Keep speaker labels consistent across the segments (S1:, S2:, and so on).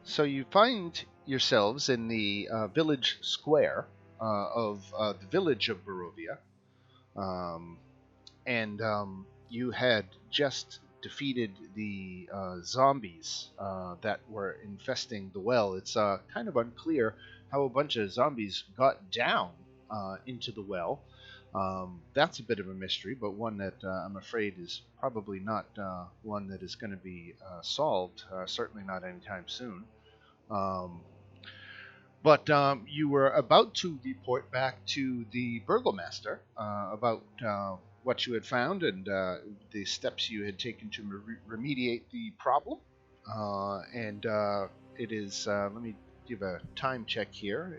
S1: So you find yourselves in the village square of the village of Barovia, um, and you had just defeated the zombies that were infesting the well. It's kind of unclear how a bunch of zombies got down into the well. That's a bit of a mystery, but one that I'm afraid is probably not one that is going to be solved, certainly not anytime soon. Um, but you were about to report back to the burgomaster about what you had found and the steps you had taken to remediate the problem. And it is, let me give a time check here.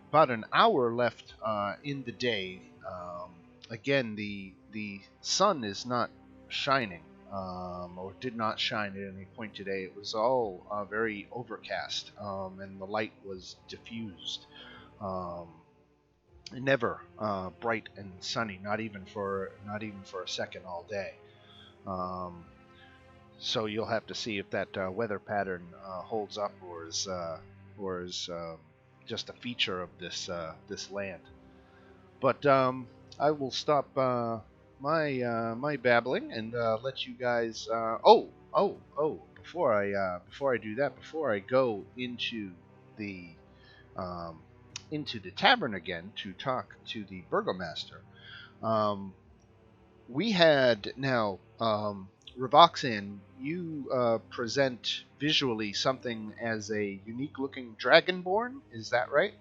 S1: About an hour left in the day. Again, the sun is not shining, or did not shine at any point today. It was all very overcast, and the light was diffused. Um, Never bright and sunny, not even for a second all day. Um, so you'll have to see if that weather pattern holds up, or is just a feature of this land. But I will stop my babbling and let you guys. Oh! Before I do that, before I go the um, into the tavern again to talk to the burgomaster, um, we had now. Ravoxan, you present visually something as a unique-looking dragonborn. Is that right?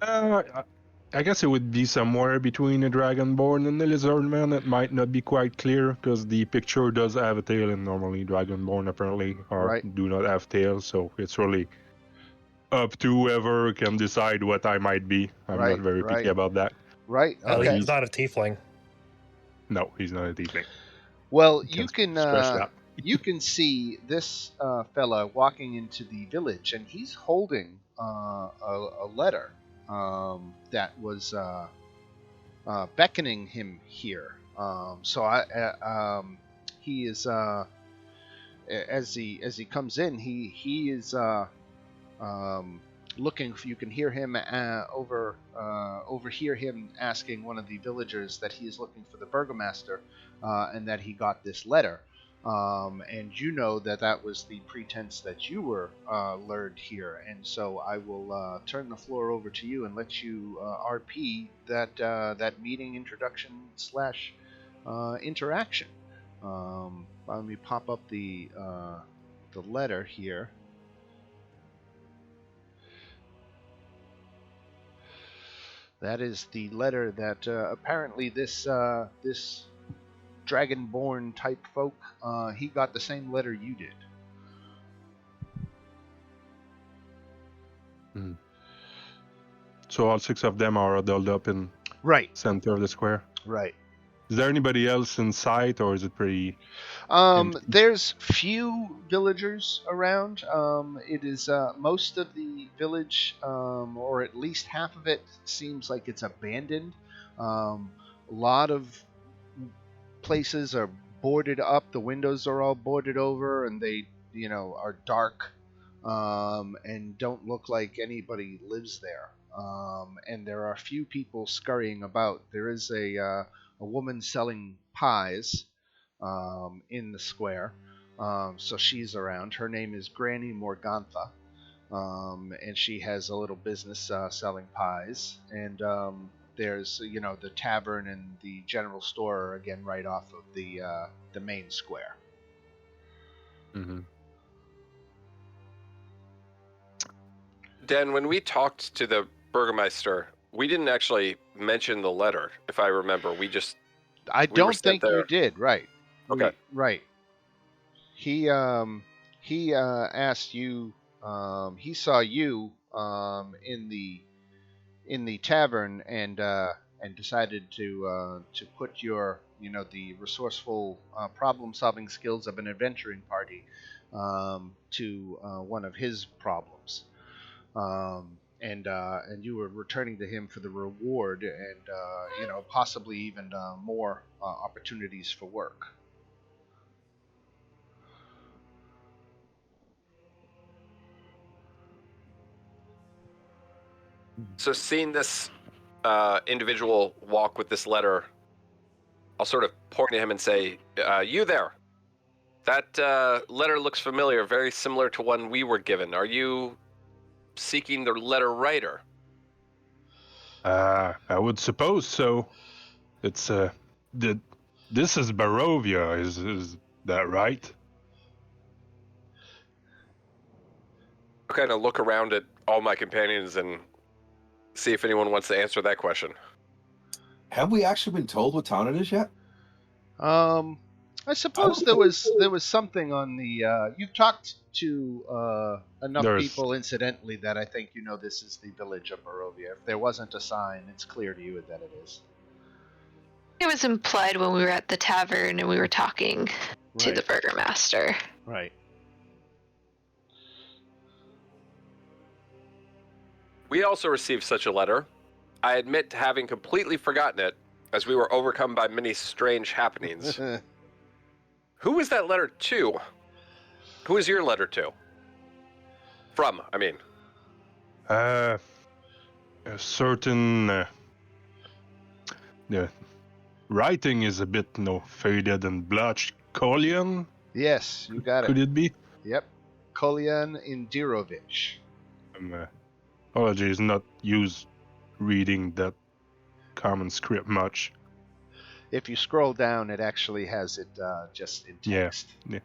S2: I guess it would be somewhere between a dragonborn and a lizardman. It might not be quite clear because the picture does have a tail, and normally dragonborn apparently
S1: Right.
S2: do not have tails. So it's really up to whoever can decide what I might be. I'm not
S1: Right.
S2: very picky
S1: Right.
S2: about that.
S1: Right.
S3: At least
S1: Okay.
S3: he's not a tiefling.
S2: No, he's not a tiefling.
S1: Well,
S2: Can stretch that.
S1: you can see this fella walking into the village, and he's holding a letter that was beckoning him here. He is as he comes in, he is um, looking. You can hear him overhear him asking one of the villagers that he is looking for the burgomaster, and that he got this letter. And you know that was the pretense that you were lured here, and so I will turn the floor over to you and let you RP that meeting introduction slash interaction. Let me pop up the letter here. That is the letter that apparently this dragonborn type folk, he got the same letter you did.
S2: So all 6 of them are huddled up in
S1: Right.
S2: center of the square.
S1: Right.
S2: Is there anybody else in sight, or is it pretty?
S1: There's few villagers around. It is most of the village, or at least half of it, seems like it's abandoned. A lot of places are boarded up. The windows are all boarded over, and they, are dark, and don't look like anybody lives there. And there are a few people scurrying about. There is a woman selling pies in the square. So she's around. Her name is Granny Morgantha, and she has a little business selling pies. And there's the tavern and the general store are again right off of the main square.
S2: Mm-hmm.
S4: Dan, when we talked to the burgomaster, we didn't actually mention the letter, if I remember.
S1: I
S4: We were
S1: don't
S4: sent
S1: think
S4: there.
S1: you did. Right.
S4: Okay.
S1: Right. He asked you. He saw you in the tavern and decided to put your the resourceful problem solving skills of an adventuring party to one of his problems. And you were returning to him for the reward and possibly even more opportunities for work.
S4: So seeing this individual walk with this letter, I'll sort of point at him and say, you there. That letter looks familiar, very similar to one we were given. Are you seeking the letter writer?
S2: I would suppose so. It's this is Barovia, is that right?
S4: I kind of look around at all my companions and see if anyone wants to answer that question.
S3: Have we actually been told what town it is yet?
S1: I suppose there was something on the. You've talked to enough people incidentally that I think you know this is the village of Barovia. If there wasn't a sign, it's clear to you that it is.
S5: It was implied when we were at the tavern and we were talking to
S1: Right.
S5: the burgomaster.
S1: Right.
S4: We also received such a letter. I admit to having completely forgotten it, as we were overcome by many strange happenings. Who was that letter to? Who is your letter to? From, I mean.
S2: A certain the writing is a bit faded and blotched. Kolyan?
S1: Yes, you got
S2: Could
S1: it.
S2: it be?
S1: Yep. Kolyan Indirovich.
S2: Apologies, not used reading that common script much.
S1: If you scroll down, it actually has it just in text.
S2: Yeah.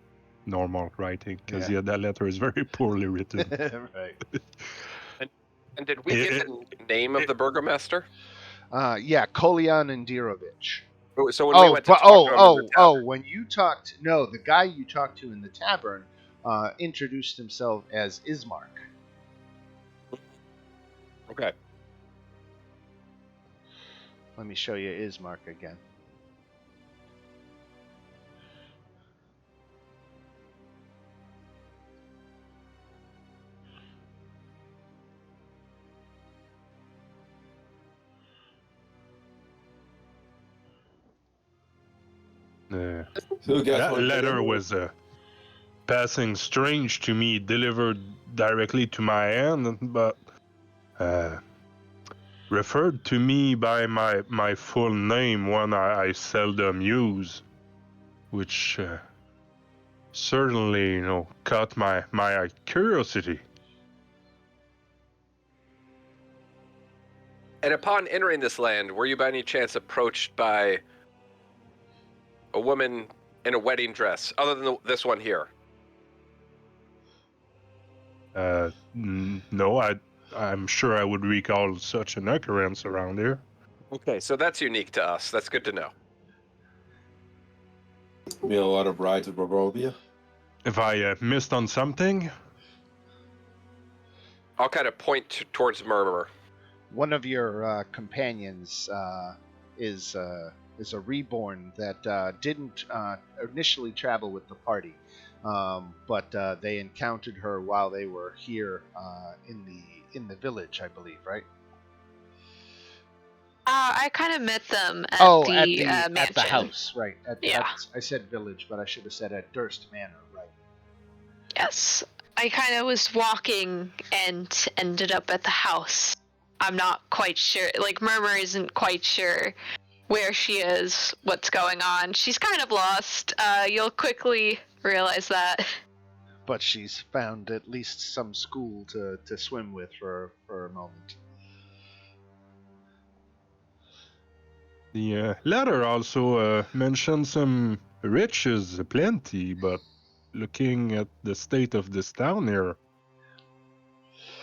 S2: Normal writing, because
S1: Yeah.
S2: that letter is very poorly written.
S1: Right.
S4: And did we get the name of the burgomaster?
S1: Yeah, Kolyan Indirovich.
S4: So when we went to talk to him in the tavern,
S1: when you talked, no, the guy you talked to in the tavern introduced himself as Ismark.
S4: Okay.
S1: Let me show you Ismark again.
S2: That letter was passing strange to me, delivered directly to my hand, but referred to me by my full name, one I seldom use, which certainly caught my curiosity.
S4: And upon entering this land, were you by any chance approached by a woman in a wedding dress, other than this one here?
S2: No, I'm sure I would recall such an occurrence around here.
S4: Okay, so that's unique to us. That's good to know.
S3: We had a lot of rides at Barovia.
S2: If I missed on something,
S4: I'll kind of point towards Murmur.
S1: One of your companions is a reborn that didn't initially travel with the party, but they encountered her while they were here in the village, I believe, right?
S5: I kind of met them at the mansion.
S1: At the house, right?
S5: Yeah.
S1: I said village, but I should have said at Durst Manor, right?
S5: Yes. I kind of was walking and ended up at the house. I'm not quite sure. Like, Murmur isn't quite sure where she is, what's going on. She's kind of lost. You'll quickly realize that.
S1: But she's found at least some school to swim with for a moment.
S2: the letter also mentioned some riches aplenty, but looking at the state of this town here,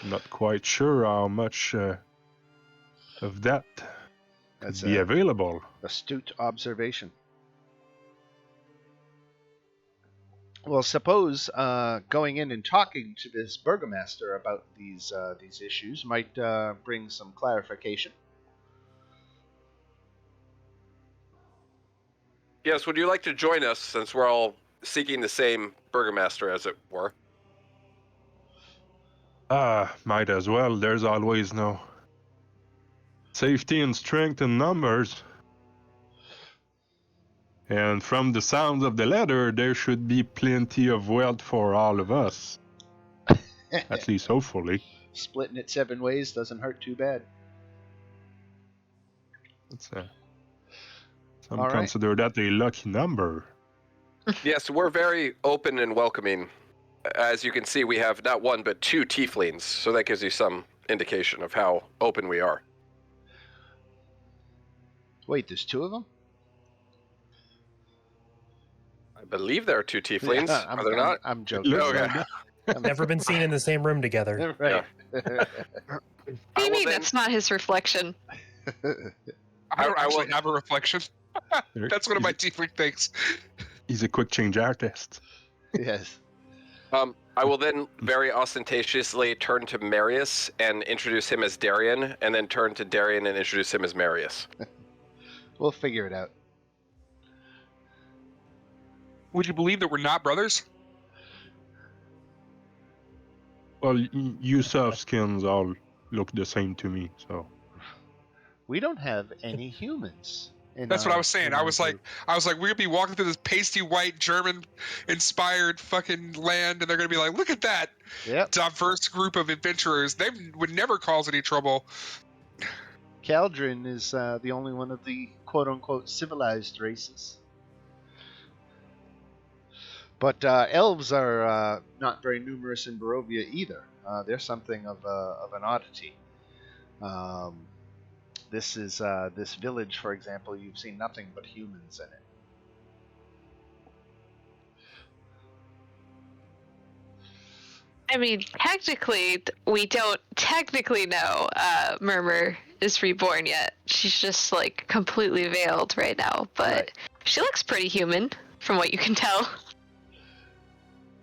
S2: not quite sure how much of that could be available.
S1: Astute observation. Well, suppose going in and talking to this burgomaster about these issues might bring some clarification.
S4: Yes, would you like to join us, since we're all seeking the same burgomaster, as it were?
S2: Might as well. There's always no safety and strength in numbers. And from the sounds of the letter, there should be plenty of wealth for all of us. At least hopefully.
S1: splitting it 7 ways doesn't hurt too bad.
S2: It's some
S1: All right.
S2: consider that a lucky number.
S4: Yes, we're very open and welcoming. As you can see, we have not one but 2 tieflings, so that gives you some indication of how open we are.
S1: Wait, there's 2 of them?
S4: I believe there are 2 tieflings. Are there not?
S1: I'm joking.
S2: Look
S4: Okay.
S2: like that.
S6: Never been seen in the same room together.
S1: Right.
S5: What do you mean that's not his reflection?
S7: I don't
S4: I will-
S7: actually have a reflection. That's one of my tiefling things.
S2: He's a quick change artist.
S1: Yes.
S4: I will then very ostentatiously turn to Marius and introduce him as Darian, and then turn to Darian and introduce him as Marius.
S1: We'll figure it out.
S7: Would you believe that we're not brothers?
S2: Well, you soft skins all look the same to me, so.
S1: We don't have any humans.
S7: That's what I was saying. I was like, we're gonna be walking through this pasty white German-inspired fucking land, and they're gonna be like, look at that
S1: Yep.
S7: diverse group of adventurers. They would never cause any trouble.
S1: Caldrin is the only one of the quote-unquote civilized races. But elves are not very numerous in Barovia either. They're something of an oddity. This village, for example, you've seen nothing but humans in it.
S5: I mean, technically, we don't technically know Murmur is reborn yet. She's just like completely veiled right now, but
S1: Right.
S5: she looks pretty human from what you can tell.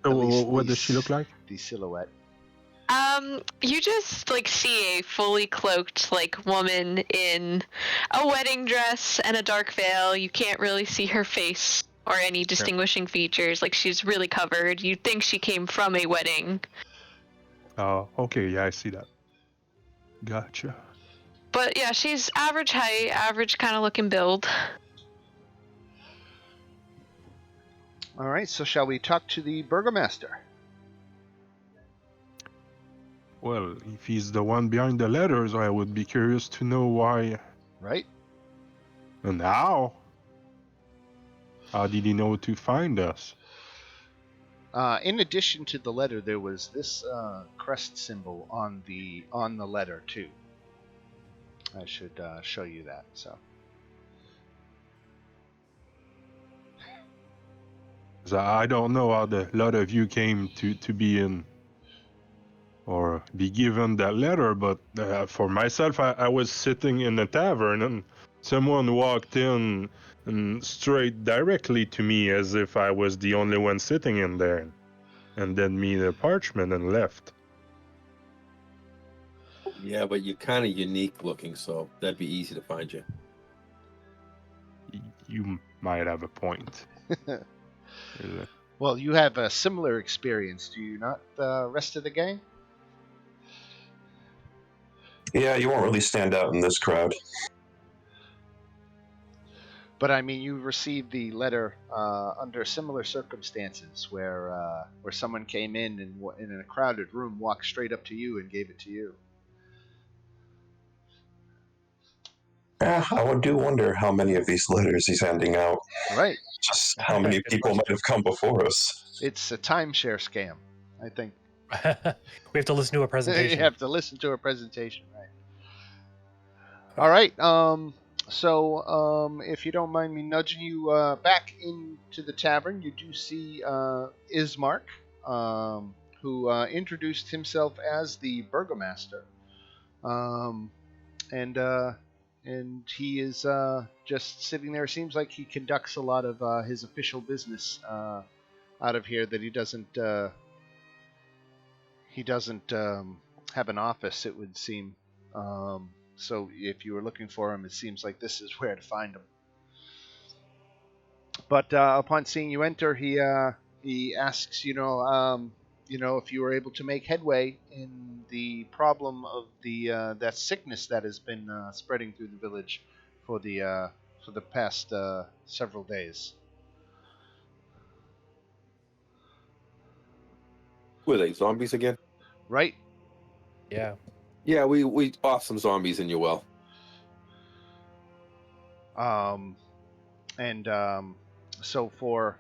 S1: At least
S2: What does she look like?
S1: The silhouette.
S5: You just like see a fully cloaked like woman in a wedding dress and a dark veil. You can't really see her face or any distinguishing features. Like she's really covered. You'd think she came from a wedding.
S2: Oh, okay, yeah, I see that. Gotcha.
S5: But yeah, she's average height, average kind of looking build.
S1: All right, so shall we talk to the burgomaster?
S2: Well, if he's the one behind the letters, I would be curious to know why
S1: Right?
S2: and how. How did he know to find us?
S1: In addition to the letter, there was this crest symbol on the letter too. I should show you that. So.
S2: 'Cause I don't know how the lot of you came to be in or be given that letter, but for myself, I was sitting in a tavern and someone walked in and straight directly to me as if I was the only one sitting in there, and then me the parchment and left.
S3: Yeah, but you're kind of unique looking, so that'd be easy to find you.
S2: You might have a point.
S1: Well, you have a similar experience, do you not, the rest of the gang?
S8: Yeah, you won't really stand out in this crowd.
S1: But I mean, you received the letter under similar circumstances, where someone came in and in a crowded room, walked straight up to you and gave it to you.
S8: I do wonder how many of these letters he's handing out.
S1: Right.
S8: Just how many
S6: Good
S8: people might have come before us.
S1: It's a timeshare scam, I think.
S6: We have to listen to a
S1: You
S6: presentation.
S1: have to listen to a presentation, right? All right. So if you don't mind me nudging you back into the tavern, you do see Ismark, who introduced himself as the burgomaster, and he is just sitting there. Seems like he conducts a lot of his official business out of here. That he doesn't have an office, it would seem. So if you were looking for him, it seems like this is where to find him. But upon seeing you enter, he asks, if you were able to make headway in the problem of that sickness that has been spreading through the village for the past several days.
S3: Were they zombies again?
S1: Right?
S6: Yeah.
S3: Yeah, we off some zombies in your well.
S1: So for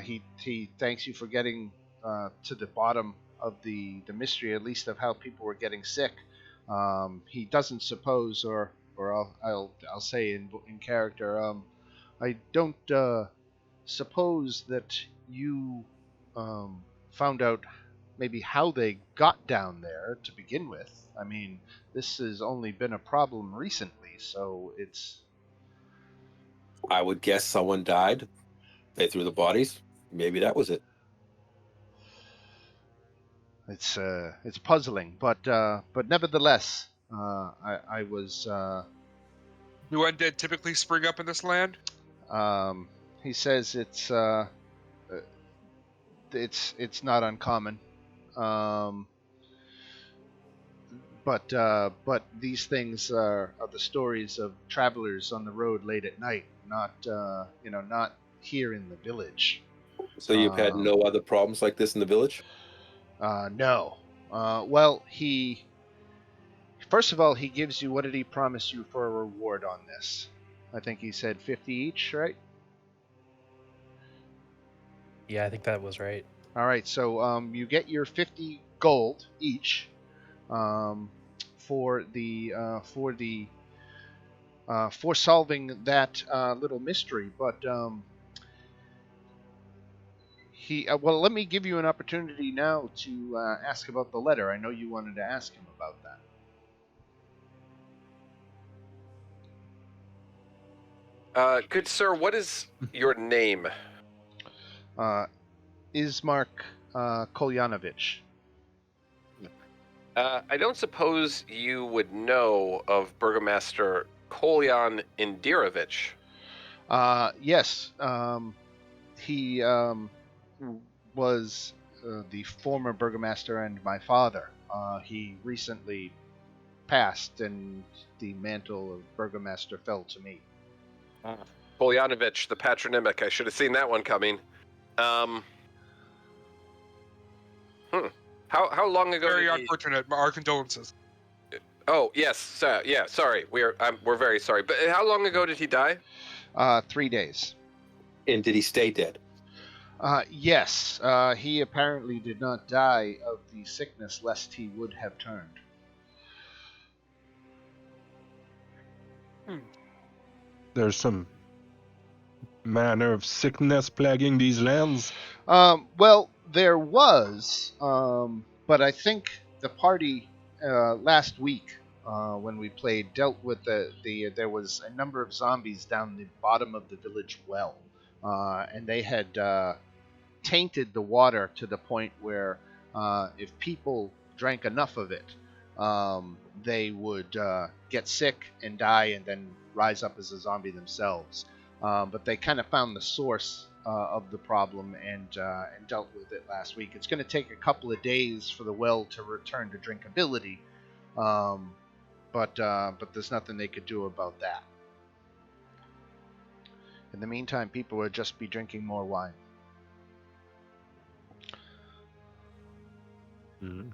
S1: he thanks you for getting to the bottom of the mystery, at least of how people were getting sick. He doesn't suppose, or I'll say in character. I don't suppose that you found out maybe how they got down there to begin with. I mean, this has only been a problem recently, so it's
S3: I would guess someone died. They threw the bodies. Maybe that was it.
S1: it's puzzling, but nevertheless, I was
S7: Do undead typically spring up in this land?
S1: he says it's not uncommon, but these things are the stories of travelers on the road late at night, not not here in the village.
S3: So you've had no other problems like this in the village?
S1: No. Well, first of all, he gives you, what did he promise you for a reward on this? I think he said 50 each, right?
S6: Yeah, I think that was right.
S1: All right, so you get your 50 gold each for solving that little mystery. But well, let me give you an opportunity now to ask about the letter. I know you wanted to ask him about that.
S4: Good sir, what is your name?
S1: Ismark Kolyanovich.
S4: I don't suppose you would know of Burgomaster Kolyan Indirovich.
S1: Yes. He was the former burgomaster and my father. He recently passed, and the mantle of burgomaster fell to me.
S4: Kolyanovich, the patronymic. I should have seen that one coming. How long ago?
S7: Very unfortunate. Our condolences.
S4: Oh yes, yeah. Sorry, we're very sorry. But how long ago did he die?
S1: 3 days.
S3: And did he stay dead?
S1: Yes. He apparently did not die of the sickness, lest he would have turned.
S2: There's some manner of sickness plaguing these lands.
S1: Well, there was, but I think the party last week when we played dealt with there was a number of zombies down the bottom of the village well, and they had tainted the water to the point where if people drank enough of it, they would get sick and die and then rise up as a zombie themselves. But they kind of found the source of the problem and dealt with it last week. It's going to take a couple of days for the well to return to drinkability, but there's nothing they could do about that. In the meantime, people would just be drinking more wine.
S2: Mm.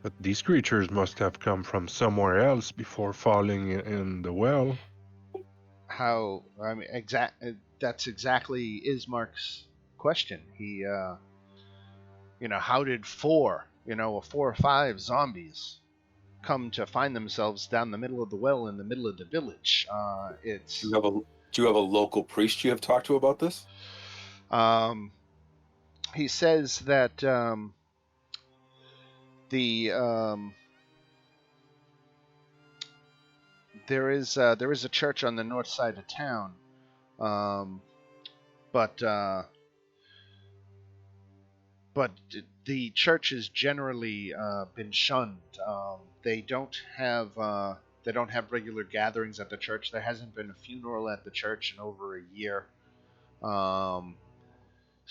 S2: But these creatures must have come from somewhere else before falling in the well.
S1: How? I mean, that's exactly Ismark's question. He, how did four or five zombies come to find themselves down the middle of the well in the middle of the village? It's.
S3: Do you have a local priest you have talked to about this?
S1: He says that there is a church on the north side of town, but the church has generally been shunned. They don't have regular gatherings at the church. There hasn't been a funeral at the church in over a year.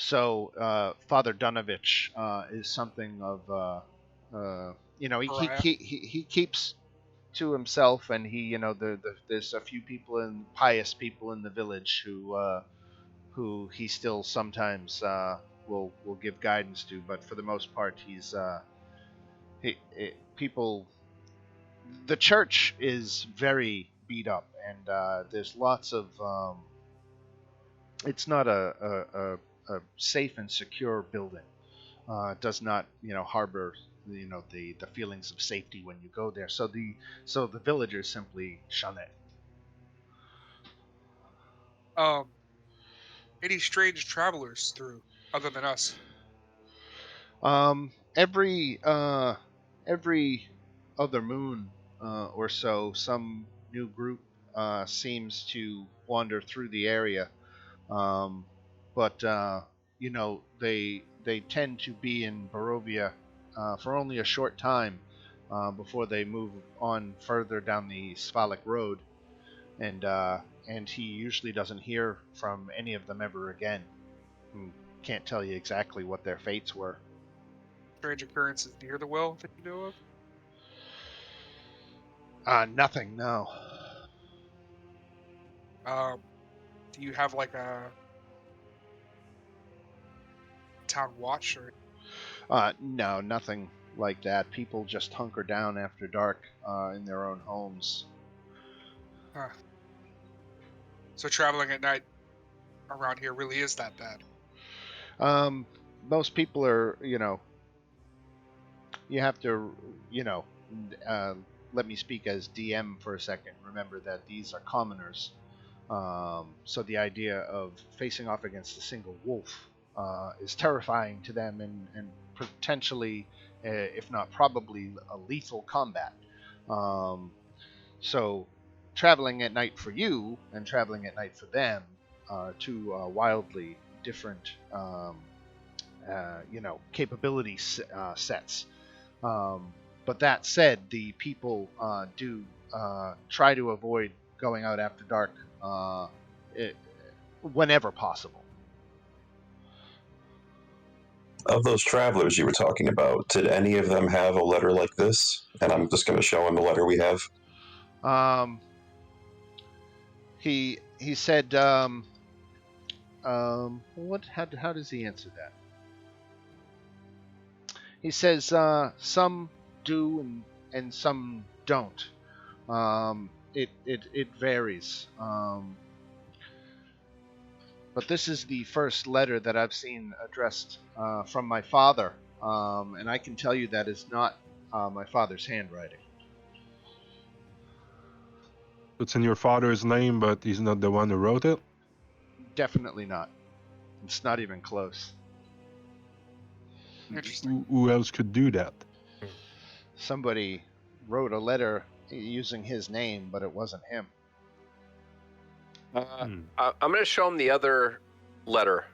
S1: So Father Dunovich is something of he keeps to himself, and there's a few pious people in the village who he still sometimes will give guidance to, but for the most part People, the church is very beat up, and there's lots of. It's not a safe and secure building. It does not, harbor, the feelings of safety when you go there. So the villagers simply shun it.
S7: Any strange travelers through other than us?
S1: Every other moon or so, some new group seems to wander through the area. Um, but they tend to be in Barovia for only a short time before they move on further down the Sphalic Road, and he usually doesn't hear from any of them ever again. Can't tell you exactly what their fates were.
S7: Strange occurrences near the well that you know of?
S1: Nothing, no.
S7: Do you have like a town watch or?
S1: No, nothing like that. People just hunker down after dark in their own homes.
S7: Huh. So traveling at night around here really is that bad?
S1: Most people are, you have to, let me speak as DM for a second. Remember that these are commoners. So the idea of facing off against a single wolf is terrifying to them, and potentially, if not probably, a lethal combat. So traveling at night for you and traveling at night for them are two wildly different, capability sets. But that said, the people do try to avoid going out after dark it, whenever possible.
S8: Of those travelers you were talking about, did any of them have a letter like this? And I'm just going to show him the letter we have.
S1: He said, what? How does he answer that? He says some do and some don't. It varies. But this is the first letter that I've seen addressed from my father, and I can tell you that is not my father's handwriting.
S2: It's in your father's name, but he's not the one who wrote it?
S1: Definitely not. It's not even close.
S7: Interesting.
S2: Who else could do that?
S1: Somebody wrote a letter using his name, but it wasn't him.
S4: I'm going to show him the other letter,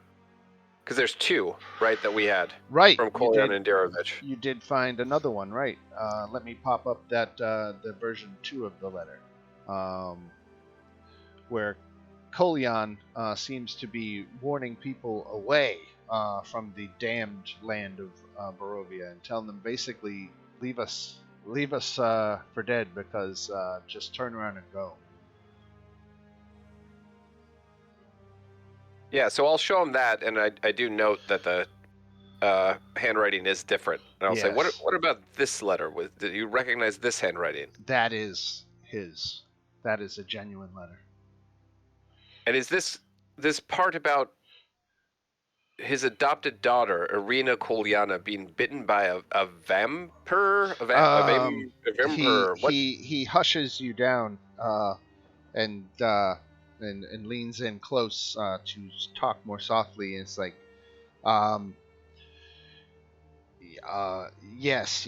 S4: because there's two, right, that we had.
S1: Right.
S4: From Kolyan and Dirovich.
S1: You did find another one, right? Let me pop up that the version 2 of the letter, where Kolyan seems to be warning people away from the damned land of Barovia, and telling them basically leave us for dead, because just turn around and go.
S4: Yeah, so I'll show him that, and I do note that the handwriting is different. And I'll say, what about this letter? Do you recognize this handwriting?
S1: That is his. That is a genuine letter.
S4: And is this part about his adopted daughter, Irina Kolyana, being bitten by a vampire? A vampire?
S1: He hushes you down and leans in close to talk more softly. And it's like, yes,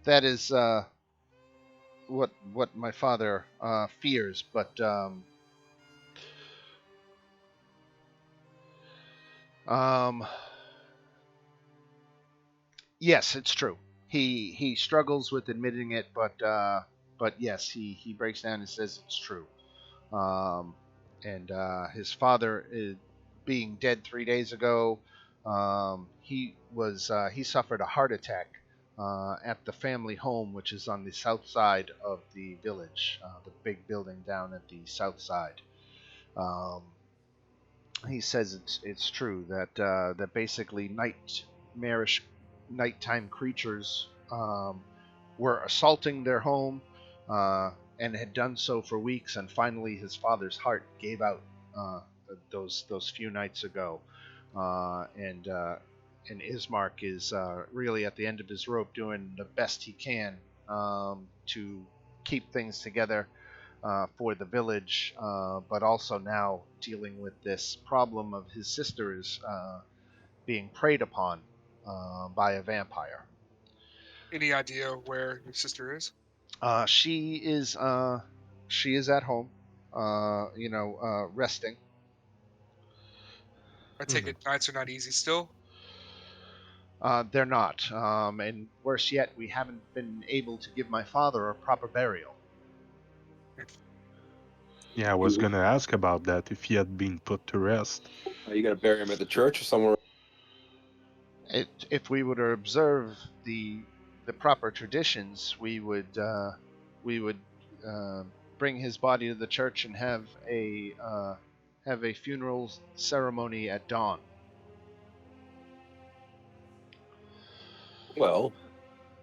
S1: that is what my father fears, but yes, it's true. He struggles with admitting it, but yes, he breaks down and says it's true. And his father being dead 3 days ago, he suffered a heart attack at the family home, which is on the south side of the village, the big building down at the south side. He says it's true that basically night nightmarish nighttime creatures were assaulting their home, and had done so for weeks. And finally, his father's heart gave out those few nights ago, and Ismark is really at the end of his rope, doing the best he can to keep things together for the village, but also now dealing with this problem of his sisters being preyed upon by a vampire.
S7: Any idea where your sister is?
S1: She is at home, resting.
S7: I take it nights are not easy still.
S1: They're not, and worse yet, we haven't been able to give my father a proper burial.
S2: Yeah, I was gonna ask about that if he had been put to rest.
S3: Are you gonna bury him at the church or somewhere?
S1: If we were to observe the proper traditions, we would bring his body to the church and have a funeral ceremony at dawn.
S3: Well,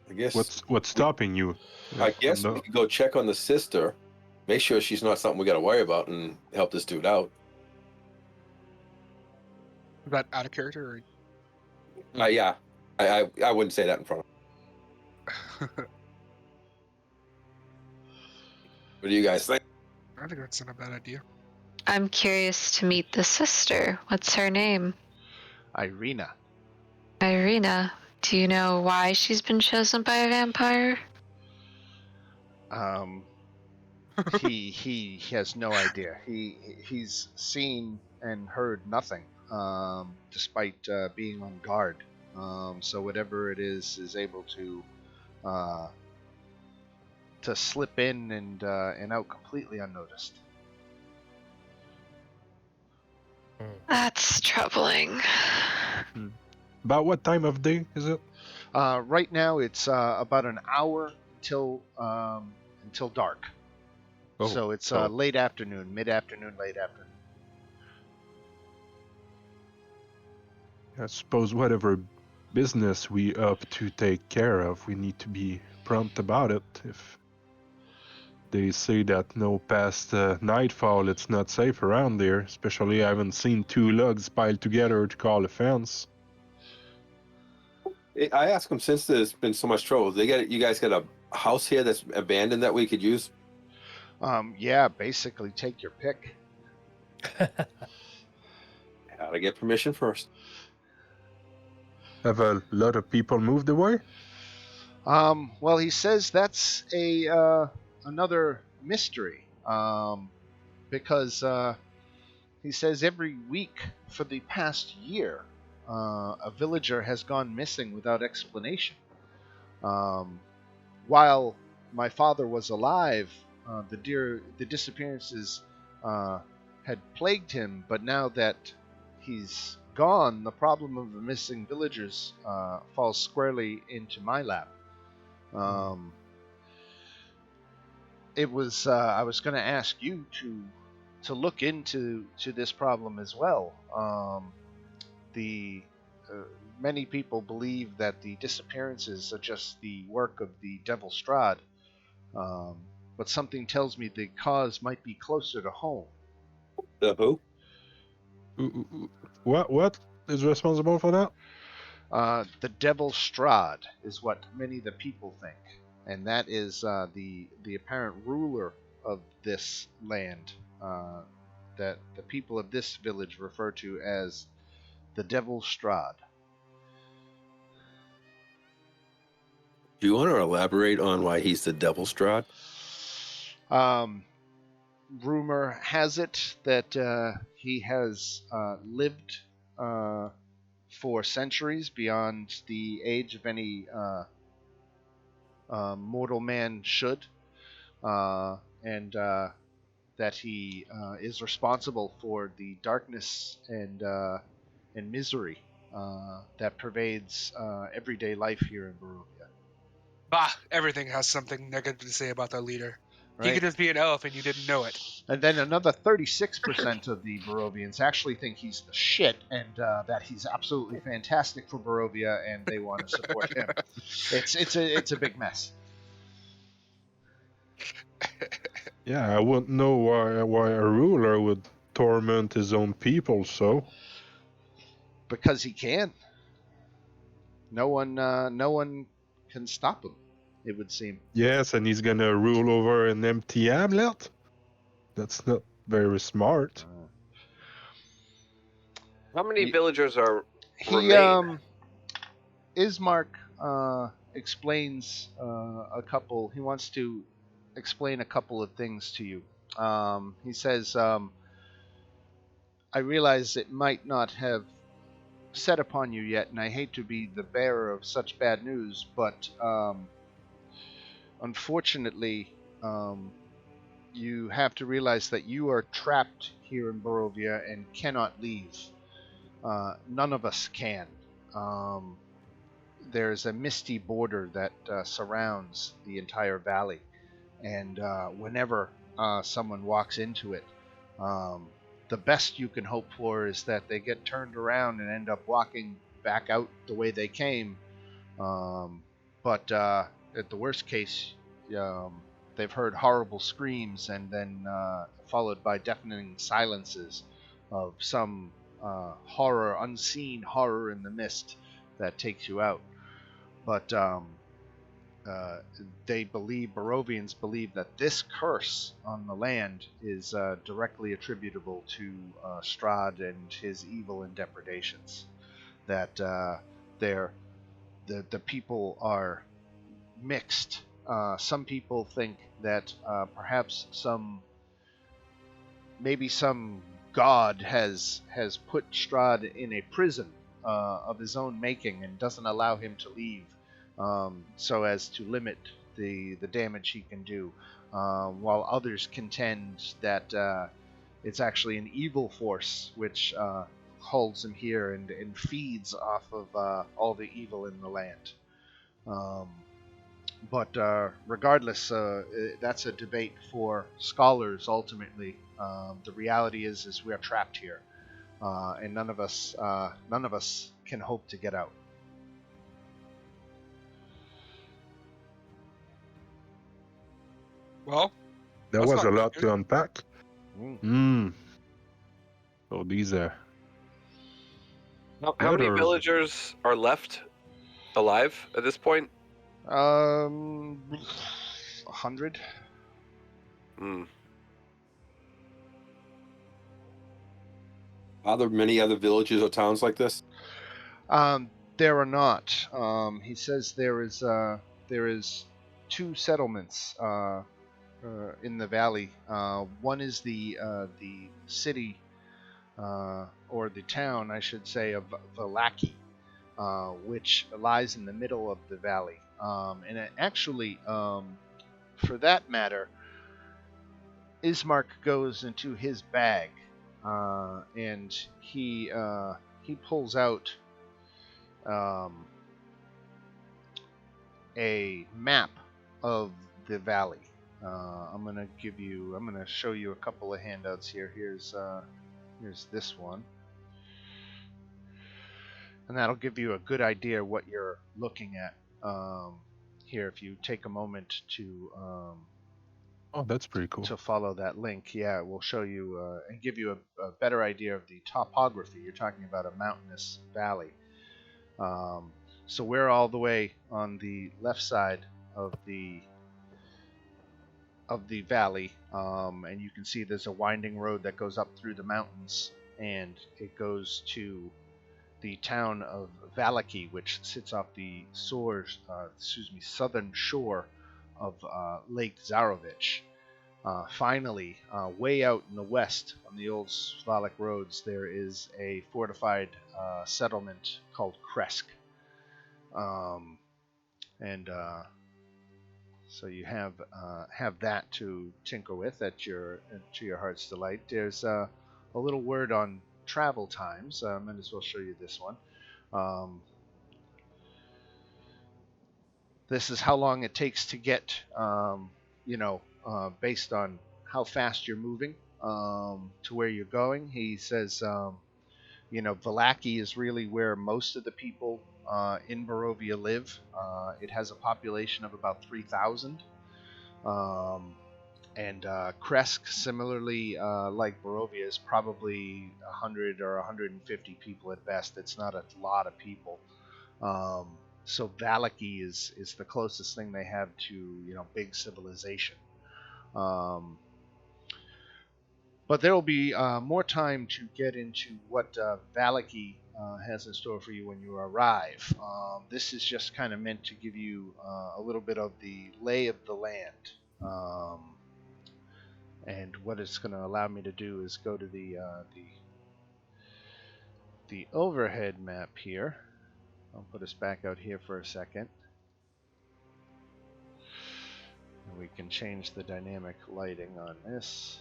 S3: I guess.
S2: What's stopping you?
S3: I guess we could go check on the sister, make sure she's not something we got to worry about, and help this dude out.
S7: Is that out of character?
S3: Yeah, I wouldn't say that in front of him.
S7: Or...
S3: What do you guys think?
S7: I think that's not a bad idea.
S5: I'm curious to meet the sister. What's her name?
S1: Irina.
S5: Irina. Do you know why she's been chosen by a vampire?
S1: He has no idea. He's seen and heard nothing, despite being on guard. So whatever it is able to slip in and out completely unnoticed.
S5: That's troubling.
S2: About what time of day is it?
S1: Right now, it's about an hour until dark.
S2: Oh,
S1: So it's
S2: so-
S1: late afternoon, mid-afternoon, late afternoon.
S2: I suppose whatever business we up to take care of, we need to be prompt about it. If they say that no past nightfall, it's not safe around there. Especially, I haven't seen two logs piled together to call a fence.
S3: I asked them, since there's been so much trouble, you guys got a house here that's abandoned that we could use?
S1: Yeah, basically take your pick.
S3: Gotta get permission first.
S2: Have a lot of people moved away?
S1: Well, he says that's another mystery. Because he says every week for the past year, a villager has gone missing without explanation. While my father was alive, the disappearances had plagued him, but now that he's gone, the problem of the missing villagers falls squarely into my lap. It was I was going to ask you to look into this problem as well. Many people believe that the disappearances are just the work of the devil Strahd, but something tells me the cause might be closer to home.
S3: The who?
S2: What is responsible for that?
S1: The devil Strahd is what many of the people think, and that is the apparent ruler of this land, that the people of this village refer to as the devil Strahd.
S3: Do you want to elaborate on why he's the devil Strahd?
S1: Rumor has it that he has lived for centuries beyond the age of any mortal man should, and that he is responsible for the darkness and misery that pervades everyday life here in Barovia.
S7: Bah! Everything has something negative to say about their leader. He
S1: right?
S7: could just be an elf and you didn't know it.
S1: And then another 36% of the Barovians actually think he's the shit and that he's absolutely fantastic for Barovia, and they want to support him. It's a big mess.
S2: Yeah, I wouldn't know why a ruler would torment his own people so.
S1: Because he can. No one can stop him, it would seem.
S2: Yes, and he's gonna rule over an empty hamlet? That's not very smart.
S4: How many
S1: Ye-
S4: villagers are
S1: He
S4: remain?
S1: Ismark explains a couple. He wants to explain a couple of things to you. He says, I realize it might not have set upon you yet, and I hate to be the bearer of such bad news, but unfortunately, you have to realize that you are trapped here in Barovia and cannot leave. None of us can. There's a misty border that surrounds the entire valley, and whenever someone walks into it, the best you can hope for is that they get turned around and end up walking back out the way they came. But at the worst case, they've heard horrible screams and then followed by deafening silences of some horror, unseen horror in the mist that takes you out. But Barovians believe that this curse on the land is directly attributable to Strahd and his evil and depredations. That the people are mixed. Some people think that perhaps maybe some god has put Strahd in a prison of his own making and doesn't allow him to leave, so as to limit the damage he can do, while others contend that it's actually an evil force which holds him here and feeds off of all the evil in the land. But regardless, that's a debate for scholars ultimately. The reality is we are trapped here, and none of us can hope to get out.
S7: Well,
S2: There
S7: that's
S2: was a
S7: not
S2: lot
S7: good.
S2: to unpack.
S1: Mm.
S2: So these are
S4: How many
S2: letters.
S4: villagers are left alive at this point?
S1: 100.
S4: Hmm.
S3: Are there many other villages or towns like this?
S1: There are not. He says there is 2 settlements in the valley. One is the city, or the town, I should say, of Vallaki, which lies in the middle of the valley. And it actually, for that matter, Ismark goes into his bag, and he pulls out a map of the valley. I'm gonna show you a couple of handouts here. Here's this one, and that'll give you a good idea what you're looking at. Here, if you take a moment to
S2: Oh, that's pretty cool.
S1: follow that link, yeah, it will show you and give you a better idea of the topography. You're talking about a mountainous valley. So we're all the way on the left side of the valley, and you can see there's a winding road that goes up through the mountains, and it goes to the town of Vallaki, which sits off the southern shore of Lake Zarovich. Finally, way out in the west on the old Slavik roads, there is a fortified settlement called Kresk. So you have that to tinker with to your heart's delight. There's a little word on travel times. I might as well show you this one. This is how long it takes to get, based on how fast you're moving to where you're going. He says, Vallaki is really where most of the people in Barovia live. It has a population of about 3,000. And Kresk, similarly, like Barovia, is probably 100 or 150 people at best. It's not a lot of people. So Vallaki is the closest thing they have to big civilization. But there will be more time to get into what Vallaki has in store for you when you arrive. This is just kind of meant to give you a little bit of the lay of the land. And what it's going to allow me to do is go to the overhead map here. I'll put us back out here for a second. And we can change the dynamic lighting on this.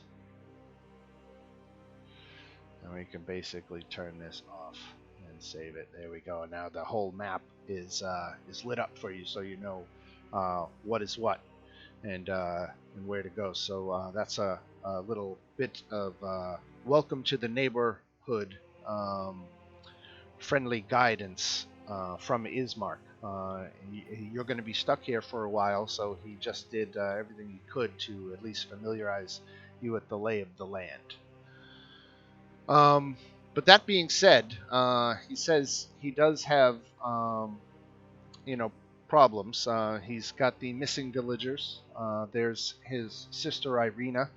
S1: And we can basically turn this off and save it. There we go. Now the whole map is lit up for you, so you know what is what and where to go. So that's a little bit of welcome to the neighborhood, friendly guidance from Ismark. You're going to be stuck here for a while, so he just did everything he could to at least familiarize you with the lay of the land. But that being said, he says he does have, problems. He's got the missing villagers. There's his sister Irina,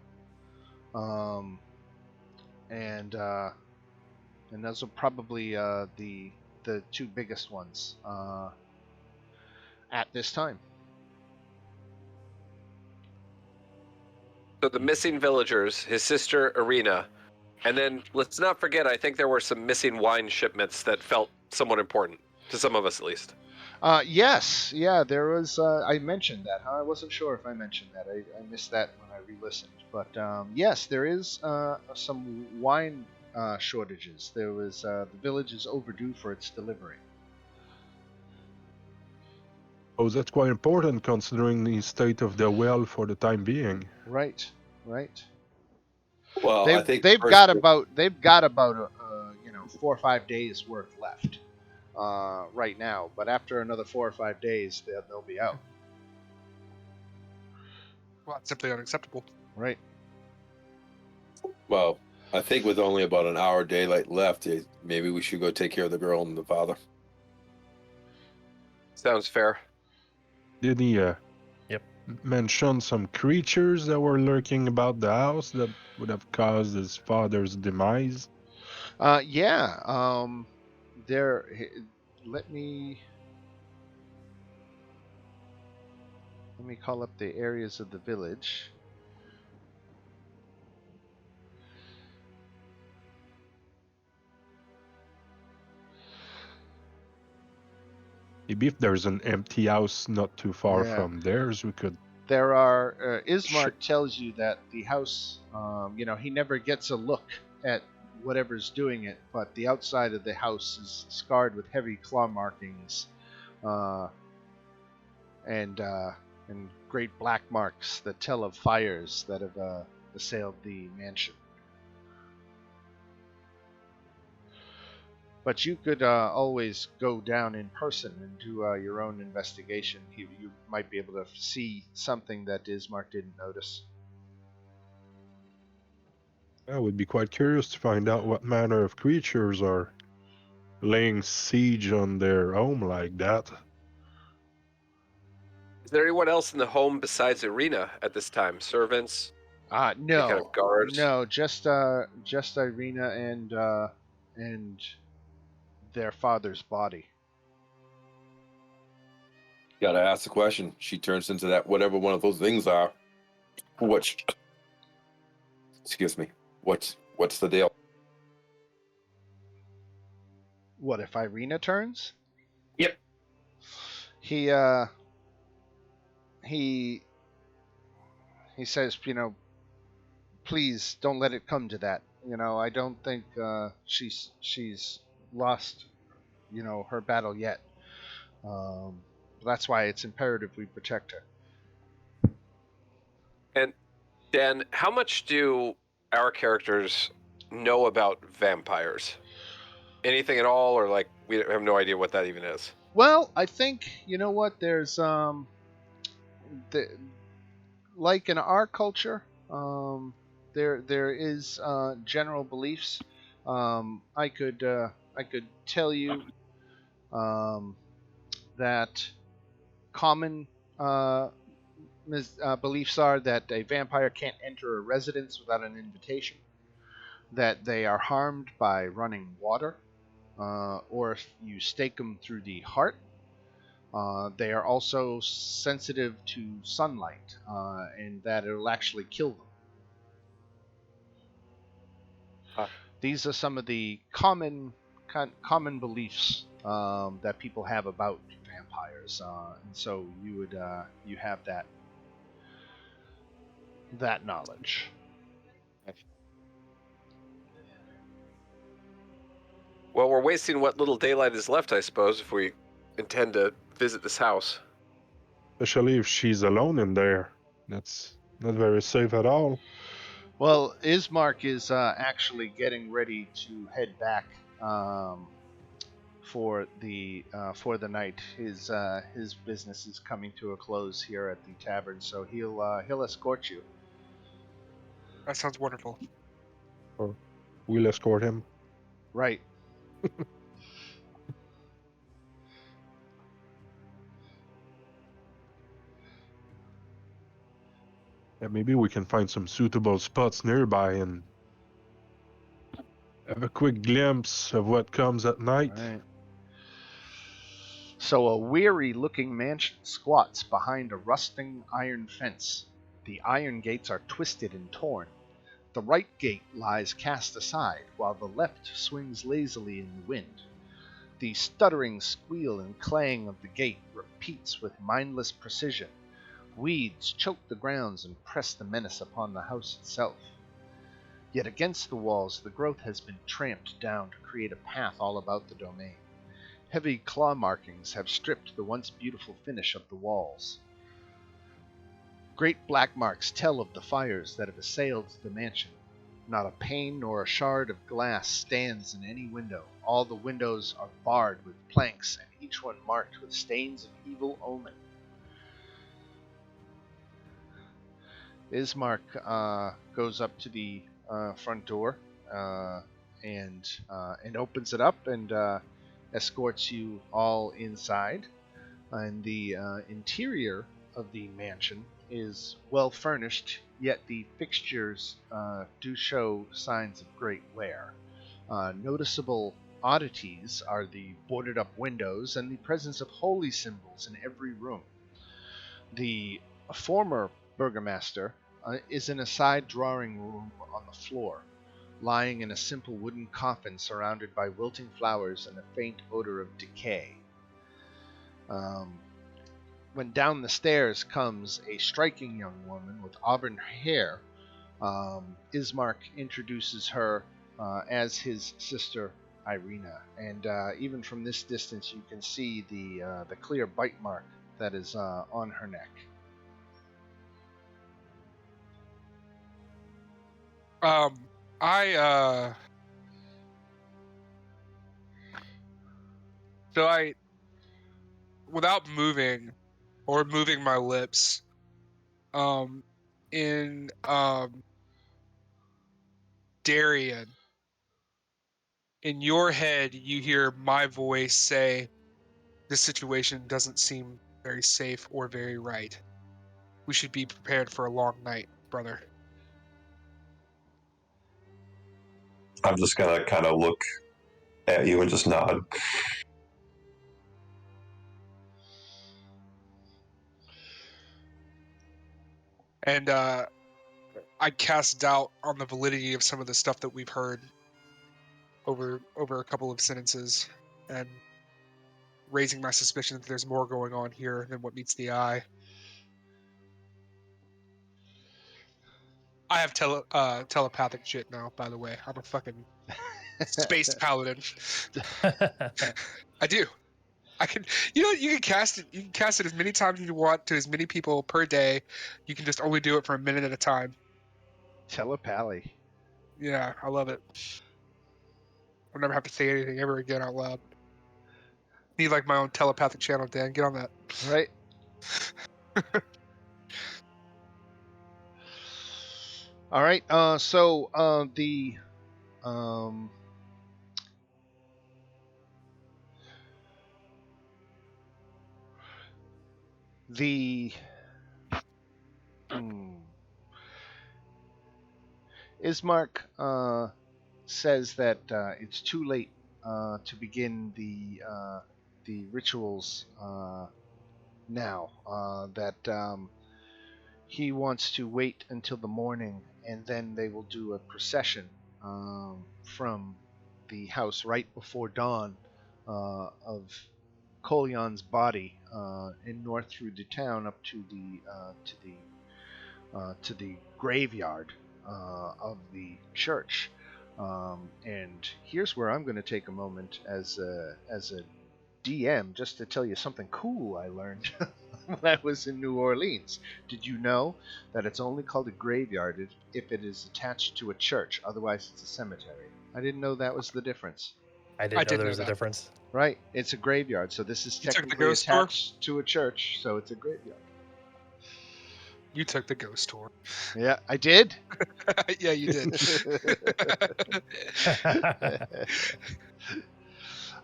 S1: and those are probably the two biggest ones at this time.
S4: So the missing villagers, his sister Irina, and then let's not forget, I think there were some missing wine shipments that felt somewhat important, to some of us at least.
S1: Yes, yeah, there was. I mentioned that. Huh? I wasn't sure if I mentioned that. I missed that when I re-listened. But yes, there is some wine shortages. There was the village is overdue for its delivery.
S2: Oh, that's quite important considering the state of the well for the time being.
S1: Right.
S3: Well, I think
S1: they've
S3: first-
S1: got about 4 or 5 days worth left right now. But after another 4 or 5 days, they'll be out.
S7: Well, it's simply unacceptable.
S1: Right.
S3: Well, I think with only about an hour daylight left, maybe we should go take care of the girl and the father.
S4: Sounds fair.
S2: Did he
S6: Yep.
S2: mention some creatures that were lurking about the house that would have caused his father's demise?
S1: Yeah. There. Let me call up the areas of the village.
S2: Maybe if there's an empty house not too far
S1: Yeah.
S2: from theirs, we could.
S1: There are. Ismark tells you that the house. He never gets a look at whatever's doing it, but the outside of the house is scarred with heavy claw markings, and great black marks that tell of fires that have assailed the mansion. But you could always go down in person and do your own investigation. You might be able to see something that Ismark didn't notice.
S2: I would be quite curious to find out what manner of creatures are laying siege on their home like that.
S4: Is there anyone else in the home besides Irina at this time? Servants?
S1: No,
S4: Any kind of guards?
S1: no, just Irina and their father's body.
S3: Gotta ask the question. She turns into that whatever one of those things are. Excuse me. What's the deal?
S1: What if Irina turns?
S3: Yep.
S1: He says, please don't let it come to that. I don't think she's lost, her battle yet. That's why it's imperative we protect her.
S4: And Dan, how much do our characters know about vampires? Anything at all, or like we have no idea what that even is?
S1: Well, I think you know what. There's the, like in our culture, there is general beliefs. I could tell you that common beliefs are that a vampire can't enter a residence without an invitation, that they are harmed by running water, or if you stake them through the heart. They are also sensitive to sunlight, and that it'll actually kill them. These are some of the common beliefs that people have about vampires, and so you have that knowledge.
S4: Well, we're wasting what little daylight is left, I suppose, if we intend to visit this house.
S2: Especially if she's alone in there. That's not very safe at all.
S1: Well, Ismark is actually getting ready to head back for the night. His business is coming to a close here at the tavern, so he'll escort you.
S7: That sounds wonderful.
S2: Or we'll escort him.
S1: Right.
S2: Yeah, maybe we can find some suitable spots nearby and have a quick glimpse of what comes at night.
S1: Right. So a weary-looking mansion squats behind a rusting iron fence. The iron gates are twisted and torn. The right gate lies cast aside, while the left swings lazily in the wind. The stuttering squeal and clang of the gate repeats with mindless precision. Weeds choke the grounds and press the menace upon the house itself. Yet against the walls the growth has been tramped down to create a path all about the domain. Heavy claw markings have stripped the once beautiful finish of the walls. Great black marks tell of the fires that have assailed the mansion. Not a pane nor a shard of glass stands in any window. All the windows are barred with planks, and each one marked with stains of evil omen. Ismark goes up to the front door and opens it up and escorts you all inside. And the interior of the mansion is well furnished, yet the fixtures do show signs of great wear. Noticeable oddities are the boarded up windows and the presence of holy symbols in every room. The former burgomaster is in a side drawing room on the floor, lying in a simple wooden coffin surrounded by wilting flowers and a faint odor of decay. When down the stairs comes a striking young woman with auburn hair, Ismark introduces her as his sister Irina, and even from this distance, you can see the clear bite mark that is on her neck.
S7: Without moving or moving my lips, in Darian, in your head, you hear my voice say, "This situation doesn't seem very safe or very right. We should be prepared for a long night, brother."
S8: I'm just gonna kind of look at you and just nod.
S7: And I cast doubt on the validity of some of the stuff that we've heard over a couple of sentences, and raising my suspicion that there's more going on here than what meets the eye. I have telepathic shit now, by the way. I'm a fucking space paladin. I do. I can, you can cast it. You can cast it as many times as you want to as many people per day. You can just only do it for a minute at a time.
S1: Telepathy.
S7: Yeah, I love it. I'll never have to say anything ever again out loud. Need like my own telepathic channel, Dan. Get on that.
S1: Right. All right. So um, the Ismark says that it's too late to begin the rituals now. That he wants to wait until the morning, and then they will do a procession from the house right before dawn of Kolyon's body and north through the town up to the graveyard of the church. And here's where I'm going to take a moment as a DM just to tell you something cool I learned when I was in New Orleans. Did you know that it's only called a graveyard if it is attached to a church? Otherwise, it's a cemetery. I didn't know that was the difference.
S6: I didn't know there was a difference.
S1: Right, it's a graveyard, so this is technically attached to a church, so it's a graveyard.
S7: You took the ghost tour.
S1: Yeah, I did.
S7: Yeah, you did.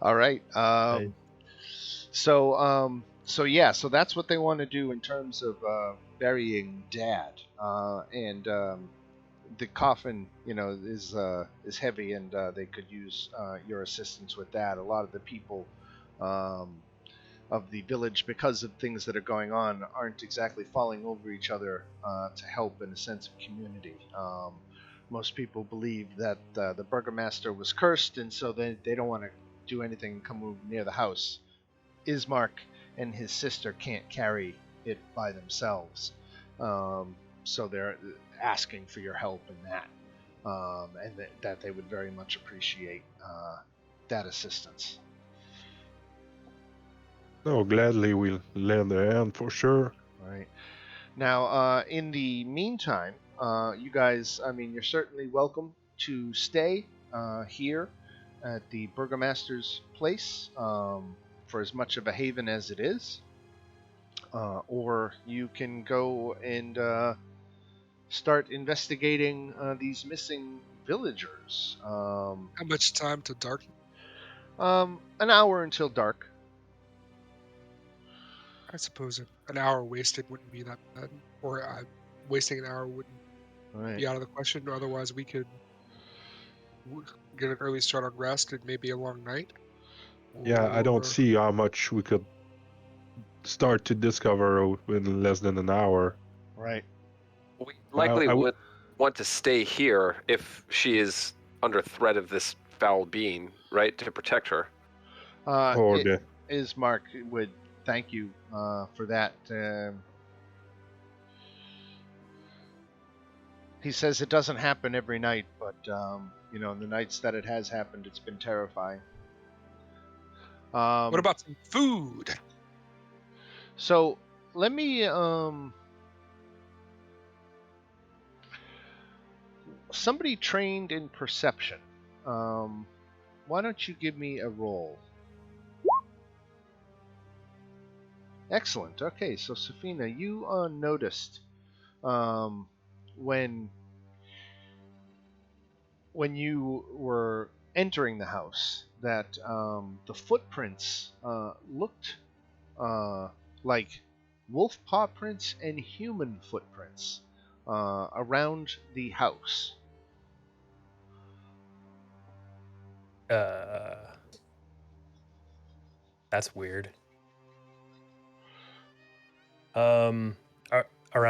S1: All right. So yeah, so that's what they want to do in terms of burying Dad, and the coffin, is heavy, and they could use your assistance with that. A lot of the people of the village, because of things that are going on, aren't exactly falling over each other to help in a sense of community. Most people believe that the burgomaster was cursed, and so they don't want to do anything and come near the house. Ismark and his sister can't carry it by themselves, so they're asking for your help in that, and that they would very much appreciate that assistance.
S2: No, gladly we'll lend a hand for sure.
S1: All right. Now, in the meantime, you guys, you're certainly welcome to stay here at the Burgomaster's place for as much of a haven as it is. Or you can go and start investigating these missing villagers.
S7: How much time to darken?
S1: An hour until dark.
S7: I suppose an hour wasted wouldn't be that bad, or wasting an hour wouldn't be out of the question. Otherwise, we could get an early start on rest and maybe a long night.
S2: Yeah, I don't see how much we could start to discover in less than an hour.
S1: Right.
S4: We likely would want to stay here if she is under threat of this foul being, right, to protect her.
S1: Ismark would thank you for that. He says it doesn't happen every night, but the nights that it has happened, it's been terrifying.
S7: What about some food?
S1: So let me somebody trained in perception. Why don't you give me a roll? Excellent. Okay, so Safina, you noticed when you were entering the house that the footprints looked like wolf paw prints and human footprints around the house.
S6: That's weird. Around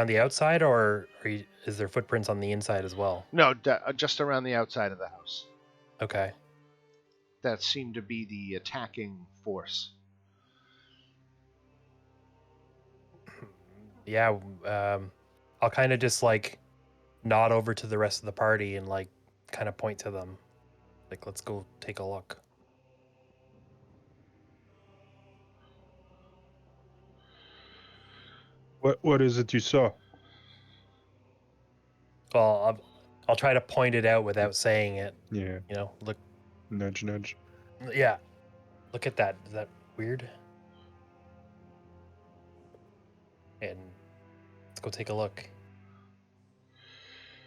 S6: the outside, or is there footprints on the inside as well?
S1: No, just around the outside of the house.
S6: Okay.
S1: That seemed to be the attacking force.
S6: Yeah, I'll kind of just nod over to the rest of the party and kind of point to them. Let's go take a look.
S2: What is it you saw?
S6: Well, I'll try to point it out without saying it.
S2: Yeah.
S6: You know, look.
S2: Nudge, nudge.
S6: Yeah, look at that. Is that weird? And let's go take a look.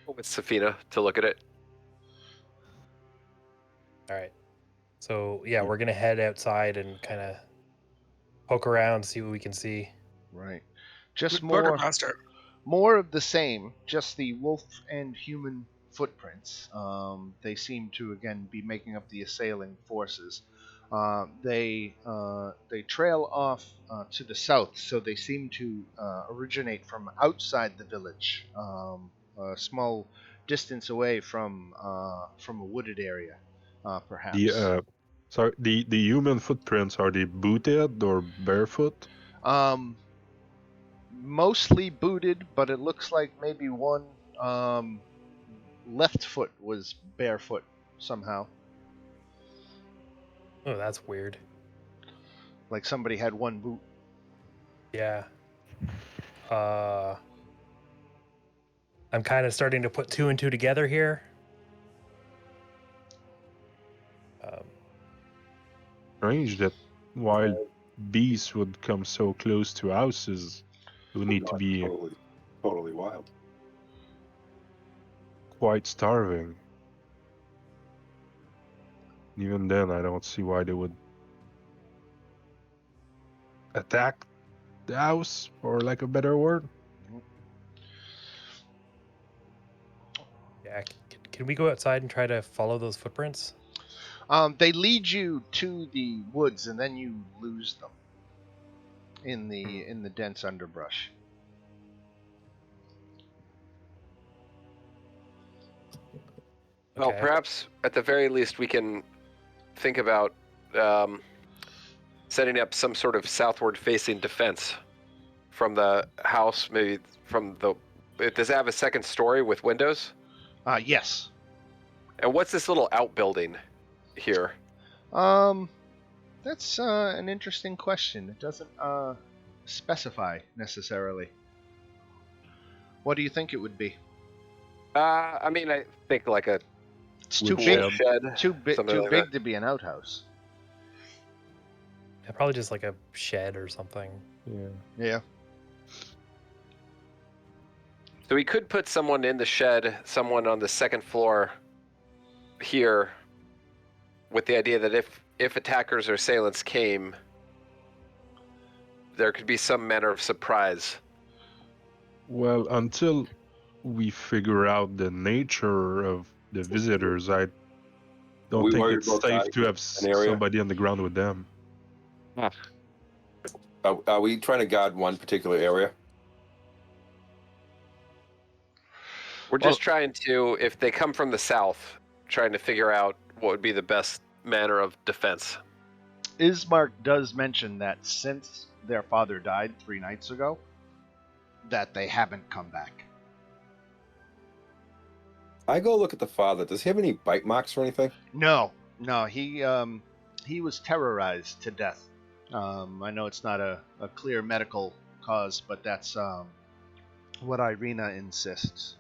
S4: With Safina to look at it.
S6: All right. So yeah, we're gonna head outside and kind of poke around, see what we can see.
S1: Right. Just
S7: Good burger
S1: more
S7: master.
S1: more of the same, just the wolf and human footprints. They seem to again be making up the assailing forces. They trail off to the south, so they seem to originate from outside the village, a small distance away from a wooded area, perhaps.
S2: The human footprints, are they booted or barefoot?
S1: Mostly booted, but it looks like maybe one left foot was barefoot somehow.
S6: Oh, that's weird.
S1: Like somebody had one boot.
S6: Yeah. I'm kind of starting to put two and two together here.
S2: Strange that wild beasts would come so close to houses. Who need to be
S3: totally wild.
S2: quite starving. Even then, I don't see why they would attack the house, for lack of a better word.
S6: Yeah. Can we go outside and try to follow those footprints?
S1: They lead you to the woods, and then you lose them in the dense underbrush.
S4: Well,
S6: Okay.
S4: perhaps at the very least we can think about setting up some sort of southward-facing defense from the house. Maybe from the. Does it have a second story with windows?
S1: Yes.
S4: And what's this little outbuilding here?
S1: That's an interesting question. It doesn't specify necessarily. What do you think it would be?
S4: I mean, I think like a
S1: It's too
S2: Wood
S1: big.
S2: shed.
S1: Too
S4: something like
S1: big
S4: that.
S1: to be an outhouse.
S6: Yeah, probably just like a shed or something.
S2: Yeah.
S1: Yeah.
S4: So we could put someone in the shed, someone on the second floor here, with the idea that if attackers or assailants came, there could be some manner of surprise.
S2: Well, until we figure out the nature of the visitors, I don't
S3: We
S2: think
S3: worried
S2: it's
S3: about
S2: safe
S3: that
S2: to have
S3: an area?
S2: somebody on the ground with them.
S3: Are we trying to guard one particular area?
S4: We're
S1: Well-
S4: just trying to, if they come from the south, trying to figure out what would be the best manner of defense.
S1: Ismark does mention that since their father died 3 nights ago, that they haven't come back.
S3: I go look at the father. Does he have any bite marks or anything?
S1: No, he was terrorized to death. I know it's not a clear medical cause, but that's what Irina insists.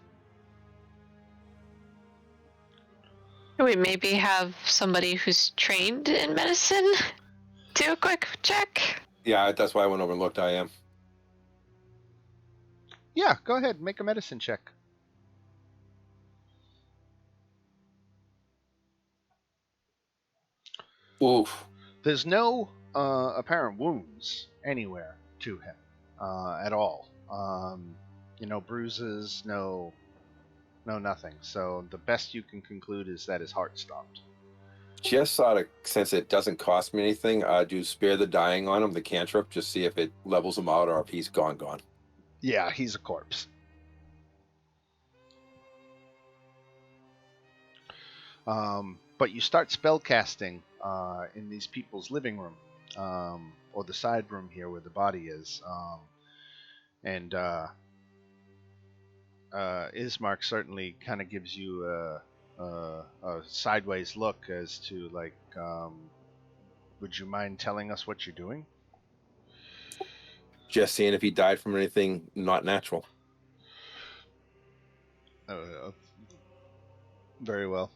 S5: Can we maybe have somebody who's trained in medicine do a quick check?
S3: Yeah, that's why I went over and looked. I am.
S1: Yeah, go ahead, make a medicine check.
S3: Oof.
S1: There's no apparent wounds anywhere to him at all. Bruises, no nothing. So the best you can conclude is that his heart stopped.
S3: Just sort of, since it doesn't cost me anything, do spare the dying on him, the cantrip, just see if it levels him out or if he's gone.
S1: Yeah, he's a corpse. But you start spellcasting in these people's living room, or the side room here where the body is, and Ismark certainly kind of gives you a sideways look as to like, would you mind telling us what you're doing?
S3: Just seeing if he died from anything not natural.
S1: Very well.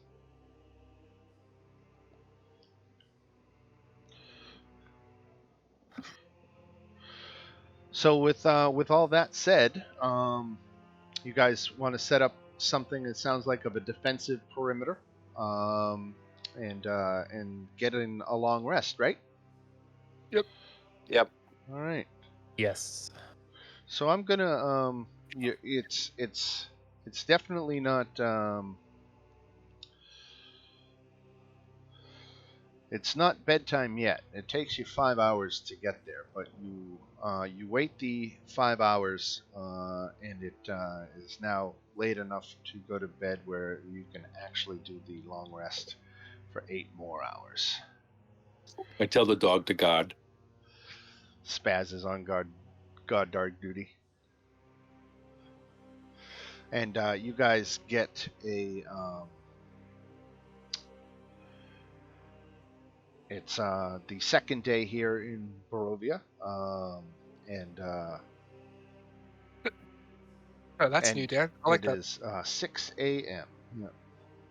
S1: So with all that said, you guys want to set up something that sounds like of a defensive perimeter, and get in a long rest, right?
S4: Yep.
S1: All right.
S6: Yes.
S1: So I'm gonna it's definitely not it's not bedtime yet. It takes you 5 hours to get there, but you wait the 5 hours, and it is now late enough to go to bed where you can actually do the long rest for 8 more hours.
S3: I tell the dog to guard.
S1: Spaz is on god dog duty, and you guys get a it's the second day here in Barovia, and
S7: Oh, that's
S1: and
S7: new, Dan. I like
S1: it
S7: that.
S1: is 6 a.m. Yeah.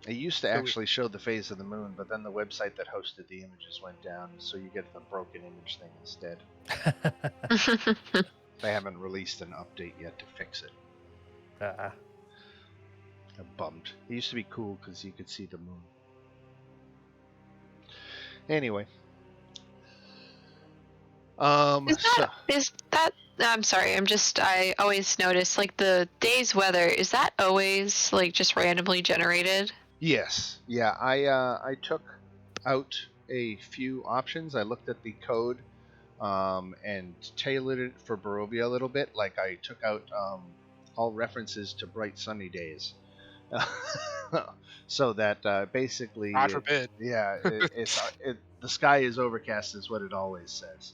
S1: It used to
S7: So-
S1: actually show the phase of the moon, but then the website that hosted the images went down, so you get the broken image thing instead. They haven't released an update yet to fix it. I'm bummed. It used to be cool because you could see the moon. Anyway.
S5: Is that I'm sorry, I always notice like the day's weather, is that always like just randomly generated?
S1: Yes. Yeah, I took out a few options. I looked at the code and tailored it for Barovia a little bit. Like I took out all references to bright sunny days. So that basically,
S7: God forbid.
S1: the sky is overcast is what it always says.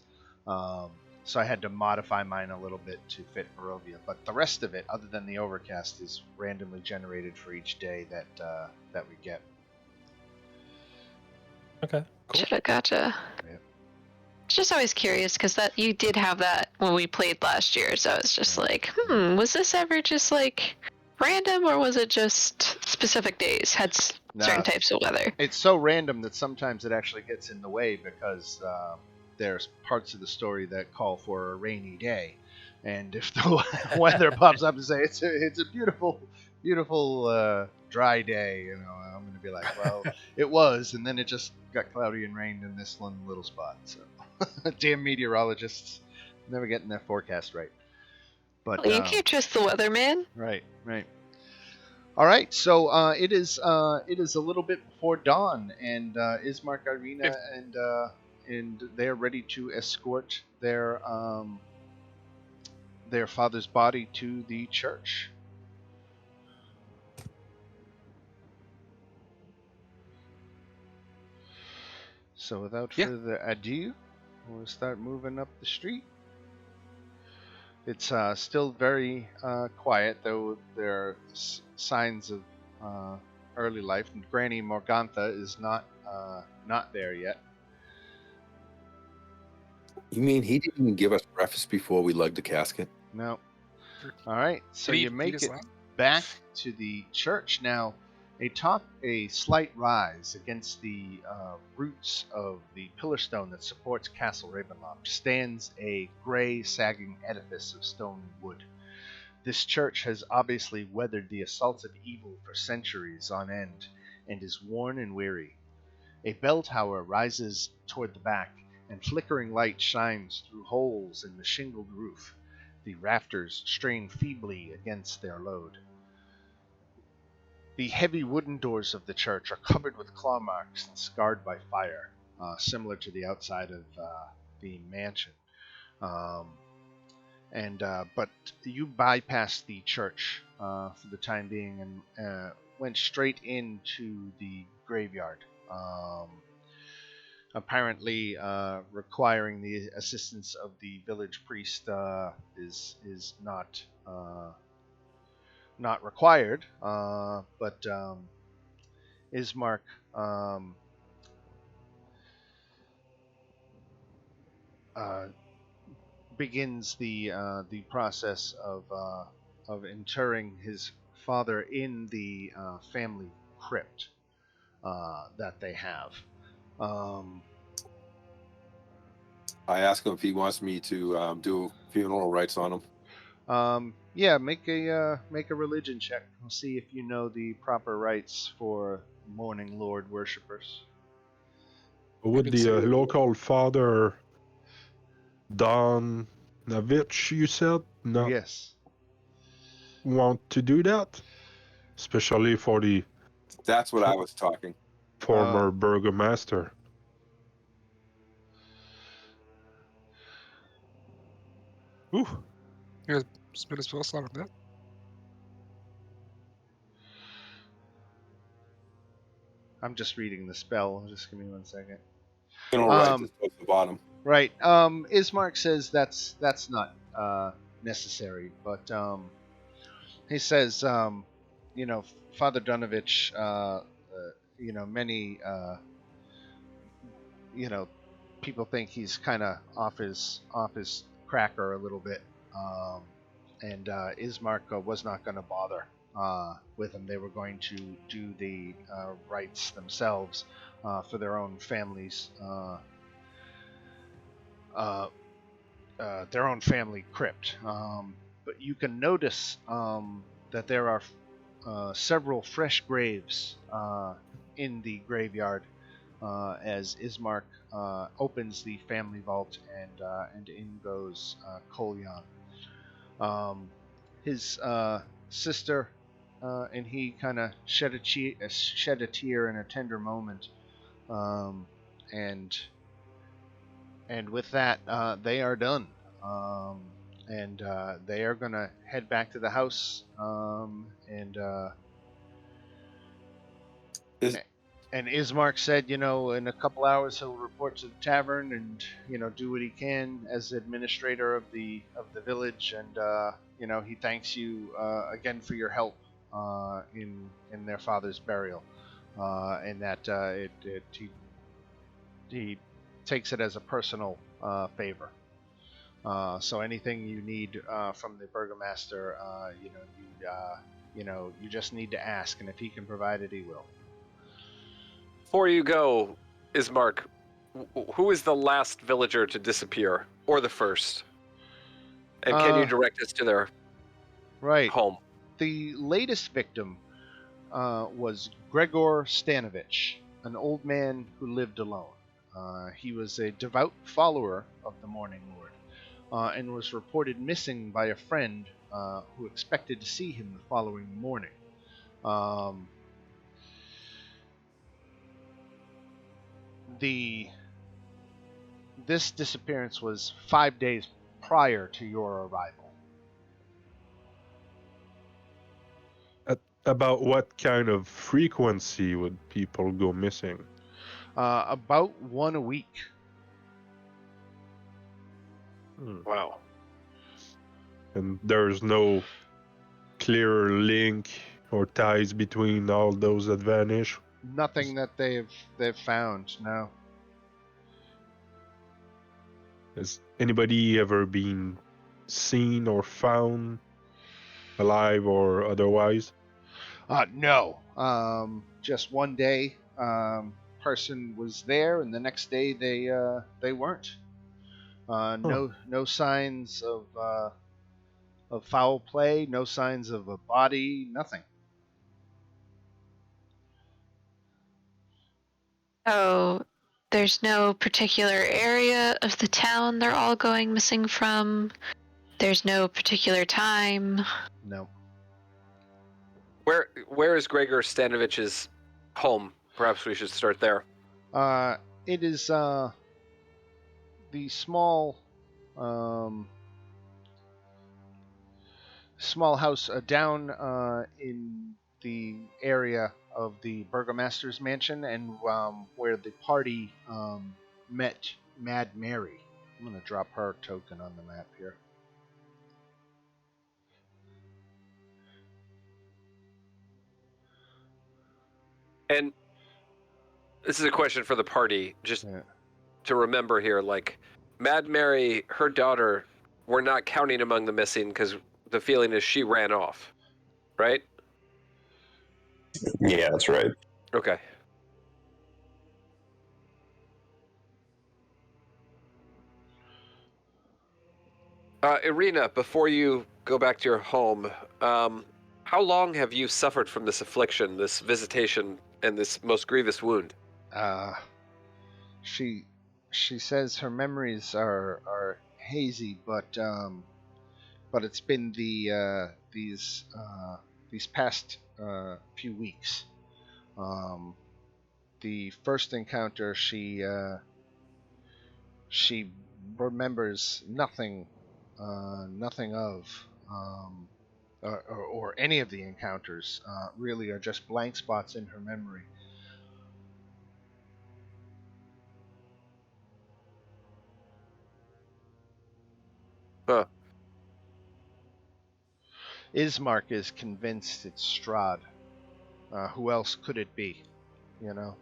S1: So I had to modify mine a little bit to fit Barovia, but the rest of it, other than the overcast, is randomly generated for each day that we get.
S6: Okay. Cool.
S5: Gotcha.
S1: Yeah.
S5: Just always curious because that you did have that when we played last year, so I was just like, was this ever just like random or was it just specific days had certain types of weather?
S1: It's so random that sometimes it actually gets in the way because there's parts of the story that call for a rainy day, and if the weather pops up and say it's a beautiful dry day, I'm going to be like, well, it was, and then it just got cloudy and rained in this one little spot. So damn meteorologists never getting their forecast right. But
S5: You can't trust the weather, man.
S1: Right. All right, so it is a little bit before dawn, and Ismark, Irina, and they're ready to escort their father's body to the church. So without further ado, we'll start moving up the street. It's still very quiet, though there are signs of early life. And Granny Morgantha is not there yet.
S3: You mean he didn't give us breakfast before we lugged the casket?
S1: No. All right, so you make it back to the church. Now, atop a slight rise against the roots of the pillar stone that supports Castle Ravenloft stands a gray, sagging edifice of stone and wood. This church has obviously weathered the assaults of evil for centuries on end and is worn and weary. A bell tower rises toward the back, and flickering light shines through holes in the shingled roof. The rafters strain feebly against their load. The heavy wooden doors of the church are covered with claw marks and scarred by fire, similar to the outside of the mansion. But you bypassed the church for the time being and went straight into the graveyard. Apparently, requiring the assistance of the village priest is not required. But Ismark begins the process of interring his father in the family crypt that they have.
S3: I ask him if he wants me to do funeral rites on him.
S1: Yeah, make a religion check. We'll see if you know the proper rites for Morning Lord worshippers.
S2: Would
S3: can
S2: the
S3: say that-
S2: local father, Don Navich, you said, not
S1: Yes.
S2: want to do that? Especially for the
S3: That's what I was talking.
S2: former burgomaster.
S7: Ooh. Yeah, spin a spell slot on that.
S1: I'm just reading the spell. Just give me 1 second.
S3: Funeral rites is towards the bottom.
S1: Right. Ismark says that's not necessary, but he says, Father Dunovich, many, people think he's kind of off his cracker a little bit, and Ismark was not going to bother with him. They were going to do the rites themselves for their own families. Their own family crypt. But you can notice that there are several fresh graves in the graveyard as Ismark opens the family vault and in goes Kolyan. His sister and he kind of shed a tear in a tender moment, and with that, they are done. And they are going to head back to the house. And Ismark said, in a couple hours he'll report to the tavern and, do what he can as administrator of the village. And, he thanks you again for your help in their father's burial. And that he takes it as a personal favor. So anything you need from the burgomaster, you just need to ask, and if he can provide it, he will.
S4: Before you go, Ismark, who is the last villager to disappear, or the first? And can you direct us to their home?
S1: The latest victim was Gregor Stanovich, an old man who lived alone. He was a devout follower of the Morning Lord, and was reported missing by a friend who expected to see him the following morning. This disappearance was 5 days prior to your arrival.
S2: About what kind of frequency would people go missing?
S1: About one a week.
S4: Wow.
S2: And there's no clear link or ties between all those that vanish?
S1: Nothing that they've found, no.
S2: Has anybody ever been seen or found alive or otherwise?
S1: No. Just one day, person was there, and the next day they weren't. No signs of foul play. No signs of a body. Nothing.
S5: Oh, there's no particular area of the town they're all going missing from. There's no particular time.
S1: No.
S4: Where is Gregor Stanovich's home? Perhaps we should start there.
S1: It is the small house down in the area of the burgomaster's mansion, and where the party met Mad Mary. I'm gonna drop her token on the map here.
S4: And this is a question for the party, just to remember here. Like, Mad Mary, her daughter we're not counting among the missing because the feeling is she ran off, right?
S8: Yeah, that's right.
S4: Okay. Irina, before you go back to your home, how long have you suffered from this affliction, this visitation, and this most grievous wound?
S1: She says her memories are hazy, but it's been these past few weeks. The first encounter, she remembers nothing of, or any of the encounters. Really, are just blank spots in her memory.
S4: Huh.
S1: Ismark is convinced it's Strahd. Who else could it be? You know.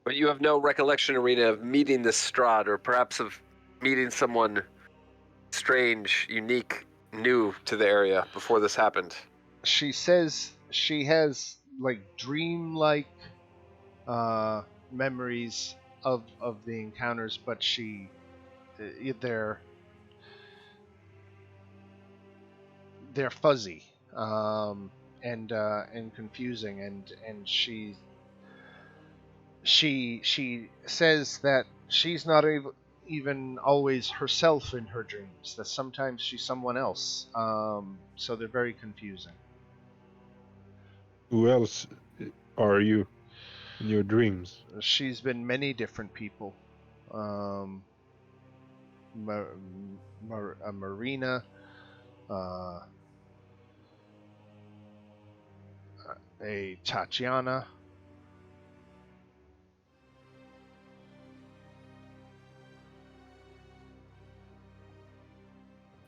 S4: But you have no recollection, Irina, of meeting this Strahd, or perhaps of meeting someone strange, unique, new to the area before this happened.
S1: She says she has like dream-like memories of the encounters, but they're fuzzy, and confusing, and she says that she's not even always herself in her dreams, that sometimes she's someone else, so they're very confusing.
S2: Who else are you in your dreams?
S1: She's been many different people. Marina, a Tatiana.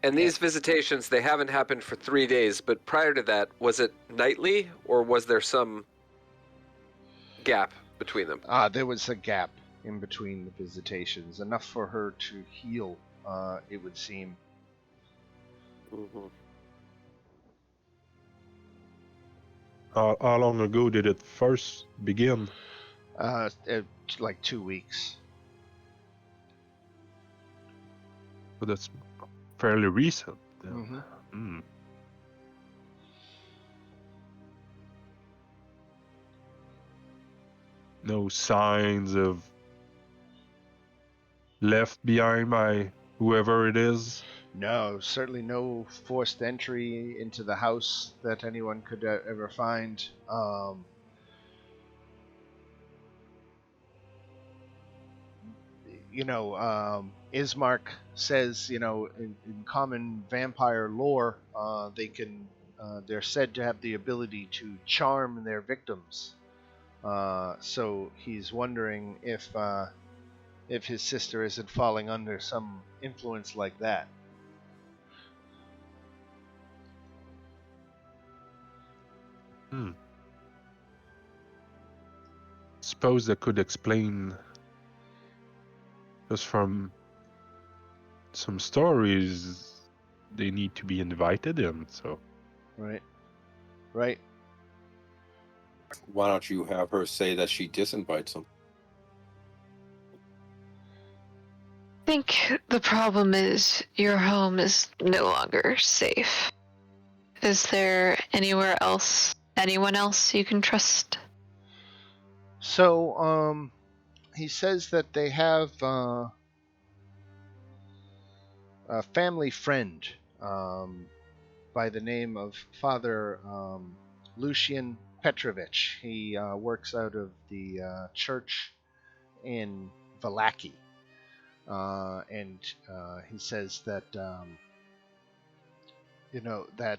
S4: And these visitations, they haven't happened for 3 days, but prior to that, was it nightly, or was there some gap between them?
S1: There was a gap in between the visitations, enough for her to heal, it would seem.
S4: Mm-hmm.
S2: How long ago did it first begin?
S1: Like 2 weeks.
S2: But that's fairly recent. Then.
S1: Mm-hmm.
S2: Hmm. No signs of left behind by whoever it is.
S1: No, certainly no forced entry into the house that anyone could ever find. Ismark says, in common vampire lore, they're said to have the ability to charm their victims. So he's wondering if his sister isn't falling under some influence like that.
S2: Suppose that could explain, just from some stories, they need to be invited in. So
S1: Right.
S3: Why don't you have her say that she disinvites them?
S5: I think the problem is your home is no longer safe. Is there anyone else you can trust?
S1: So, he says that they have a family friend by the name of Father Lucian Petrovich. He works out of the church in Valaki. And he says that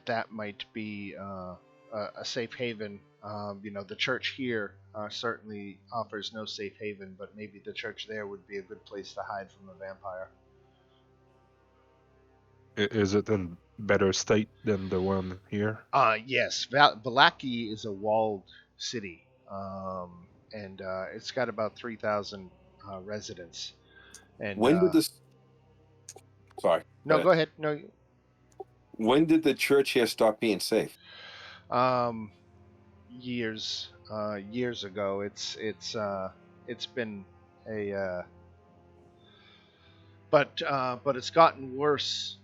S1: that might be a safe haven. The church here certainly offers no safe haven, but maybe the church there would be a good place to hide from a vampire.
S2: is it in better state than the one here?
S1: Yes, Valaki is a walled city, and it's got about 3,000 residents. And
S3: When did this? Sorry.
S1: no, go ahead. No,
S3: When did the church here stop being safe?
S1: years ago. It's been a but it's gotten worse.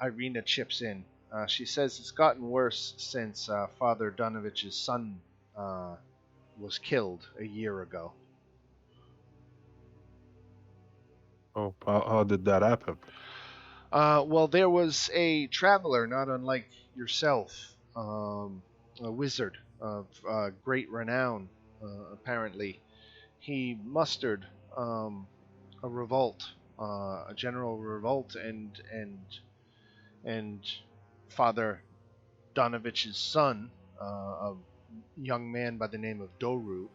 S1: Irina chips in. She says it's gotten worse since Father Donovich's son was killed a year ago.
S2: Oh, how did that happen?
S1: Well, there was a traveler, not unlike yourself, a wizard of great renown, apparently. He mustered a revolt, a general revolt, and Father Donovich's son, a young man by the name of Doru,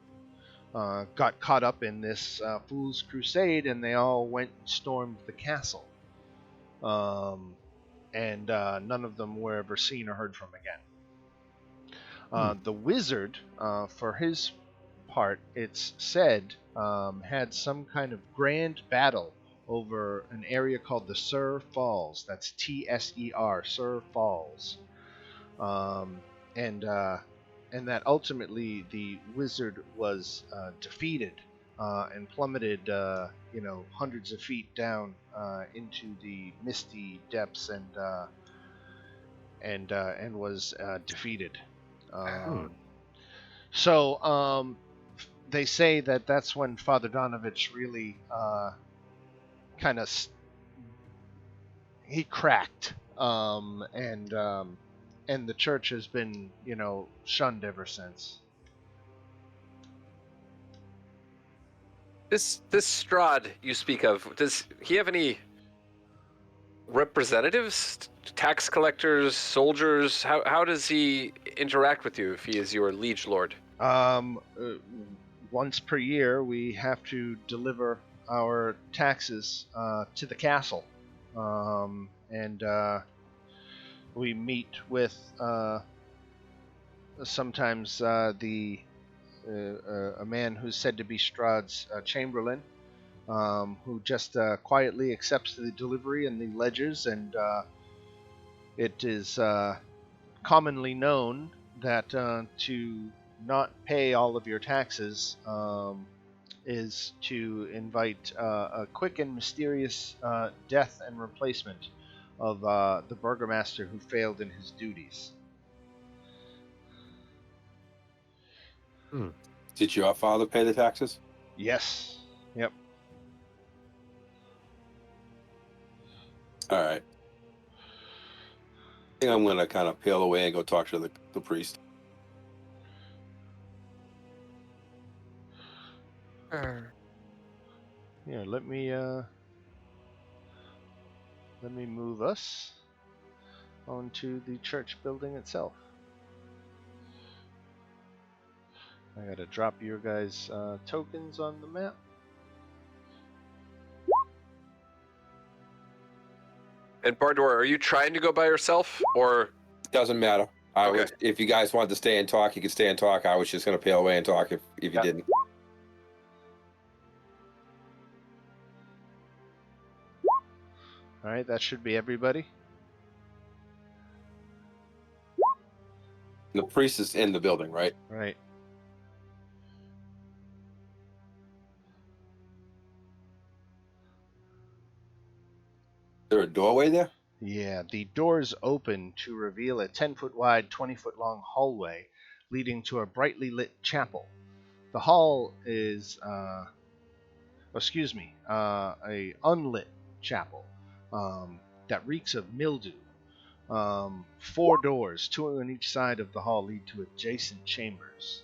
S1: got caught up in this fool's crusade, and they all went and stormed the castle. And none of them were ever seen or heard from again. The wizard, for his part, it's said, had some kind of grand battle over an area called the Sur Falls. That's Tser, Sur Falls. And that ultimately the wizard was defeated and plummeted, hundreds of feet down into the misty depths and was defeated. So they say that that's when Father Donovich really kind of he cracked, and the church has been, shunned ever since.
S4: This Strahd you speak of, does he have any representatives, tax collectors, soldiers? How does he interact with you if he is your liege lord?
S1: Once per year, we have to deliver our taxes to the castle, and we meet with sometimes a man who's said to be Strahd's chamberlain, who just quietly accepts the delivery and the ledgers, and it is commonly known that to not pay all of your taxes is to invite a quick and mysterious death and replacement of the burgomaster who failed in his duties.
S3: Did your father pay the taxes?
S1: Yes. Yep.
S3: All right. I think I'm going to kind of peel away and go talk to the priest.
S1: Yeah, let me move us onto the church building itself. I gotta drop your guys' tokens on the map.
S4: And Bardor, are you trying to go by yourself, or
S3: Doesn't matter.
S4: Okay.
S3: If you guys wanted to stay and talk, you could stay and talk. I was just going to peel away and talk if you didn't.
S1: All right, that should be everybody.
S3: The priest is in the building, right?
S1: Right.
S3: Is there a doorway there?
S1: Yeah, the doors open to reveal a 10-foot wide, 20-foot long hallway leading to a brightly lit chapel. The hall is, a unlit chapel that reeks of mildew. 4 doors, 2 on each side of the hall, lead to adjacent chambers.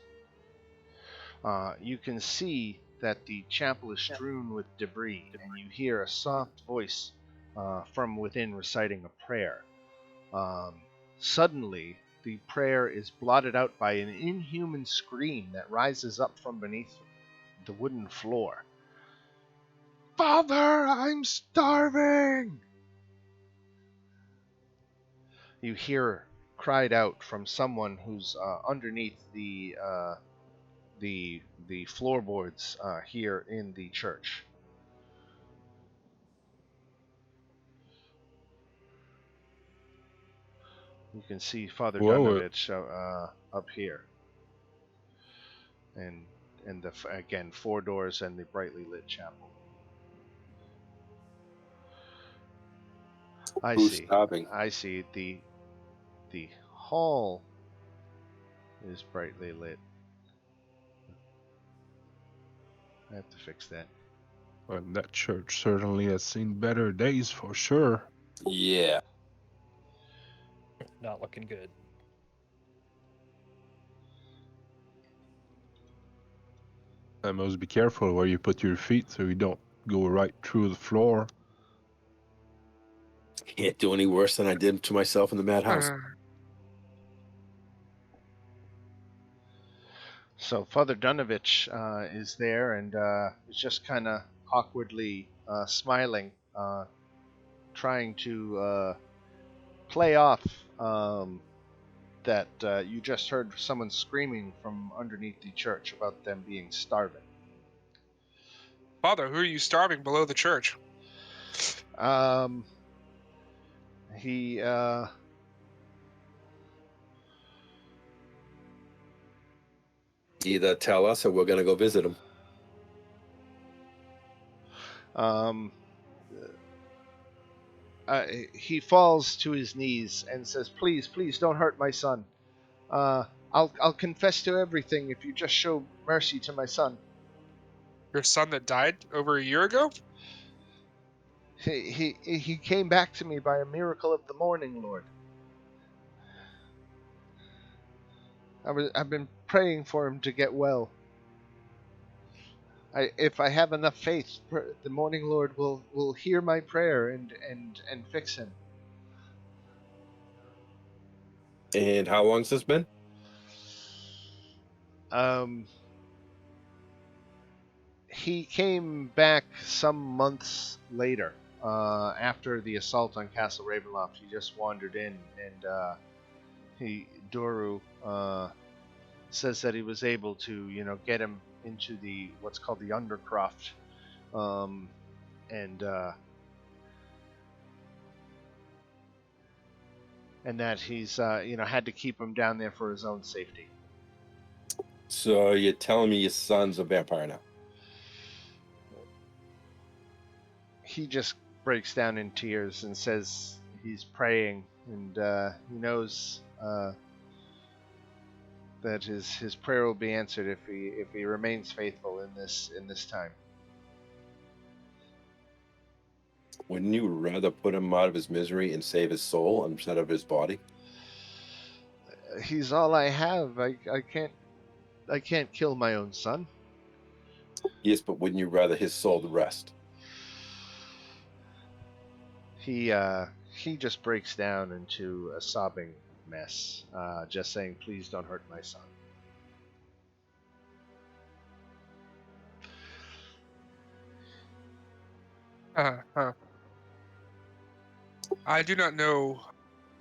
S1: You can see that the chapel is strewn with debris, and you hear a soft voice from within reciting a prayer. Suddenly, the prayer is blotted out by an inhuman scream that rises up from beneath the wooden floor. Father, I'm starving! You hear cried out from someone who's underneath the the floorboards here in the church. You can see Father
S2: Whoa.
S1: Dunovich up here, and again 4 doors and the brightly lit chapel. I
S3: Who's
S1: see.
S3: stopping?
S1: I see. The hall is brightly lit. I have to fix that.
S2: And that church certainly has seen better days for sure.
S3: Yeah.
S6: Not looking good.
S2: I must be careful where you put your feet so you don't go right through the floor.
S3: Can't do any worse than I did to myself in the madhouse.
S1: So Father Dunovich is there and is just kind of awkwardly smiling, trying to play off that you just heard someone screaming from underneath the church about them being starving.
S7: Father, who are you starving below the church?
S1: He
S3: Either tell us or we're going to go visit him.
S1: He falls to his knees and says, "Please, please, don't hurt my son. I'll confess to everything if you just show mercy to my son."
S7: Your son that died over a year ago?
S1: He came back to me by a miracle of the morning, Lord. I've been praying for him to get well. If I have enough faith, the morning Lord will hear my prayer and fix him.
S3: And how long's this been?
S1: He came back some months later, after the assault on Castle Ravenloft. He just wandered in, and Doru says that he was able to, get him into the what's called the Undercroft, and that he's had to keep him down there for his own safety.
S3: So you're telling me your son's a vampire now?
S1: He just breaks down in tears and says he's praying, and he knows that his prayer will be answered if he remains faithful in this time.
S3: Wouldn't you rather put him out of his misery and save his soul instead of his body?
S1: He's all I have. I can't kill my own son.
S3: Yes, but wouldn't you rather his soul to rest?
S1: He just breaks down into a sobbing mess, just saying, "Please don't hurt my son."
S7: I do not know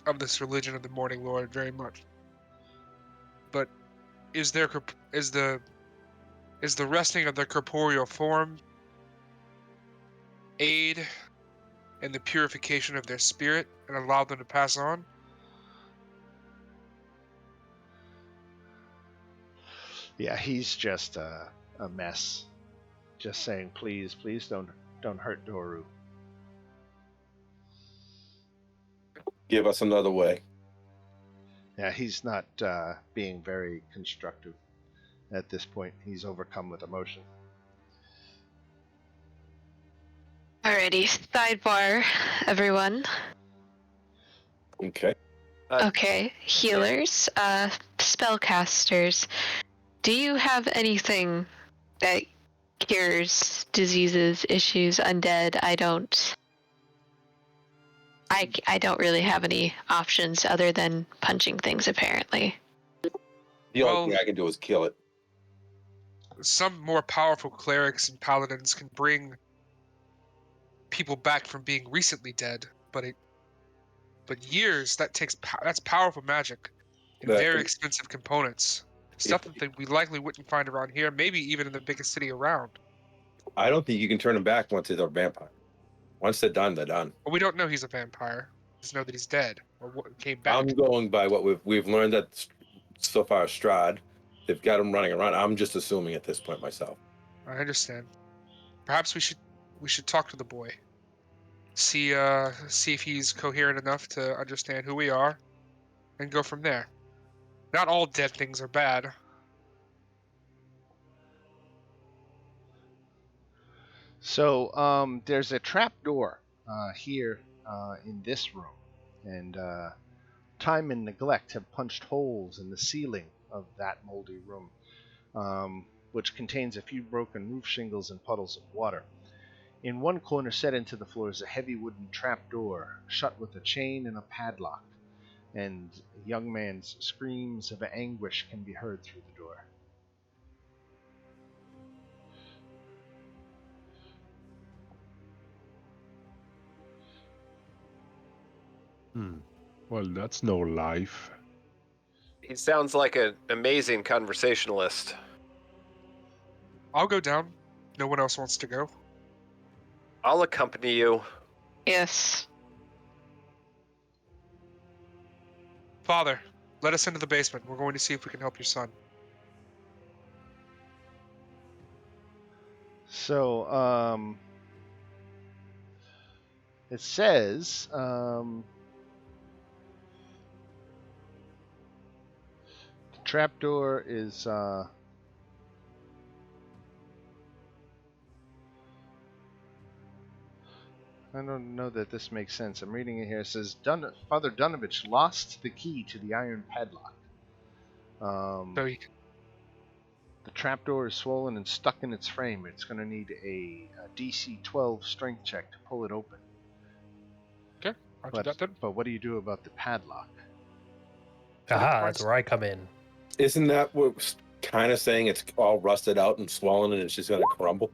S7: of this religion of the Morning Lord very much, but is the resting of their corporeal form aid in the purification of their spirit and allow them to pass on?
S1: Yeah, he's just a mess, just saying, "Please, please don't hurt Doru."
S3: Give us another way.
S1: Yeah, he's not being very constructive at this point. He's overcome with emotion.
S5: Alrighty, sidebar, everyone.
S3: Okay.
S5: Okay, healers, spellcasters. Do you have anything that cures diseases, issues, undead? I don't. I don't really have any options other than punching things, apparently.
S3: The only
S7: Well-
S3: thing I can do is kill it.
S7: Some more powerful clerics and paladins can bring people back from being recently dead, but years, that's powerful magic and
S3: That-
S7: very expensive components. Stuff that we likely wouldn't find around here, maybe even in the biggest city around.
S3: I don't think you can turn them back once they're a vampire. Once they're done, they're done.
S7: Well, we don't know he's a vampire. We just know that he's dead or came back.
S3: I'm going by what we've learned that so far. Strahd, they've got him running around. I'm just assuming at this point myself.
S7: I understand. Perhaps we should talk to the boy. See if he's coherent enough to understand who we are, and go from there. Not all dead things are bad.
S1: So there's a trap door here in this room, and time and neglect have punched holes in the ceiling of that moldy room, which contains a few broken roof shingles and puddles of water. In one corner set into the floor is a heavy wooden trap door, shut with a chain and a padlock, and a young man's screams of anguish can be heard through the door.
S2: Well, that's no life.
S4: He sounds like an amazing conversationalist.
S7: I'll go down. No one else wants to go.
S4: I'll accompany you.
S5: Yes.
S7: Father, let us into the basement. We're going to see if we can help your son.
S1: So, it says, the trapdoor is, I don't know that this makes sense. I'm reading it here. It says, Father Dunovich lost the key to the iron padlock.
S7: So
S1: The trapdoor is swollen and stuck in its frame. It's going to need a DC 12 strength check to pull it open.
S7: okay, I'll do that then.
S1: But what do you do about the padlock?
S6: Aha, that's where I come in.
S3: Isn't that what kind of saying it's all rusted out and swollen and it's just going to crumble?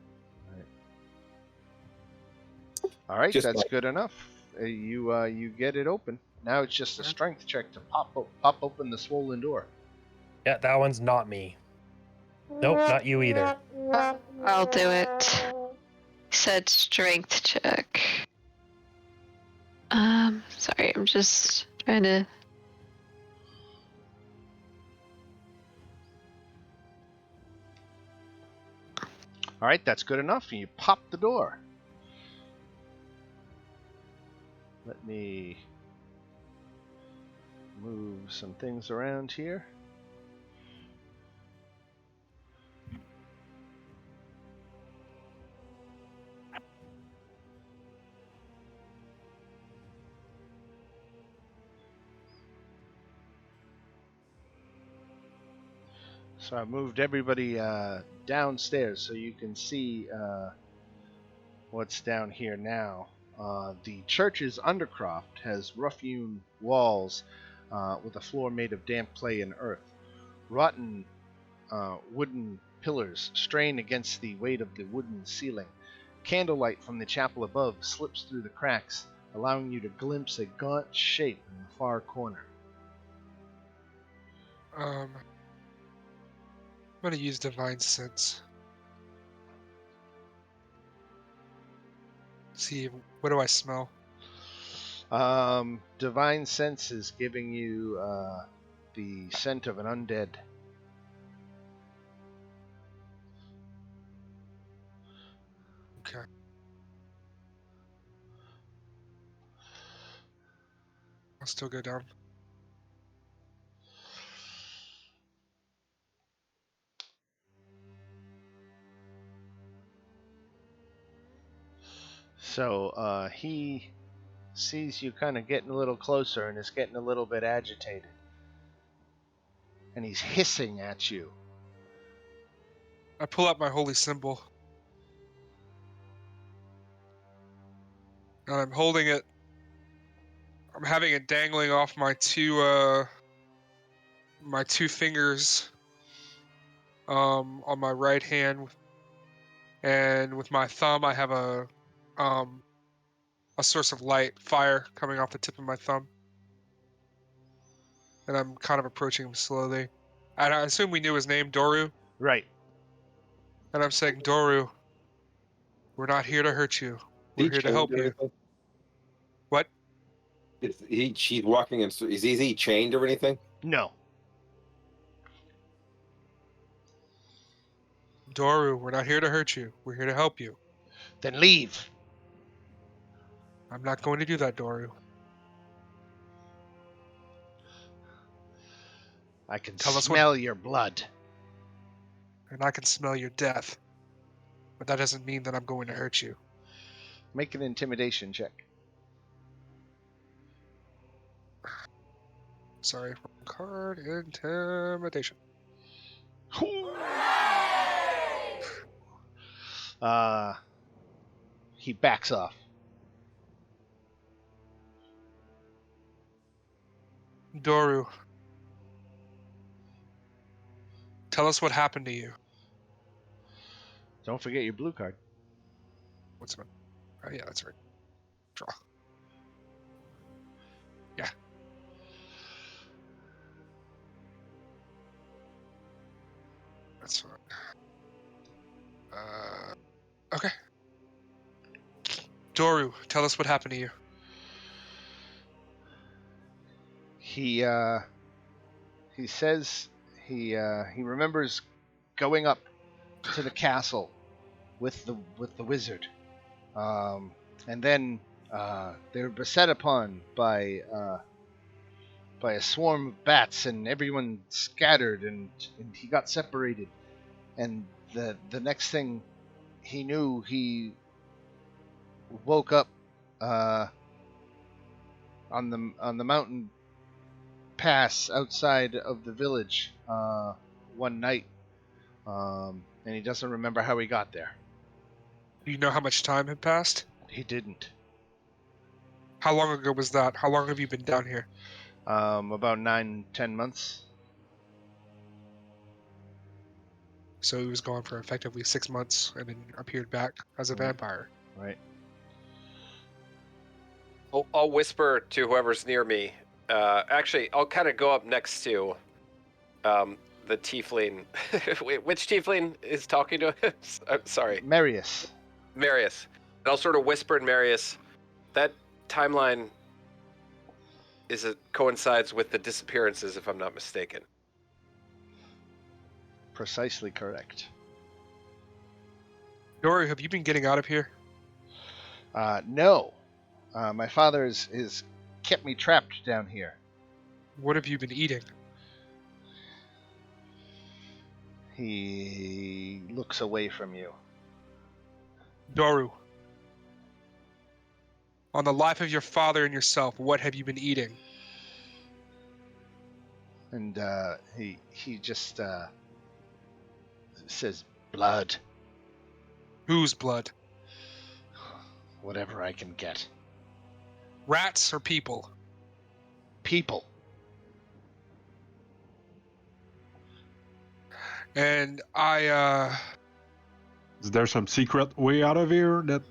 S1: All right,
S3: Just
S1: that's
S3: like-
S1: good enough. You get it open. Now it's just a strength check to pop open the swollen door.
S6: Yeah, that one's not me. Nope, not you either.
S5: I'll do it. Said strength check. Sorry, I'm just trying to.
S1: All right, that's good enough. And you pop the door. Let me move some things around here. So I moved everybody downstairs so you can see what's down here now. The church's undercroft has rough-hewn walls with a floor made of damp clay and earth. Rotten wooden pillars strain against the weight of the wooden ceiling. Candlelight from the chapel above slips through the cracks, allowing you to glimpse a gaunt shape in the far corner.
S7: I'm gonna use Divine Sense. See, what do I smell?
S1: Divine Sense is giving you the scent of an undead.
S7: Okay. I'll still go down.
S1: So he sees you kind of getting a little closer and is getting a little bit agitated. And he's hissing at you.
S7: I pull out my holy symbol. And I'm holding it. I'm having it dangling off my two fingers on my right hand, and with my thumb I have a source of light, fire coming off the tip of my thumb. And I'm kind of approaching him slowly. And I assume we knew his name, Doru.
S1: Right.
S7: And I'm saying, Doru, we're not here to hurt you. We're
S3: He
S7: here to
S3: chained
S7: help
S3: or
S7: you.
S3: anything?
S7: What?
S3: She's walking in. Is he chained or anything?
S1: No.
S7: Doru, we're not here to hurt you. We're here to help you.
S1: Then leave.
S7: I'm not going to do that, Doru.
S1: I can
S7: Tell us what-
S1: smell your blood.
S7: And I can smell your death. But that doesn't mean that I'm going to hurt you.
S1: Make an intimidation check.
S7: Sorry, wrong card. Intimidation.
S1: He backs off.
S7: Doru, tell us what happened to you.
S1: Don't forget your blue card.
S7: What's it? Oh, yeah, that's right. Draw. Yeah. That's fine. Okay. Doru, tell us what happened to you.
S1: He says he remembers going up to the castle with the wizard, and then they were beset upon by a swarm of bats, and everyone scattered, and he got separated, and the next thing he knew, he woke up on the mountain pass outside of the village one night, and he doesn't remember how he got there.
S7: Do you know how much time had passed?
S1: He didn't.
S7: How long ago was that? How long have you been down here?
S1: About 9-10 months.
S7: So he was gone for effectively 6 months and then appeared back as a
S1: Right.
S7: vampire.
S1: Right.
S4: I'll whisper to whoever's near me. Actually, I'll kind of go up next to the tiefling. Wait, which tiefling is talking to him? I'm sorry.
S1: Marius.
S4: Marius. And I'll sort of whisper in Marius, that timeline coincides with the disappearances, if I'm not mistaken.
S1: Precisely correct.
S7: Doru, have you been getting out of here?
S1: No. My father is kept me trapped down here.
S7: What have you been eating?
S1: He looks away from you.
S7: Doru, on the life of your father and yourself, what have you been eating?
S1: And he just says, blood.
S7: Whose blood?
S1: Whatever I can get.
S7: Rats or people?
S1: People.
S7: And
S2: Is there some secret way out of here that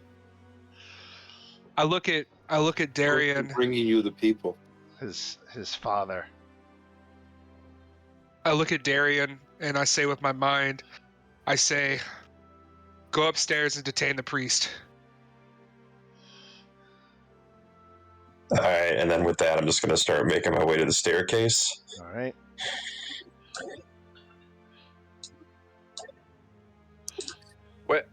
S7: I look at Darian.
S3: Bringing you the people.
S1: His father.
S7: I look at Darian and I say with my mind, I say, go upstairs and detain the priest.
S8: All right, and then with that, I'm just going to start making my way to the staircase.
S1: All right.
S4: What?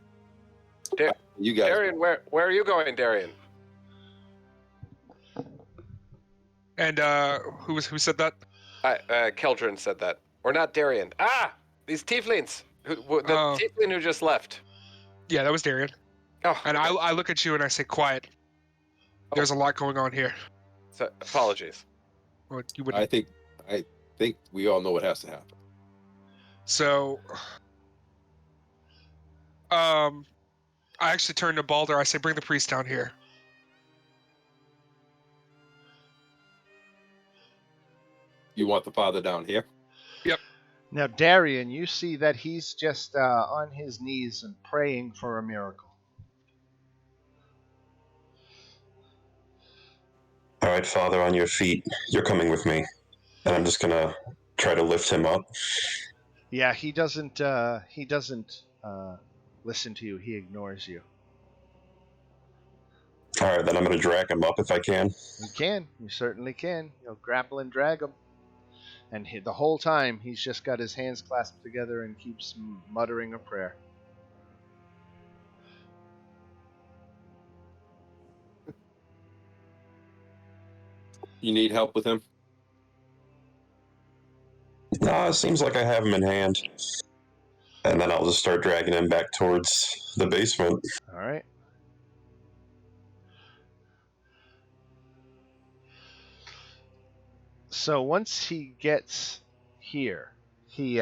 S3: You guys.
S4: Darian, where are you going, Darian?
S7: And who said that?
S4: Keldrin said that. Or not Darian. Ah! These tieflings! The tiefling who just left.
S7: Yeah, that was Darian.
S4: Oh,
S7: And
S4: okay.
S7: I look at you and I say, quiet. There's a lot going on here.
S4: So, apologies.
S7: Well, you wouldn't.
S3: I think we all know what has to happen.
S7: So, I actually turn to Balder. I say, bring the priest down here.
S3: You want the father down here?
S1: Now, Darian, you see that he's just on his knees and praying for a miracle.
S8: All right, Father, on your feet. You're coming with me. And I'm just going to try to lift him up.
S1: Yeah, he doesn't. He doesn't listen to you. He ignores you.
S8: All right, then I'm going to drag him up if I can.
S1: You can. You certainly can. You'll grapple and drag him. And the whole time, he's just got his hands clasped together and keeps muttering a prayer.
S3: You need help with him?
S8: It seems like I have him in hand. And then I'll just start dragging him back towards the basement.
S1: All right. So once he gets here, he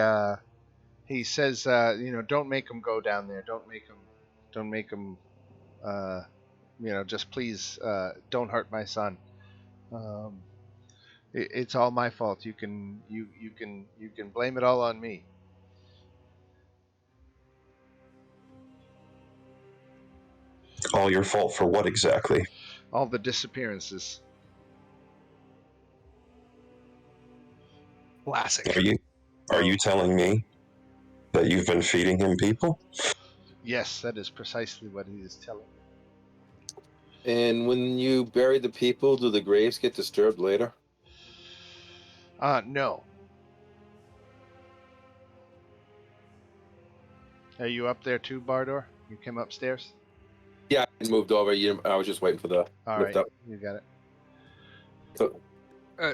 S1: says, don't make him go down there. Don't make him, just please don't hurt my son. It's all my fault. You can blame it all on me.
S8: All your fault for what exactly?
S1: All the disappearances.
S7: Classic.
S8: Are you telling me that you've been feeding him people?
S1: Yes, that is precisely what he is telling me.
S3: And when you bury the people, do the graves get disturbed later?
S1: No. Are you up there too, Bardor? You came upstairs?
S3: Yeah, I moved over. I was just waiting for the
S1: All
S3: lift
S1: right,
S3: up.
S1: you got it.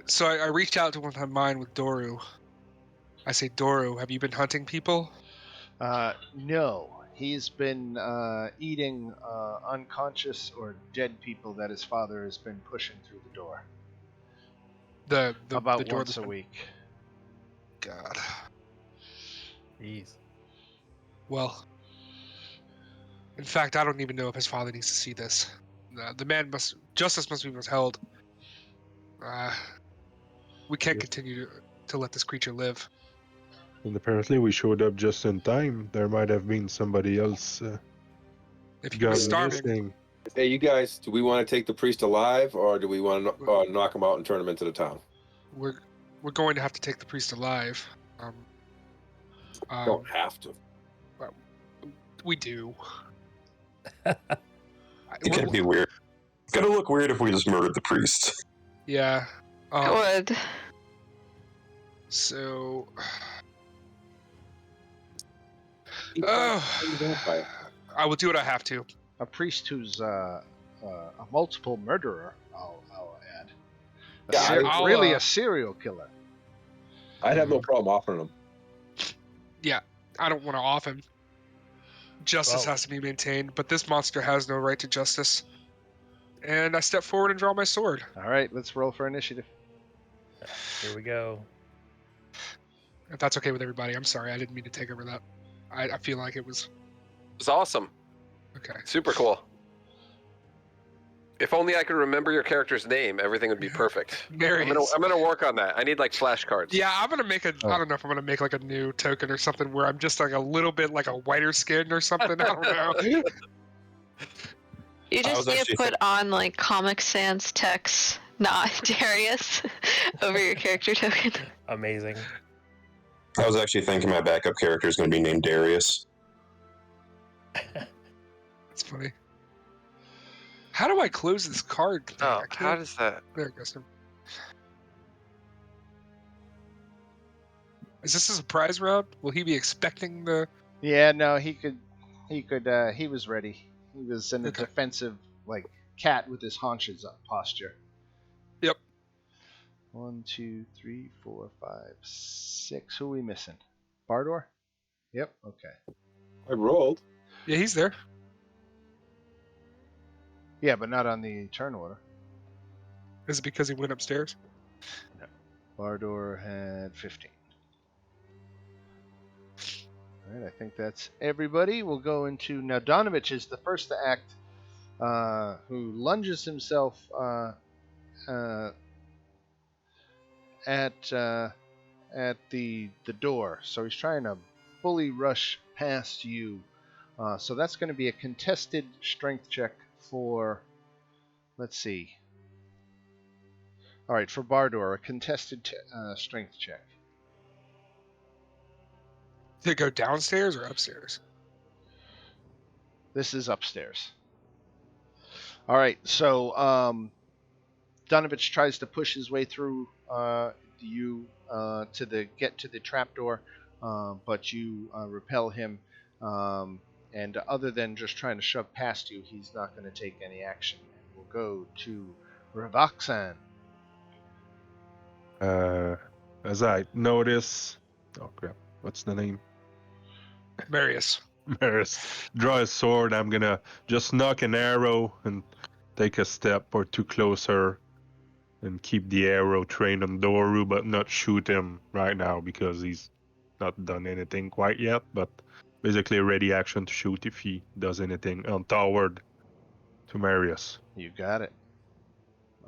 S7: So I reached out to one of mine with Doru. I say, Doru, have you been hunting people?
S1: No. He's been eating unconscious or dead people that his father has been pushing through the door. About
S7: the door
S1: once
S7: that's
S1: a
S7: been-
S1: week.
S7: God.
S6: Jeez.
S7: Well, in fact, I don't even know if his father needs to see this. The man justice must be withheld. We can't continue to let this creature live.
S2: And apparently we showed up just in time. There might have been somebody else
S7: If he
S2: gone
S7: was starving,
S2: missing.
S3: Hey, you guys, do we want to take the priest alive, or do we want to knock him out and turn him into the town?
S7: we're going to have to take the priest alive.
S3: Don't have to.
S7: We do.
S8: It can be weird. It's gonna look weird if we just murdered the priest.
S7: Yeah.
S5: It would.
S7: So.
S3: Vampire.
S7: I will do what I have to.
S1: A priest who's a multiple murderer, I'll add.
S3: Yeah,
S1: Really
S7: I'll,
S1: a serial killer.
S3: I'd have no problem offering him.
S7: Yeah, I don't want to off him. Justice
S6: Well-
S7: has to be maintained, but this monster has no right to justice. And I step forward and draw my sword.
S1: All right, let's roll for initiative.
S6: Here we go.
S7: If that's okay with everybody, I'm sorry, I didn't mean to take over that. I feel like it was
S4: It's awesome.
S7: okay.
S4: Super cool. If only I could remember your character's name, everything would be perfect.
S7: Marius.
S4: I'm gonna work on that. I need like flashcards.
S7: Yeah, I'm gonna make a.
S2: Oh.
S7: I don't know if I'm gonna make like a new token or something where I'm just like a little bit like a whiter skin or something. I don't know.
S5: You
S8: I
S5: just
S8: was
S5: need to
S8: actually
S5: put on like Comic Sans text, not Darius, over your character token.
S6: Amazing.
S8: I was actually thinking my backup character is gonna be named Darius.
S7: That's funny. How do I close this card thing?
S4: Oh,
S7: I can't-
S4: how does that?
S7: There it goes. Is this a surprise round? Will he be expecting the?
S1: Yeah, no, he was ready. He was in a
S7: Okay.
S1: defensive, like, cat with his haunches up posture.
S7: Yep.
S1: 1, 2, 3, 4, 5, 6. Who are we missing? Bardor? Yep, okay.
S3: I rolled.
S7: Yeah, he's there.
S1: Yeah, but not on the turn order.
S7: Is it because he went upstairs?
S1: Bardor had 15. All right, I think that's everybody. We'll go into now. Donovich is the first to act, who lunges himself at the door. So he's trying to fully rush past you. So that's going to be a contested strength check for. Let's see. All right, for Bardor, a contested strength check.
S7: Did it go downstairs or upstairs?
S1: This is upstairs. All right, so Donovich tries to push his way through you get to the trapdoor, but you repel him. And other than just trying to shove past you, he's not going to take any action. We'll go to Ravaxan.
S2: As I notice, oh crap, what's the name?
S7: Marius.
S2: Maris, draw his sword. I'm gonna just knock an arrow and take a step or two closer and keep the arrow trained on Doru, but not shoot him right now because he's not done anything quite yet. But basically a ready action to shoot if he does anything untoward to Marius.
S1: You got it.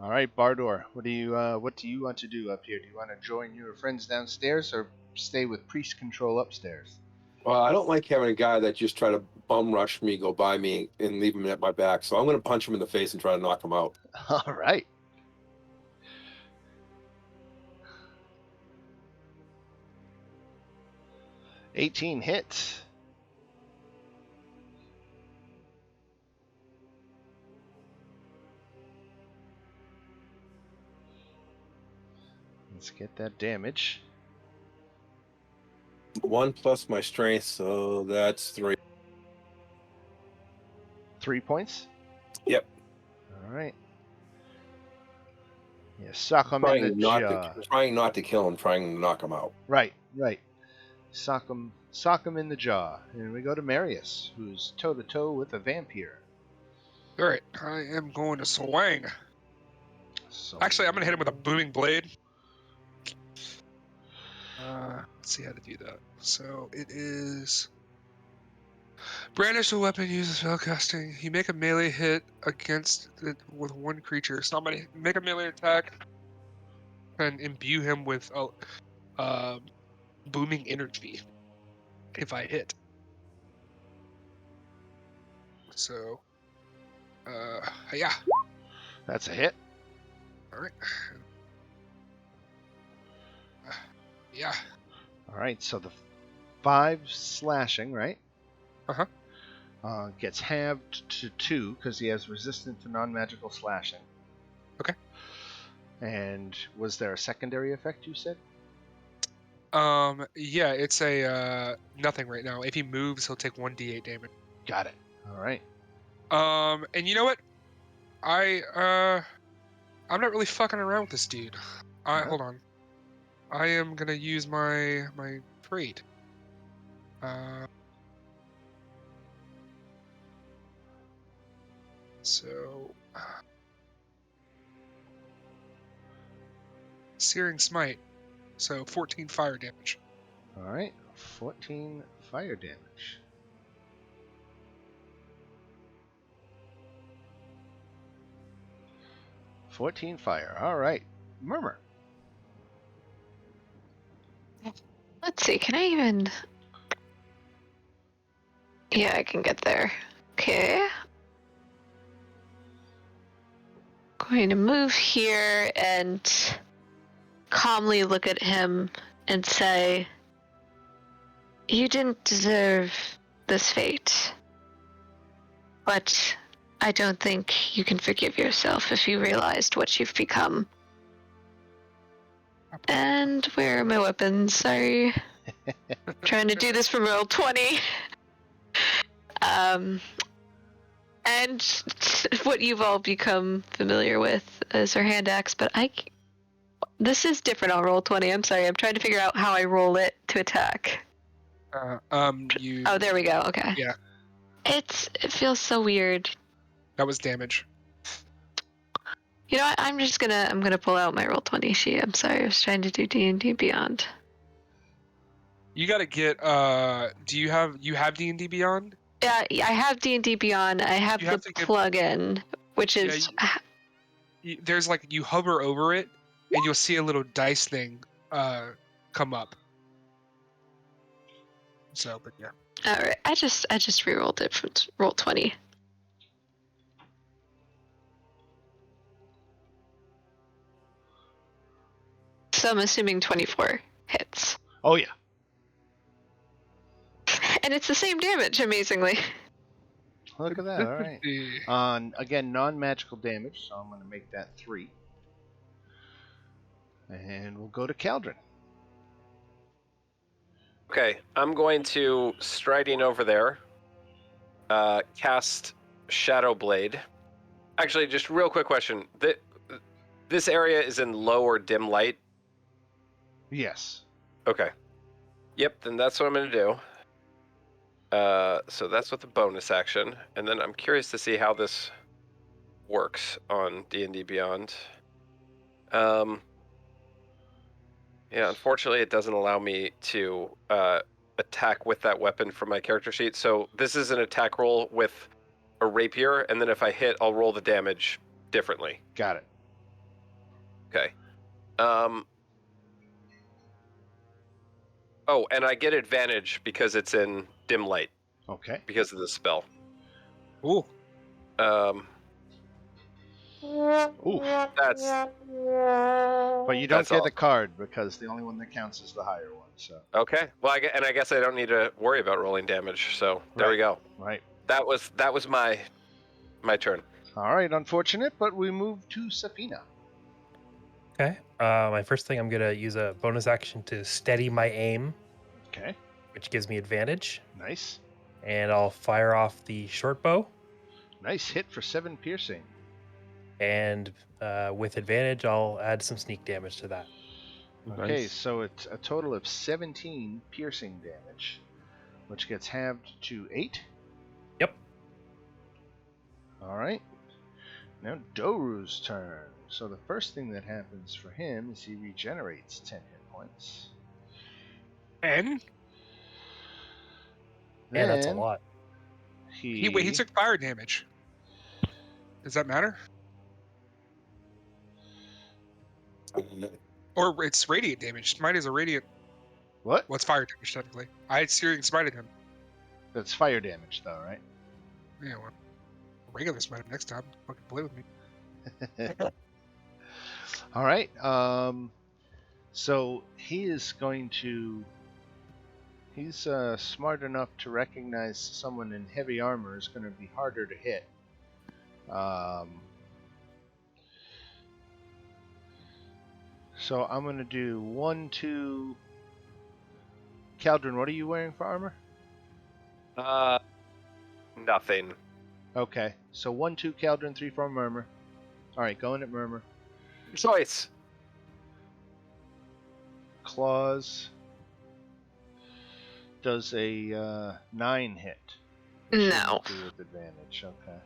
S1: All right, Bardor, what do you want to do up here? Do you want to join your friends downstairs or stay with priest control upstairs?
S3: Well, I don't like having a guy that just try to bum rush me, go by me, and leave him at my back. So I'm going to punch him in the face and try to knock him out.
S1: All right. $18 hits. Let's get that damage.
S3: 1 plus my strength, so that's 3.
S1: 3 points?
S3: Yep.
S1: All right. Yeah, sock him in the jaw.
S3: Trying not to kill him, trying to knock him out.
S1: Right. Sock him in the jaw. And we go to Marius, who's toe-to-toe with a vampire.
S7: All right, I am going to swing. Actually, I'm going to hit him with a booming blade. Let's see how to do that. So it is brandish a weapon, use spellcasting. You make a melee hit against it with one creature. Somebody make a melee attack and imbue him with booming energy. If I hit, so yeah,
S1: That's a hit.
S7: all right, yeah.
S1: All right, so the 5 slashing, right?
S7: Uh-huh.
S1: Gets halved to 2 because he has resistance to non-magical slashing.
S7: Okay.
S1: And was there a secondary effect you said?
S7: Yeah, it's a nothing right now. If he moves, he'll take 1d8 damage.
S1: Got it. All right.
S7: And you know what? I'm not really fucking around with this dude. Hold on. I am gonna use my trait. So Searing Smite. So 14 fire damage.
S1: All right. 14 fire damage. All right. Murmur.
S5: Let's see, can I even... Yeah, I can get there. Okay. Going to move here and calmly look at him and say, you didn't deserve this fate, but I don't think you can forgive yourself if you realized what you've become. And where are my weapons? Sorry. Trying to do this from roll 20. And what you've all become familiar with is our hand axe, but this is different on roll 20. I'm sorry. I'm trying to figure out how I roll it to attack.
S7: You.
S5: Oh, there we go. Okay.
S7: Yeah.
S5: It feels so weird.
S7: That was damage.
S5: You know what? I'm gonna pull out my roll 20 sheet. I'm sorry. I was trying to do D&D Beyond.
S7: You gotta get. Do you have D&D Beyond?
S5: Yeah, I have D&D Beyond. I have the plugin, which is.
S7: There's like you hover over it, and you'll see a little dice thing come up. So, but yeah.
S5: All right. I just re-rolled it from roll 20. So I'm assuming 24 hits.
S1: Oh, yeah.
S5: And it's the same damage, amazingly.
S1: Look at that. All right. Again, non-magical damage, so I'm going to make that 3. And we'll go to Caldron.
S4: Okay, I'm going to striding over there, cast Shadow Blade. Actually, just real quick question. This area is in low or dim light?
S1: Yes.
S4: Okay. Yep, then that's what I'm going to do. So that's with the bonus action. And then I'm curious to see how this works on D&D Beyond. Yeah, unfortunately, it doesn't allow me to attack with that weapon from my character sheet. So this is an attack roll with a rapier, and then if I hit, I'll roll the damage differently.
S1: Got it.
S4: Okay. Oh, and I get advantage because it's in dim light
S1: Okay.
S4: because of the spell.
S7: Ooh.
S1: Oof.
S4: That's
S1: But you don't
S4: That's
S1: get the
S4: awesome.
S1: card because the only one that counts is the higher one. So.
S4: okay. Well, I guess I don't need to worry about rolling damage. So there we go.
S1: Right.
S4: That was my turn.
S1: All right. Unfortunate, but we move to Safina.
S6: Okay. My first thing, I'm gonna use a bonus action to steady my aim,
S1: Okay.
S6: which gives me advantage,
S1: Nice.
S6: and I'll fire off the short bow.
S1: Nice hit for 7 piercing.
S6: And with advantage, I'll add some sneak damage to that.
S1: Okay,
S2: Nice.
S1: so it's a total of 17 piercing damage, which gets halved to 8.
S6: Yep.
S1: All right. Now Doru's turn. So the first thing that happens for him is he regenerates 10 hit points.
S7: And
S6: Man, that's a
S1: Then
S6: lot.
S1: He
S7: he took fire damage. Does that matter? Or it's radiant damage. Smite is a radiant.
S1: What?
S7: Well, it's fire damage technically. I had Searing Smite him.
S1: That's fire damage, though, right?
S7: Yeah, well, regular smite him next time. Fucking play with me.
S1: All right. So he is going to. He's smart enough to recognize someone in heavy armor is going to be harder to hit. So I'm going to do 1, 2. Caldron, what are you wearing for armor?
S4: Nothing.
S1: Okay. So 1, 2 Caldron, 3, 4 Murmur. All right, going at Murmur.
S4: Choice.
S1: Claws does a 9 hit.
S5: No.
S1: Do with advantage. Okay.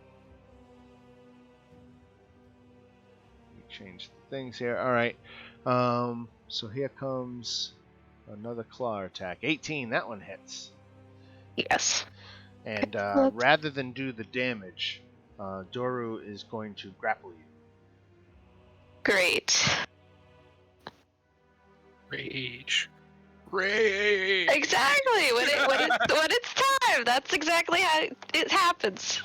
S1: We change the things here. All right. So here comes another claw attack. 18. That one hits.
S5: Yes.
S1: And rather than do the damage, Doru is going to grapple you.
S5: Great.
S7: Rage. Rage.
S5: Exactly. When it's time, that's exactly how it happens.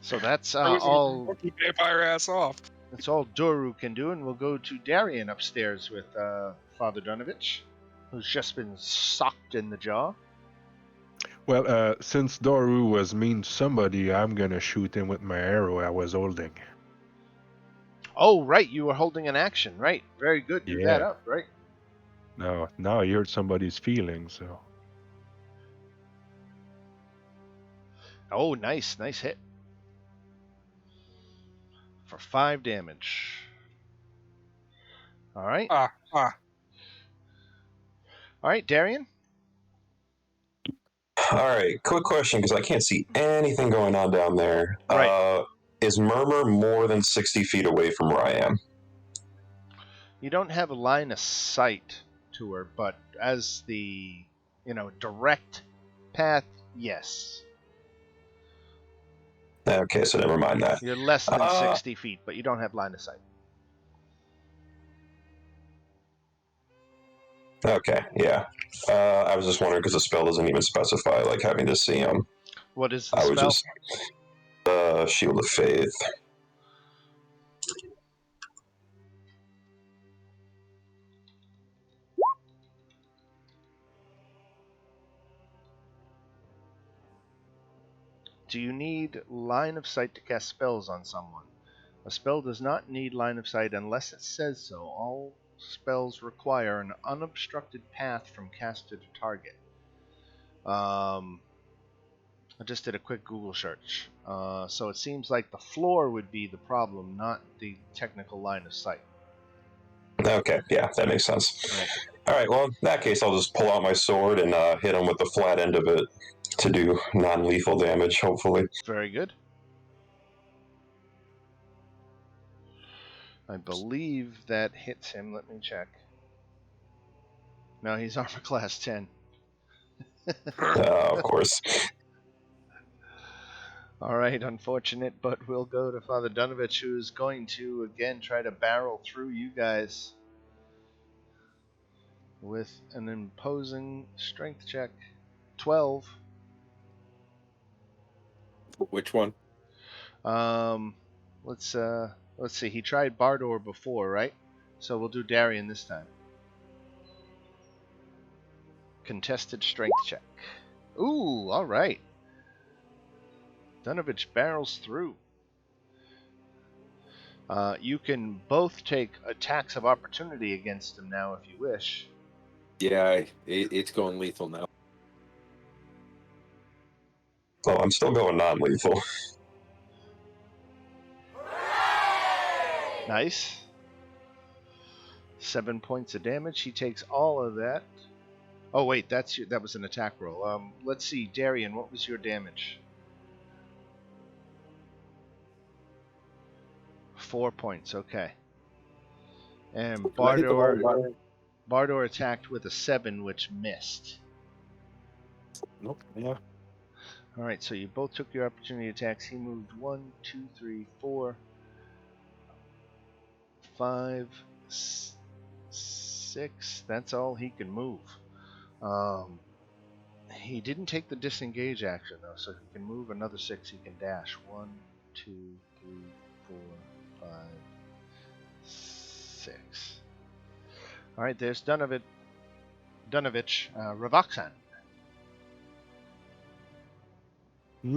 S1: So that's
S7: Throws him
S1: all.
S7: monkey vampire ass off.
S1: That's all Doru can do, and we'll go to Darian upstairs with Father Dunovich, who's just been socked in the jaw.
S2: Well, since Doru was mean to somebody, I'm gonna shoot him with my arrow I was holding.
S1: Oh, right, you were holding an action, right? Very good. Do that
S2: Yeah.
S1: up, right?
S2: Now I hurt somebody's feelings, so.
S1: Oh, nice hit. For 5 damage. All right. All right, Darian.
S8: All right, quick question because I can't see anything going on down there.
S1: Right.
S8: Is Murmur more than 60 feet away from where I am?
S1: You don't have a line of sight to her, but as the, direct path, yes.
S8: Okay, so never mind that.
S1: You're less than 60 feet, but you don't have line of sight.
S8: Okay, yeah. I was just wondering because the spell doesn't even specify like having to see him.
S1: What is the
S8: I was
S1: spell?
S8: just Shield of Faith.
S1: Do you need line of sight to cast spells on someone? A spell does not need line of sight unless it says so. All spells require an unobstructed path from caster to target. I just did a quick Google search. So it seems like the floor would be the problem, not the technical line of sight.
S8: Okay, yeah, that makes sense.
S1: Right.
S8: All right, well, in that case, I'll just pull out my sword and hit him with the flat end of it to do non-lethal damage, hopefully.
S1: Very good. I believe that hits him. Let me check. No, he's armor class 10.
S8: Of course.
S1: All right, unfortunate, but we'll go to Father Dunovich, who's going to, again, try to barrel through you guys with an imposing strength check. 12.
S3: Which one?
S1: Let's see. He tried Bardor before, right? So we'll do Darian this time. Contested strength check. Ooh, all right. Dunovich barrels through. You can both take attacks of opportunity against him now if you wish.
S3: Yeah, it's going lethal now.
S8: Well, I'm still going non-lethal.
S1: Nice. 7 points of damage. He takes all of that. Oh wait, that was an attack roll. Let's see, Darian, what was your damage? 4 points. Okay. And
S3: Can I hit the wrong button?
S1: Bardor attacked with a 7, which missed.
S3: Nope. Yeah.
S1: All right, so you both took your opportunity attacks. He moved 1, 2, 3, 4, 5, 6. That's all he can move. He didn't take the disengage action though, so he can move another 6. He can dash 1, 2, 3, 4, 5, 6. All right, there's Dunovich. Ravaxan.
S2: I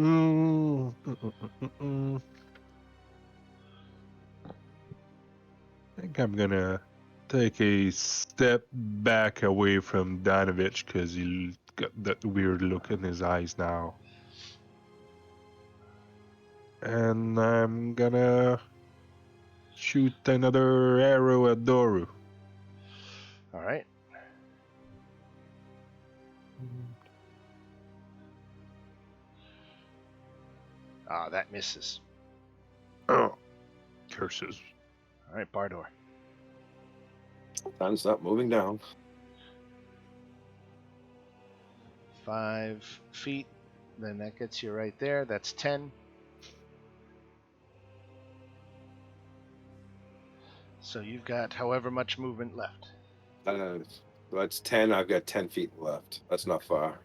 S2: think I'm gonna take a step back away from Danovich because he got that weird look in his eyes now. And I'm gonna shoot another arrow at Doru.
S1: All right. Ah, that misses.
S2: Oh, curses.
S1: All right, Bardor.
S3: Time to stop moving down.
S1: 5 feet. Then that gets you right there. That's 10. So you've got however much movement left.
S3: That's 10. I've got 10 feet left. That's not far.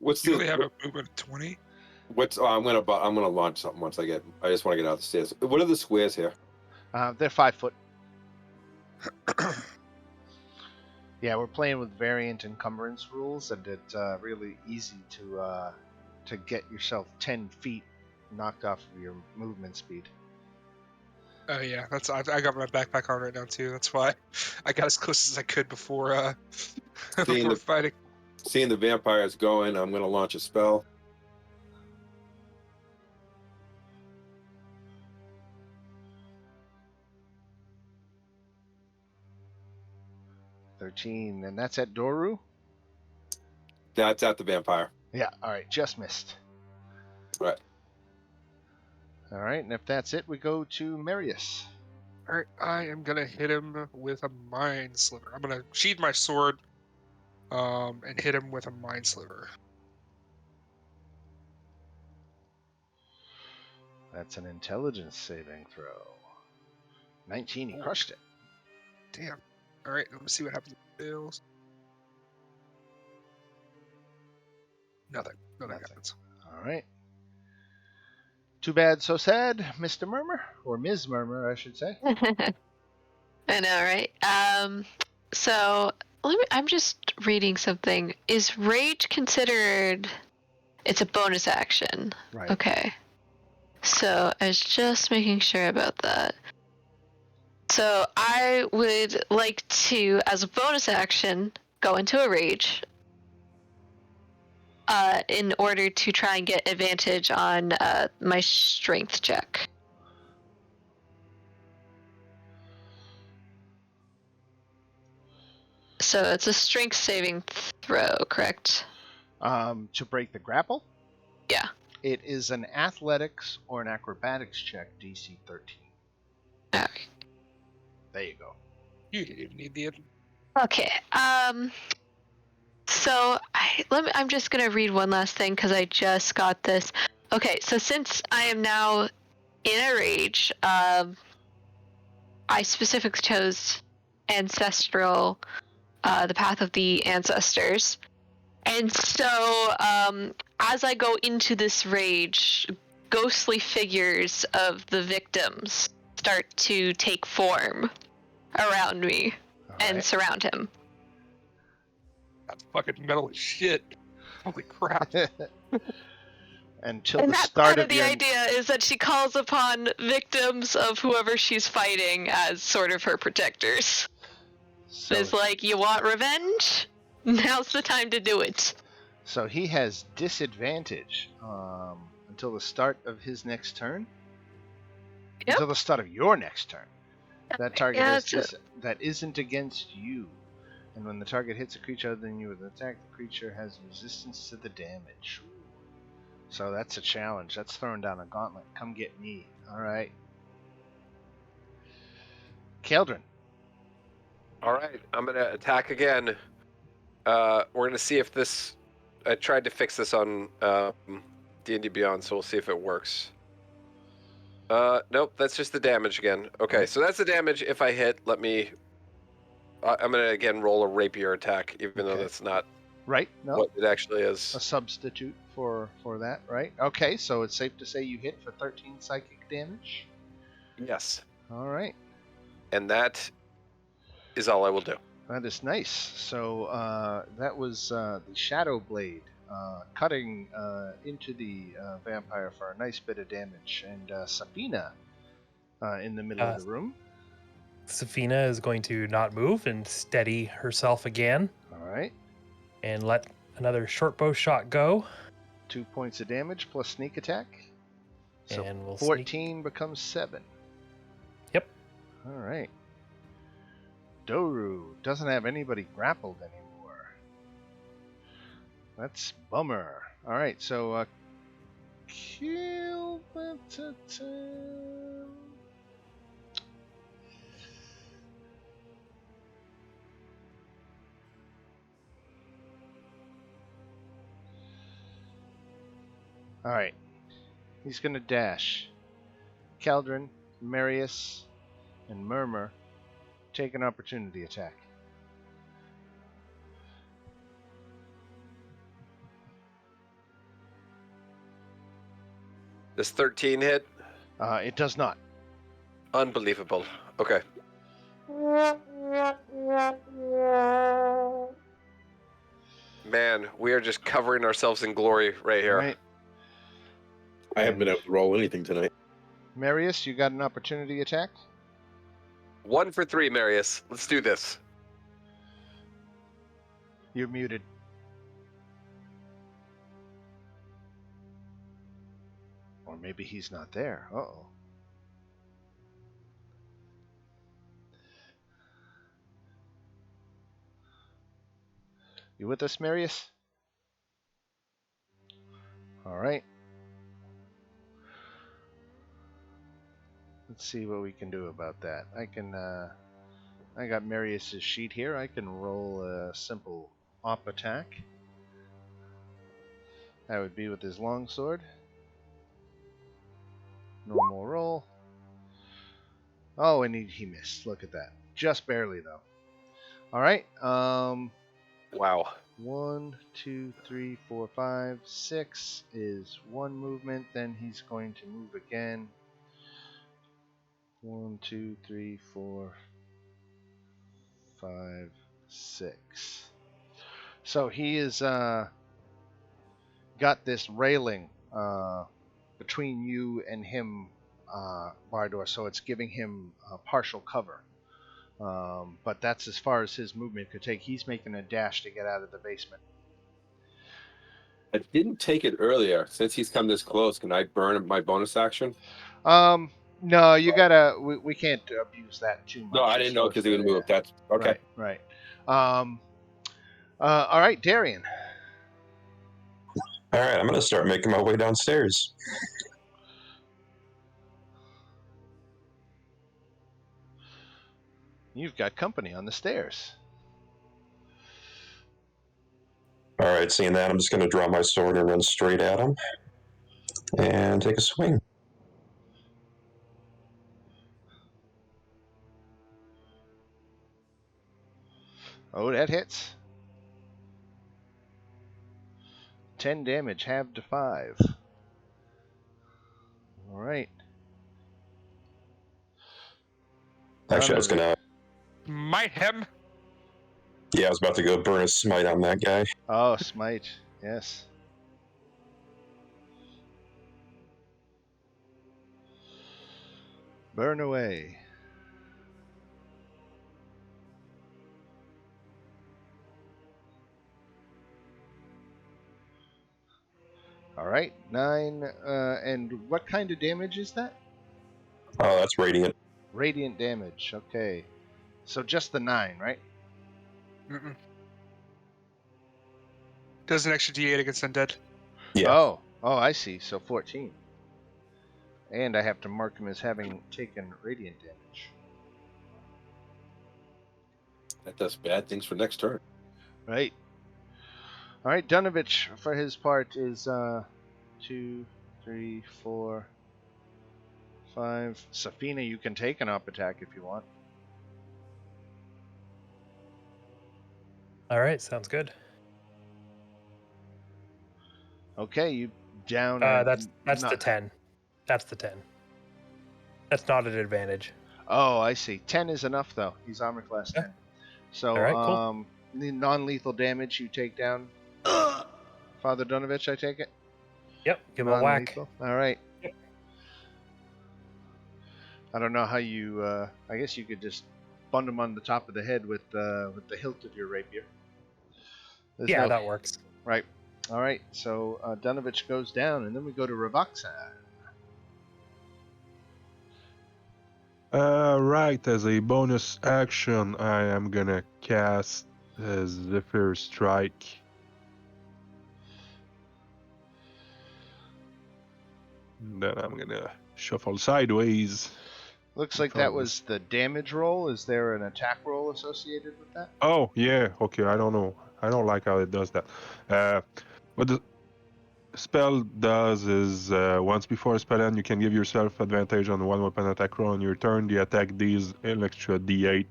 S3: What's
S7: Do
S3: the?
S7: they have a movement of 20?
S3: What's? Oh, I'm gonna launch something once I just want to get out the stairs. What are the squares here?
S1: They're 5 foot. Yeah, we're playing with variant encumbrance rules, and it's really easy to get yourself 10 feet knocked off of your movement speed.
S7: Oh yeah, I got my backpack on right now too. That's why I got as close as I could before before fighting.
S3: Seeing the vampires going, I'm gonna launch a spell.
S1: $13, and that's at Doru?
S3: That's at the vampire.
S1: Yeah, alright, just missed.
S3: Right.
S1: Alright, and if that's it, we go to Marius.
S7: Alright, I am gonna hit him with a mind sliver. I'm gonna sheathe my sword, and hit him with a mind sliver.
S1: That's an intelligence saving throw. 19, he crushed it.
S7: Damn. Alright, let me see what happens with fails. Nothing happens.
S1: Alright. Too bad, so sad, Mr. Murmur, or Ms. Murmur, I should say.
S5: I know, right? So I'm just reading something. Is rage considered It's a bonus action.
S1: Right.
S5: Okay. So I was just making sure about that. So I would like to, as a bonus action, go into a rage. In order to try and get advantage on my strength check. So it's a strength saving throw, correct?
S1: To break the grapple,
S5: Yeah.
S1: it is an athletics or an acrobatics check, DC 13.
S5: Alright.
S1: There you go.
S7: You didn't even need the.
S5: Okay. So I'm just gonna read one last thing because I just got this. Okay, so since I am now in a rage, I specifically chose ancestral, the path of the ancestors, and so as I go into this rage, ghostly figures of the victims start to take form around me
S1: All
S5: and
S1: right.
S5: surround him.
S7: That's fucking metal as shit. Holy crap.
S1: Until
S5: And
S1: the
S5: that's
S1: start
S5: kind
S1: of
S5: of the
S1: your
S5: idea, is that she calls upon victims of whoever she's fighting as sort of her protectors.
S1: so,
S5: It's like, you want revenge? Now's the time to do it.
S1: so he has disadvantage until the start of his next turn.
S5: Yep.
S1: Until the start of your next turn. That target
S5: Yeah,
S1: that isn't against you. And when the target hits a creature other than you with an attack, the creature has resistance to the damage. So that's a challenge. That's throwing down a gauntlet. Come get me. Alright. Keldrin.
S4: Alright, I'm gonna attack again. We're gonna see if this... I tried to fix this on D&D Beyond, so we'll see if it works. Nope, that's just the damage again. Okay,
S1: Right.
S4: so that's the damage. If I hit, let me... I'm gonna again roll a rapier attack, even though
S1: Okay.
S4: that's not
S1: Right? No.
S4: what it actually
S1: A
S4: is.
S1: substitute for that, right? Okay, so it's safe to say you hit for 13 psychic damage.
S4: Yes.
S1: Alright.
S4: And that is all I will do.
S1: That is nice. So that was the Shadow Blade cutting into the vampire for a nice bit of damage. And Safina in the middle of the room.
S6: Safina is going to not move and steady herself again
S1: Alright.
S6: and let another short bow shot go.
S1: 2 points of damage plus sneak attack. So
S6: And we'll
S1: 14 becomes 7.
S6: Yep.
S1: Alright. Doru doesn't have anybody grappled anymore. That's bummer. Alright, so kill Alright. He's gonna dash. Keldrin, Marius, and Murmur take an opportunity attack.
S4: This 13 hit?
S1: It does not.
S4: Unbelievable. Okay. Man, we are just covering ourselves in glory right here.
S1: Alright.
S3: I haven't been able to roll anything tonight.
S1: Marius, you got an opportunity attack?
S4: 1 for 3, Marius. Let's do this.
S1: You're muted. Or maybe he's not there. Uh-oh. You with us, Marius? Alright. Let's see what we can do about that. I got Marius's sheet here. I can roll a simple op attack. That would be with his longsword. Normal roll. Oh, and he missed. Look at that. Just barely, though. Alright.
S4: Wow.
S1: 1, 2, 3, 4, 5, 6 is one movement. Then he's going to move again. 1, 2, 3, 4, 5, 6. So he is gonna got this railing between you and him, Bardor, so it's giving him partial cover. But that's as far as his movement could take. He's making a dash to get out of the basement.
S3: I didn't take it earlier. Since he's come this close, can I burn my bonus action?
S1: No, you gotta. We can't abuse that too much.
S3: No, I didn't know because he would move. That's okay.
S1: Right. All right, Darian.
S8: All right, I'm going to start making my way downstairs.
S1: You've got company on the stairs.
S8: All right, seeing that, I'm just going to draw my sword and run straight at him and take a swing.
S1: Oh, that hits. 10 damage, halved to 5. All right.
S8: Actually, I was going to...
S7: Might him.
S8: Yeah, I was about to go burn a smite on that guy.
S1: Oh, smite. Yes. Burn away. All right, 9. And what kind of damage is that?
S8: Oh, that's radiant.
S1: Radiant damage. Okay. So just the 9, right?
S7: Mm-mm. Does an extra D8 against undead.
S8: Yeah.
S1: Oh, I see. So 14. And I have to mark him as having taken radiant damage.
S3: That does bad things for next turn.
S1: Right. All right, Dunovich, for his part, is 2, 3, 4, 5. Safina, you can take an up attack if you want.
S6: All right, sounds good.
S1: Okay, you down.
S6: That's
S1: not-
S6: the 10. That's the 10. That's not an advantage.
S1: Oh, I see. 10 is enough, though. He's armor class 10. So,
S6: All right, cool.
S1: the non-lethal damage you take down. Father Dunovich, I take it?
S6: Yep, give him a whack.
S1: Non-lethal? All right.
S6: Yep.
S1: I don't know how you. I guess you could just bund him on the top of the head with the hilt of your rapier. There's
S6: Yeah,
S1: no-
S6: that works.
S1: Right. All right. So Dunovich goes down, and then we go to Ravaxa.
S2: Right, as a bonus action, I am gonna cast Zephyr Strike. Then I'm gonna shuffle sideways.
S1: Looks like that was the damage roll. Is there an attack roll associated with that?
S2: Oh, yeah, okay, I don't know. I don't like how it does that. What the spell does is, once before a spell end, you can give yourself advantage on one weapon attack roll on your turn. The attack deals an extra d8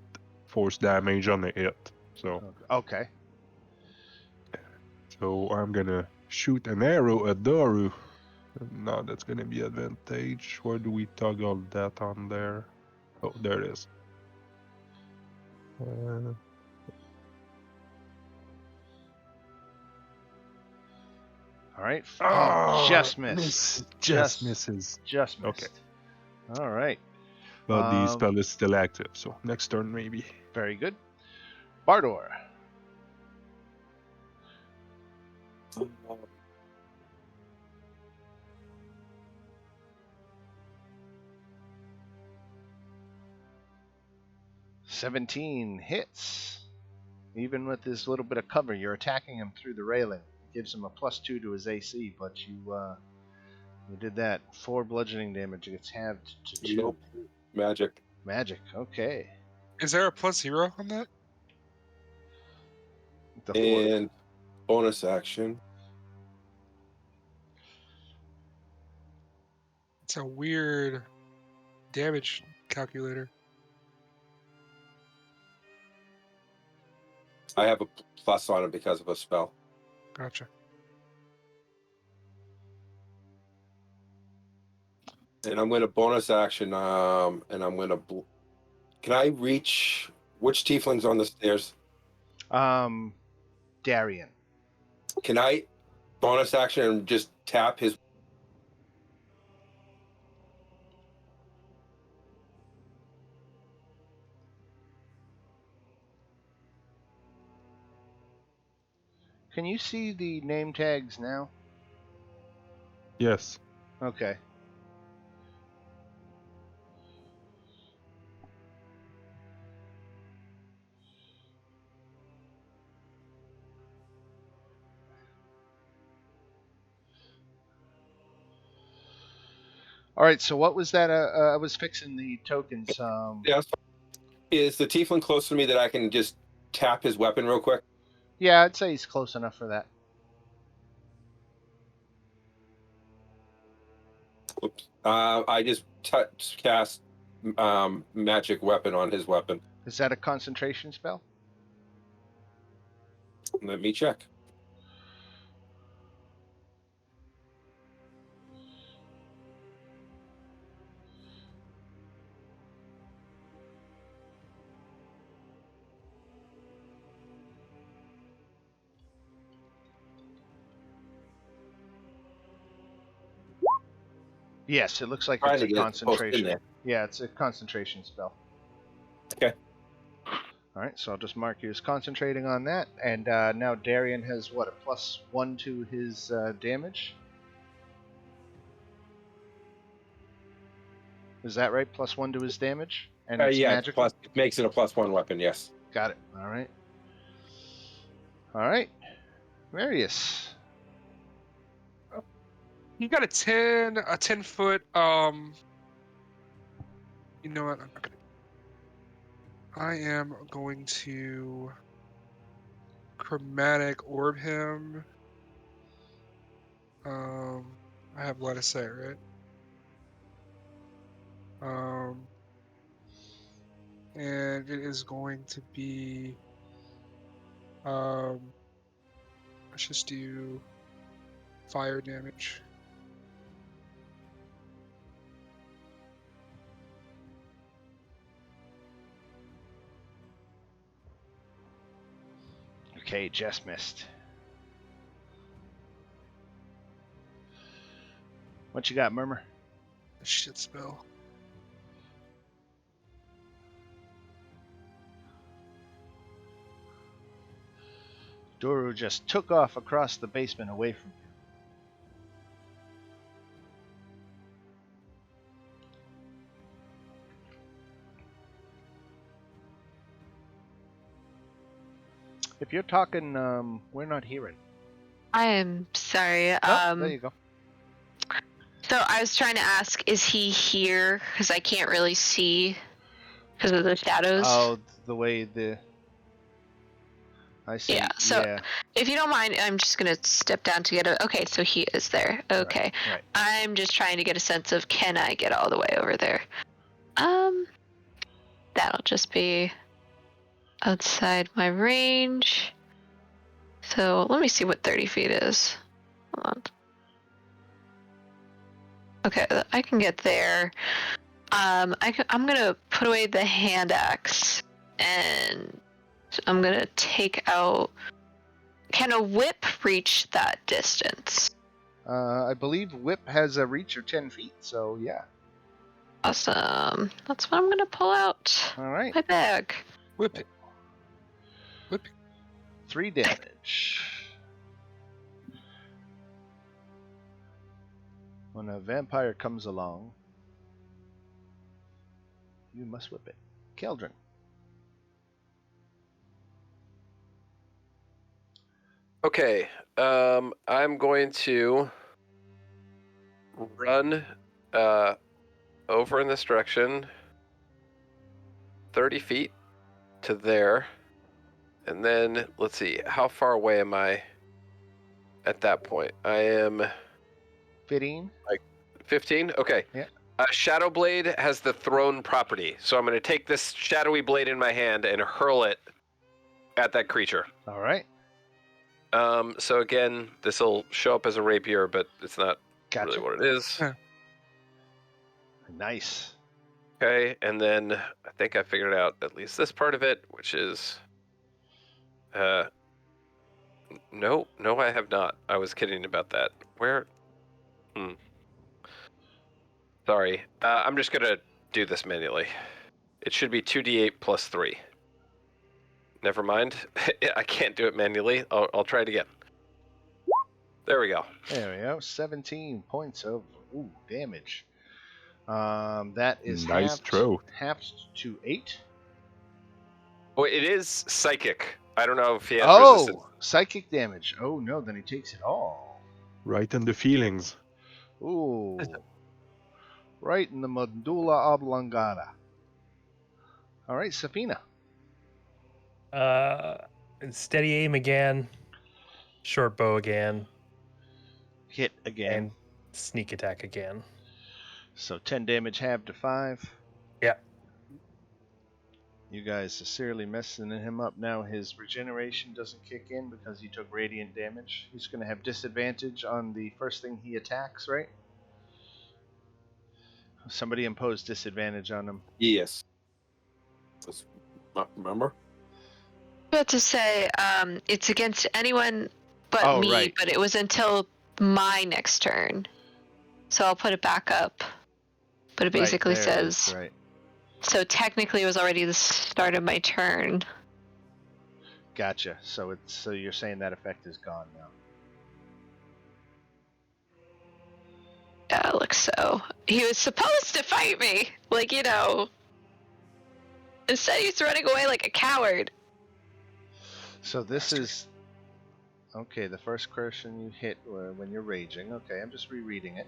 S2: force damage on the hit. So
S1: Okay.
S2: I'm gonna shoot an arrow at Doru. No, that's gonna be advantage. Where do we toggle that on there? Oh, there it is.
S1: All right. Oh, just missed.
S2: Just misses.
S1: Just missed.
S2: Okay.
S1: All right.
S2: But the spell is still active, so next turn maybe.
S1: Very good. Bardor. "17 hits. Even with this little bit of cover, you're attacking him through the railing. It gives him a +2 to his AC, but you did that. 4 bludgeoning damage. It gets halved to 2.
S3: Nope. Magic.
S1: Magic. Okay.
S7: Is there a +0 on that?
S1: The 4.
S3: And bonus action.
S7: It's a weird damage calculator.
S3: I have a plus on it because of a spell.
S7: Gotcha.
S3: And I'm going to bonus action, and I'm going to... Can I reach... Which tiefling's on the stairs?
S1: Darian.
S3: Can I bonus action and just tap his.
S1: Can you see the name tags now?
S2: Yes.
S1: Okay. All right. So what was that? I was fixing the tokens.
S3: Yeah, that's fine. Is the tiefling close to me that I can just tap his weapon real quick?
S1: Yeah, I'd say he's close enough for that.
S3: Oops. I just cast magic weapon on his weapon.
S1: Is that a concentration spell?
S3: Let me check. get
S1: Yes, it looks like
S3: Trying
S1: it's
S3: to
S1: a
S3: get it to post in
S1: concentration.
S3: there.
S1: Yeah, it's a concentration spell.
S3: Okay.
S1: All right, so I'll just mark you as concentrating on that. And now Darian has what, a +1 to his damage? Is that right? +1 to his damage, and it's
S3: Yeah,
S1: magical.
S3: it makes it a +1 weapon. Yes.
S1: Got it. All right. All right, Marius.
S7: You got a 10 foot. You know what? I'm not gonna. I am going to chromatic orb him. I have line of sight, right? And it is going to be. Let's just do fire damage.
S1: Okay, just missed. What you got, Murmur?
S7: Shit spell.
S1: Doru just took off across the basement away from you. If you're talking, we're not hearing.
S5: I am sorry.
S1: Oh, there you go.
S5: So I was trying to ask, is he here? Because I can't really see because of the shadows.
S1: Oh, the way the. I see.
S5: Yeah, so
S1: yeah.
S5: if you don't mind, I'm just gonna step down to get a. Okay, so he is there. Okay,
S1: Right.
S5: I'm just trying to get a sense of can I get all the way over there? That'll just be outside my range. So let me see what 30 feet is. Hold on. Okay, I can get there. I'm gonna put away the hand axe and I'm gonna take out. Can a whip reach that distance?
S1: I believe whip has a reach of 10 feet, so yeah.
S5: Awesome. That's what I'm gonna pull out.
S1: All right.
S5: My bag.
S7: Whip it. Whip it.
S1: 3 damage. When a vampire comes along, you must whip it. Keldrin.
S4: Okay, I'm going to run over in this direction 30 feet to there. And then, let's see, how far away am I at that point? I am
S1: 15.
S4: like 15? Okay.
S1: Yeah.
S4: Shadow Blade has the thrown property. So I'm going to take this shadowy blade in my hand and hurl it at that creature.
S1: All right.
S4: So again, this will show up as a rapier, but it's not
S1: Gotcha.
S4: really what it is.
S7: Huh.
S1: Nice.
S4: Okay, and then I think I figured out at least this part of it, which is No, I have not. I was kidding about that. Where? Sorry. I'm just gonna do this manually. It should be 2d8 plus 3. Never mind. I can't do it manually. I'll try it again. There we go.
S1: There we go. 17 points of damage. That is
S2: Nice throw.
S1: halved to 8.
S4: Oh, it is psychic. I don't know if he has resistance.
S1: Psychic damage. Oh no, then he takes it all.
S2: Right in the feelings.
S1: Ooh. Right in the medulla oblongata. All right, Safina.
S6: Steady aim again. Short bow again.
S1: Hit again.
S6: And sneak attack again.
S1: So 10 damage halved to 5.
S6: Yeah.
S1: You guys are seriously messing him up now. His regeneration doesn't kick in because he took radiant damage. He's going to have disadvantage on the first thing he attacks, right? Somebody imposed disadvantage on him.
S3: Yes. Remember?
S5: About to say, it's against anyone but me,
S1: right.
S5: but it was until my next turn. So I'll put it back up. But it basically
S1: right, there it
S5: says,
S1: is, right.
S5: So technically it was already the start of my turn.
S1: Gotcha. So you're saying that effect is gone now.
S5: Yeah, it looks so. He was supposed to fight me, instead he's running away like a coward.
S1: So this is okay. The first person you hit when you're raging. Okay, I'm just rereading it.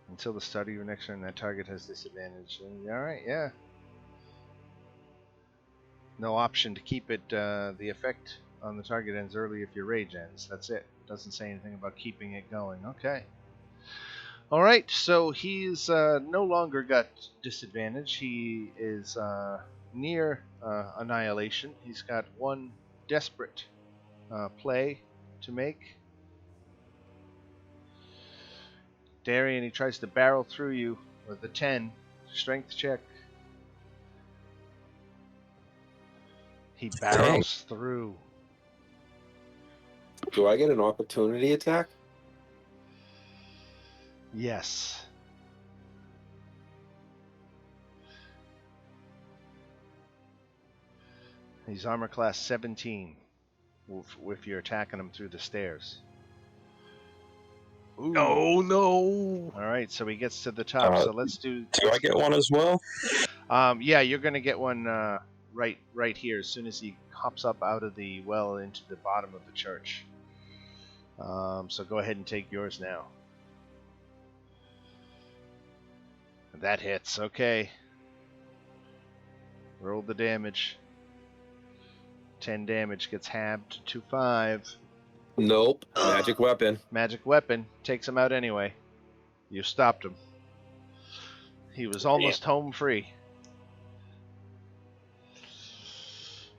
S1: Until the start of your next turn, that target has disadvantage. All right, yeah. No option to keep it. The effect on the target ends early if your rage ends. That's it. Doesn't say anything about keeping it going. Okay. All right. So he's no longer got disadvantage. He is near annihilation. He's got one desperate play to make. Darian, he tries to barrel through you with the 10. Strength check. He barrels through.
S3: Do I get an opportunity attack?
S1: Yes. He's armor class 17 if you're attacking him through the stairs. Ooh.
S2: Oh no!
S1: All right, so he gets to the top. So let's do.
S8: Do I get one as well?
S1: Yeah, you're gonna get one right here as soon as he hops up out of the well into the bottom of the church. So go ahead and take yours now. That hits. Okay. Roll the damage. 10 damage gets halved to 5.
S3: Nope. Magic weapon.
S1: Magic weapon takes him out anyway. You stopped him. He was almost home free.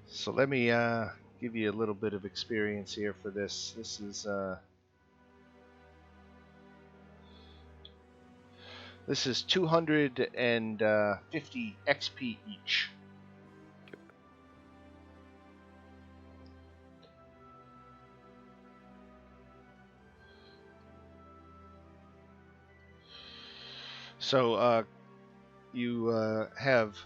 S1: So let me give you a little bit of experience here for this. This is 250 XP each. So you have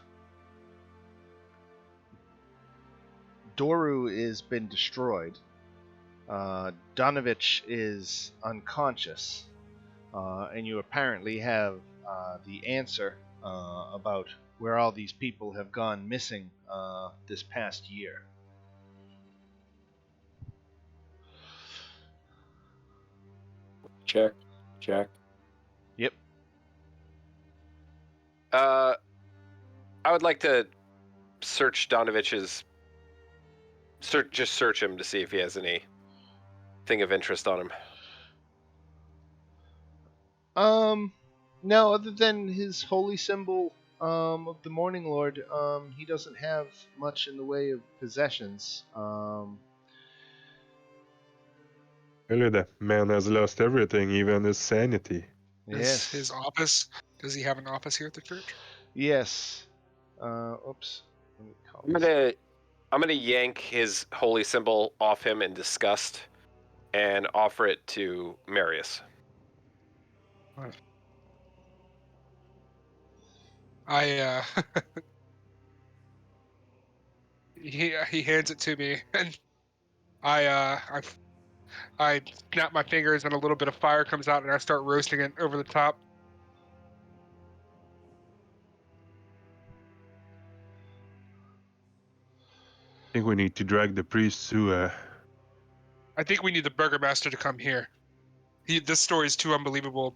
S1: Doru is been destroyed. Donovich is unconscious, and you apparently have the answer about where all these people have gone missing this past year.
S3: Check.
S1: Yep.
S4: I would like to search Donovich's. Just search him to see if he has anything of interest on him.
S1: No, other than his holy symbol of the Morning Lord, he doesn't have much in the way of possessions.
S2: Really, the man has lost everything, even his sanity.
S1: Yes.
S7: His office. Does he have an office here at the church?
S1: Yes. Oops. Let me call
S4: I'm
S1: this.
S4: gonna I'm gonna yank his holy symbol off him in disgust and offer it to Marius.
S7: I he hands it to me, and I snap my fingers, and a little bit of fire comes out, and I start roasting it over the top.
S2: I think we need to drag the priest to.
S7: I think we need the burgomaster to come here. This story is too unbelievable.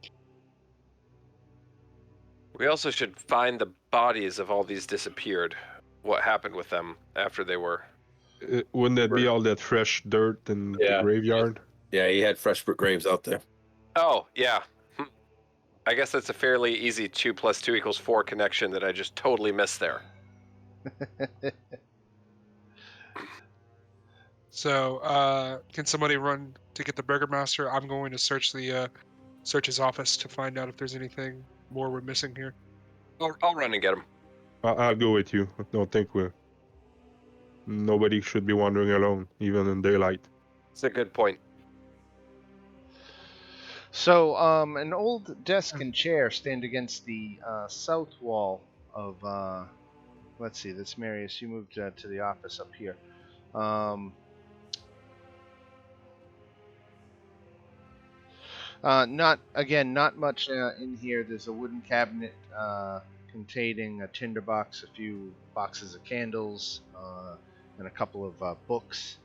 S4: We also should find the bodies of all these disappeared. What happened with them after they were...
S2: Wouldn't that be all that fresh dirt in the
S3: Yeah.
S2: graveyard?
S3: Yeah, he had fresh graves out there.
S4: Oh, yeah. I guess that's a fairly easy 2 + 2 = 4 connection that I just totally missed there.
S7: So, can somebody run to get the burgomaster? I'm going to search his office to find out if there's anything more we're missing here.
S4: I'll run and get him.
S2: I'll go with you. I don't think nobody should be wandering alone, even in daylight.
S4: It's a good point.
S1: So, an old desk and chair stand against the south wall of. Let's see. That's Marius. You moved to the office up here. Not much in here. There's a wooden cabinet containing a tinderbox, a few boxes of candles, and a couple of books.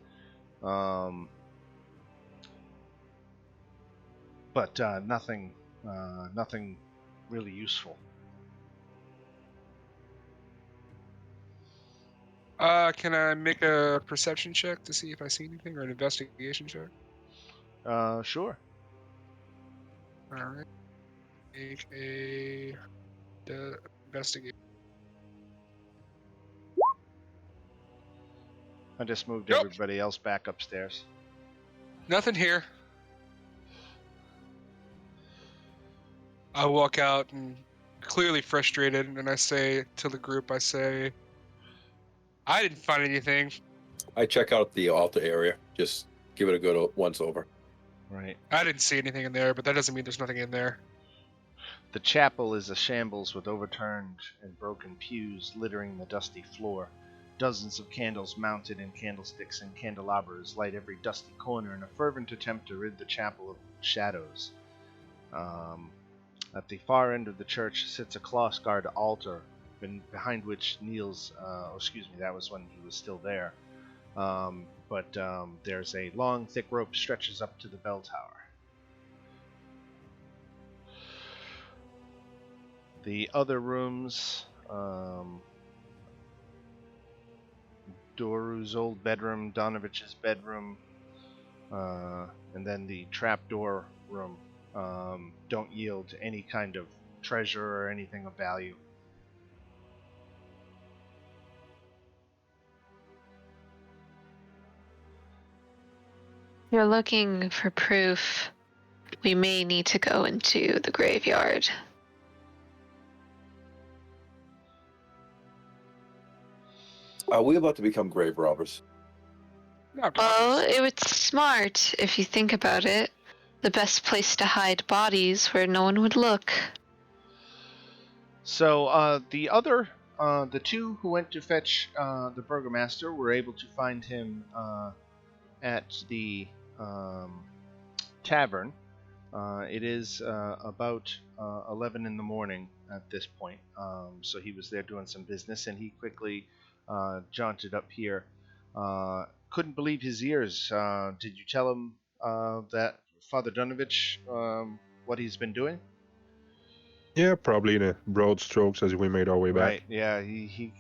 S1: But nothing really useful.
S7: Can I make a perception check to see if I see anything, or an investigation check?
S1: Sure.
S7: All right. Make a investigation.
S1: I just moved
S7: Nope.
S1: everybody else back upstairs.
S7: Nothing here. I walk out and clearly frustrated, and I say to the group, I didn't find anything.
S3: I check out the altar area. Just give it a good once over.
S1: Right.
S7: I didn't see anything in there, but that doesn't mean there's nothing in there.
S1: The chapel is a shambles with overturned and broken pews littering the dusty floor. Dozens of candles mounted in candlesticks and candelabras light every dusty corner in a fervent attempt to rid the chapel of shadows. At the far end of the church sits a cloth-scarred altar, behind which kneels... that was when he was still there. But there's a long, thick rope stretches up to the bell tower. The other rooms, Doru's old bedroom, Donovich's bedroom, and then the trapdoor room, don't yield any kind of treasure or anything of value.
S5: You're looking for proof. We may need to go into the graveyard.
S3: Are we about to become grave robbers?
S7: Not
S5: Well,
S7: robbers.
S5: it was smart if you think about it. The best place to hide bodies where no one would look.
S1: So the two who went to fetch the burgomaster were able to find him at the tavern. It is about 11 in the morning at this point. So he was there doing some business, and he quickly jaunted up here. Couldn't believe his ears. Did you tell him that Father Dunovich, what he's been doing?
S2: Yeah, probably in a broad strokes as we made our way
S1: Right.
S2: back.
S1: Yeah. He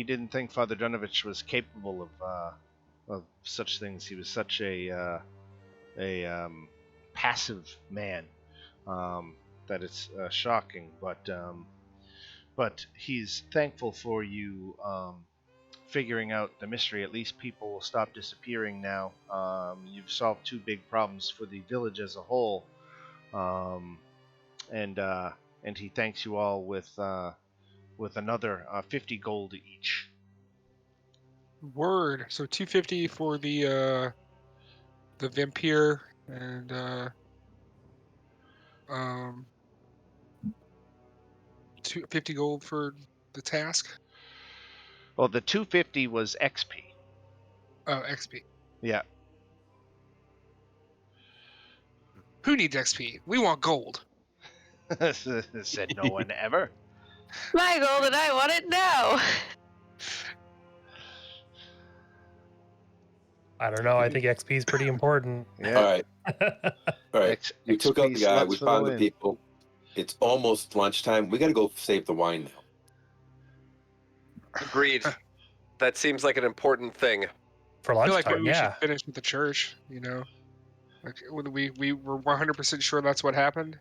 S1: didn't think Father Dunovich was capable of such things. He was such a passive man that it's shocking. But he's thankful for you figuring out the mystery. At least people will stop disappearing now. You've solved two big problems for the village as a whole. And he thanks you all with another 50 gold each.
S7: Word. So 250 for the vampire and 250 gold for the task.
S1: Well, the 250 was XP.
S7: Oh, XP.
S1: Yeah.
S7: Who needs XP? We want gold.
S1: Said no one ever.
S5: My gold and I want it now.
S6: I don't know. I think XP is pretty important.
S1: Yeah.
S3: All right. All right. We took out
S1: XP
S3: the guy. We
S1: sluts for
S3: found the
S1: win.
S3: people. It's almost lunchtime. We got to go save the wine now.
S4: Agreed. That seems like an important thing.
S6: For
S7: I feel like
S6: lunchtime,
S7: maybe we
S6: yeah.
S7: should finish with the church. You know, like when we were 100% sure that's what happened.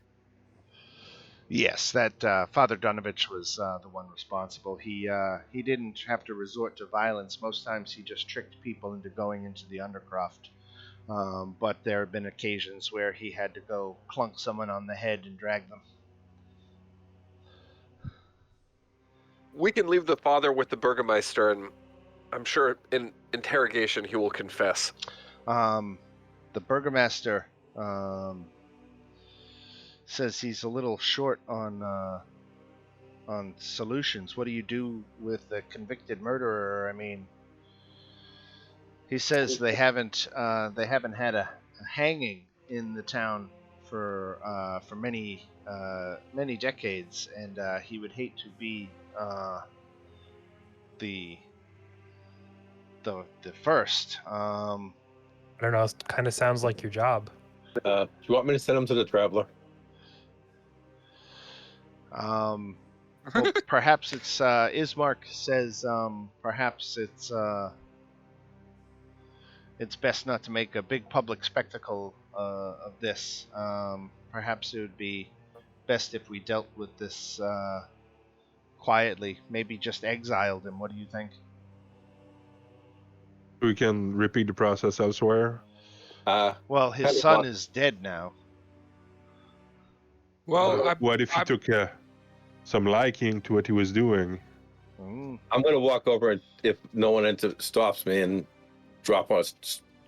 S1: Yes, that Father Dunovich was the one responsible. He didn't have to resort to violence. Most times he just tricked people into going into the Undercroft. But there have been occasions where he had to go clunk someone on the head and drag them.
S4: We can leave the father with the Burgermeister, and I'm sure in interrogation he will confess.
S1: The Burgomaster says he's a little short on solutions. What do you do with a convicted murderer? I mean, he says they haven't had a hanging in the town for many decades, and he would hate to be the first.
S6: I don't know. It kind of sounds like your job.
S3: Do you want me to send him to the Traveler?
S1: Well, perhaps it's Ismark says perhaps it's best not to make a big public spectacle of this. Perhaps it would be best if we dealt with this quietly. Maybe just exiled him. What do you think?
S2: We can repeat the process elsewhere.
S1: Well, his
S3: Kinda
S1: son
S3: thought-
S1: is dead now.
S7: Well,
S2: What if he took some liking to what he was doing?
S1: Mm.
S3: I'm going to walk over and if no one stops me and drop a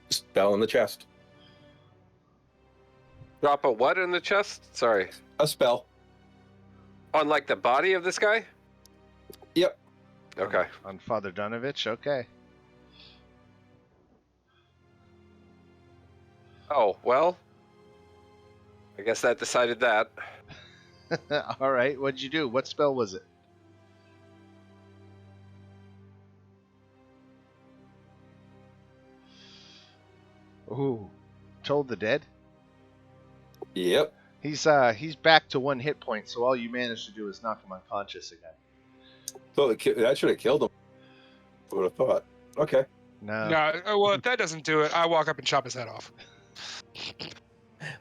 S3: spell in the chest.
S4: Drop a what in the chest? Sorry.
S3: A spell.
S4: On like the body of this guy?
S3: Yep.
S4: Okay.
S1: On Father Dunovich? Okay.
S4: Oh, well. I guess that decided that.
S1: All right. What'd you do? What spell was it? Ooh, told the dead.
S3: Yep.
S1: He's back to 1 hit point, so all you managed to do is knock him unconscious again.
S3: So that should have killed him. I would have thought. Okay.
S1: No.
S7: no. Well, if that doesn't do it, I walk up and chop his head off.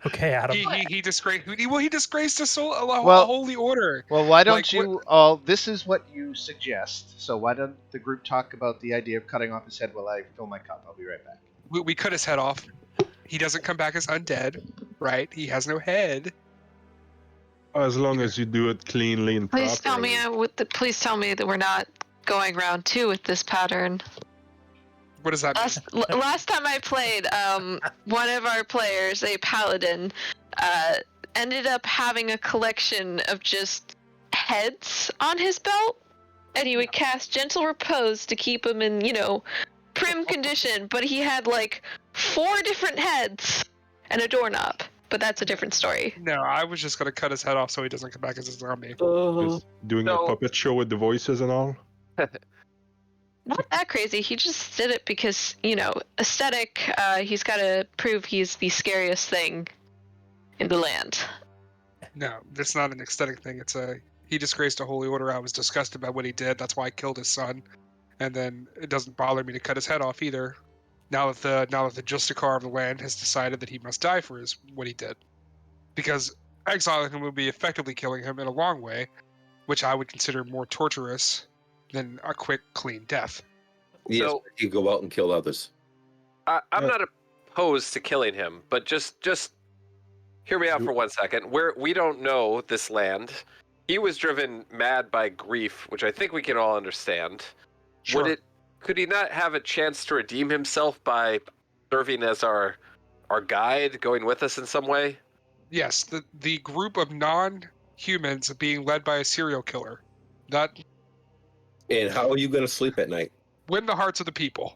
S6: Okay, Adam.
S7: He disgraced. He disgraced a
S1: Well-
S7: holy order.
S1: Well, why don't
S7: Like,
S1: you? Oh, this is what you suggest. So why don't the group talk about the idea of cutting off his head while I fill my cup? I'll be right back.
S7: We cut his head off. He doesn't come back as undead, right? He has no head.
S2: As long as you do it cleanly and
S5: Please tell
S2: properly.
S5: me please tell me that we're not going round 2 with this pattern.
S7: What does that mean?
S5: Last time I played, one of our players, a paladin, ended up having a collection of just heads on his belt, and he would cast Gentle Repose to keep him in, prim condition, but he had like 4 different heads and a doorknob. But that's a different story.
S7: No, I was just gonna cut his head off so he doesn't come back as a zombie.
S2: Just doing
S4: No.
S2: a puppet show with the voices and all.
S5: Not that crazy. He just did it because, aesthetic. He's got to prove he's the scariest thing in the land.
S7: No, that's not an aesthetic thing. He disgraced a holy order. I was disgusted by what he did. That's why I killed his son. And then it doesn't bother me to cut his head off either. Now that the Justicar of the land has decided that he must die for what he did, because exiling him would be effectively killing him in a long way, which I would consider more torturous than a quick, clean death.
S3: Yes,
S4: So-
S3: you go out and kill others.
S4: I'm
S2: Yeah.
S4: not opposed to killing him, but just hear me out for 1 second. We don't know this land. He was driven mad by grief, which I think we can all understand.
S7: Sure.
S4: Could he not have a chance to redeem himself by serving as our guide, going with us in some way?
S7: Yes, the group of non-humans being led by a serial killer. That
S3: And how are you going to sleep at night?
S7: win the hearts of the people.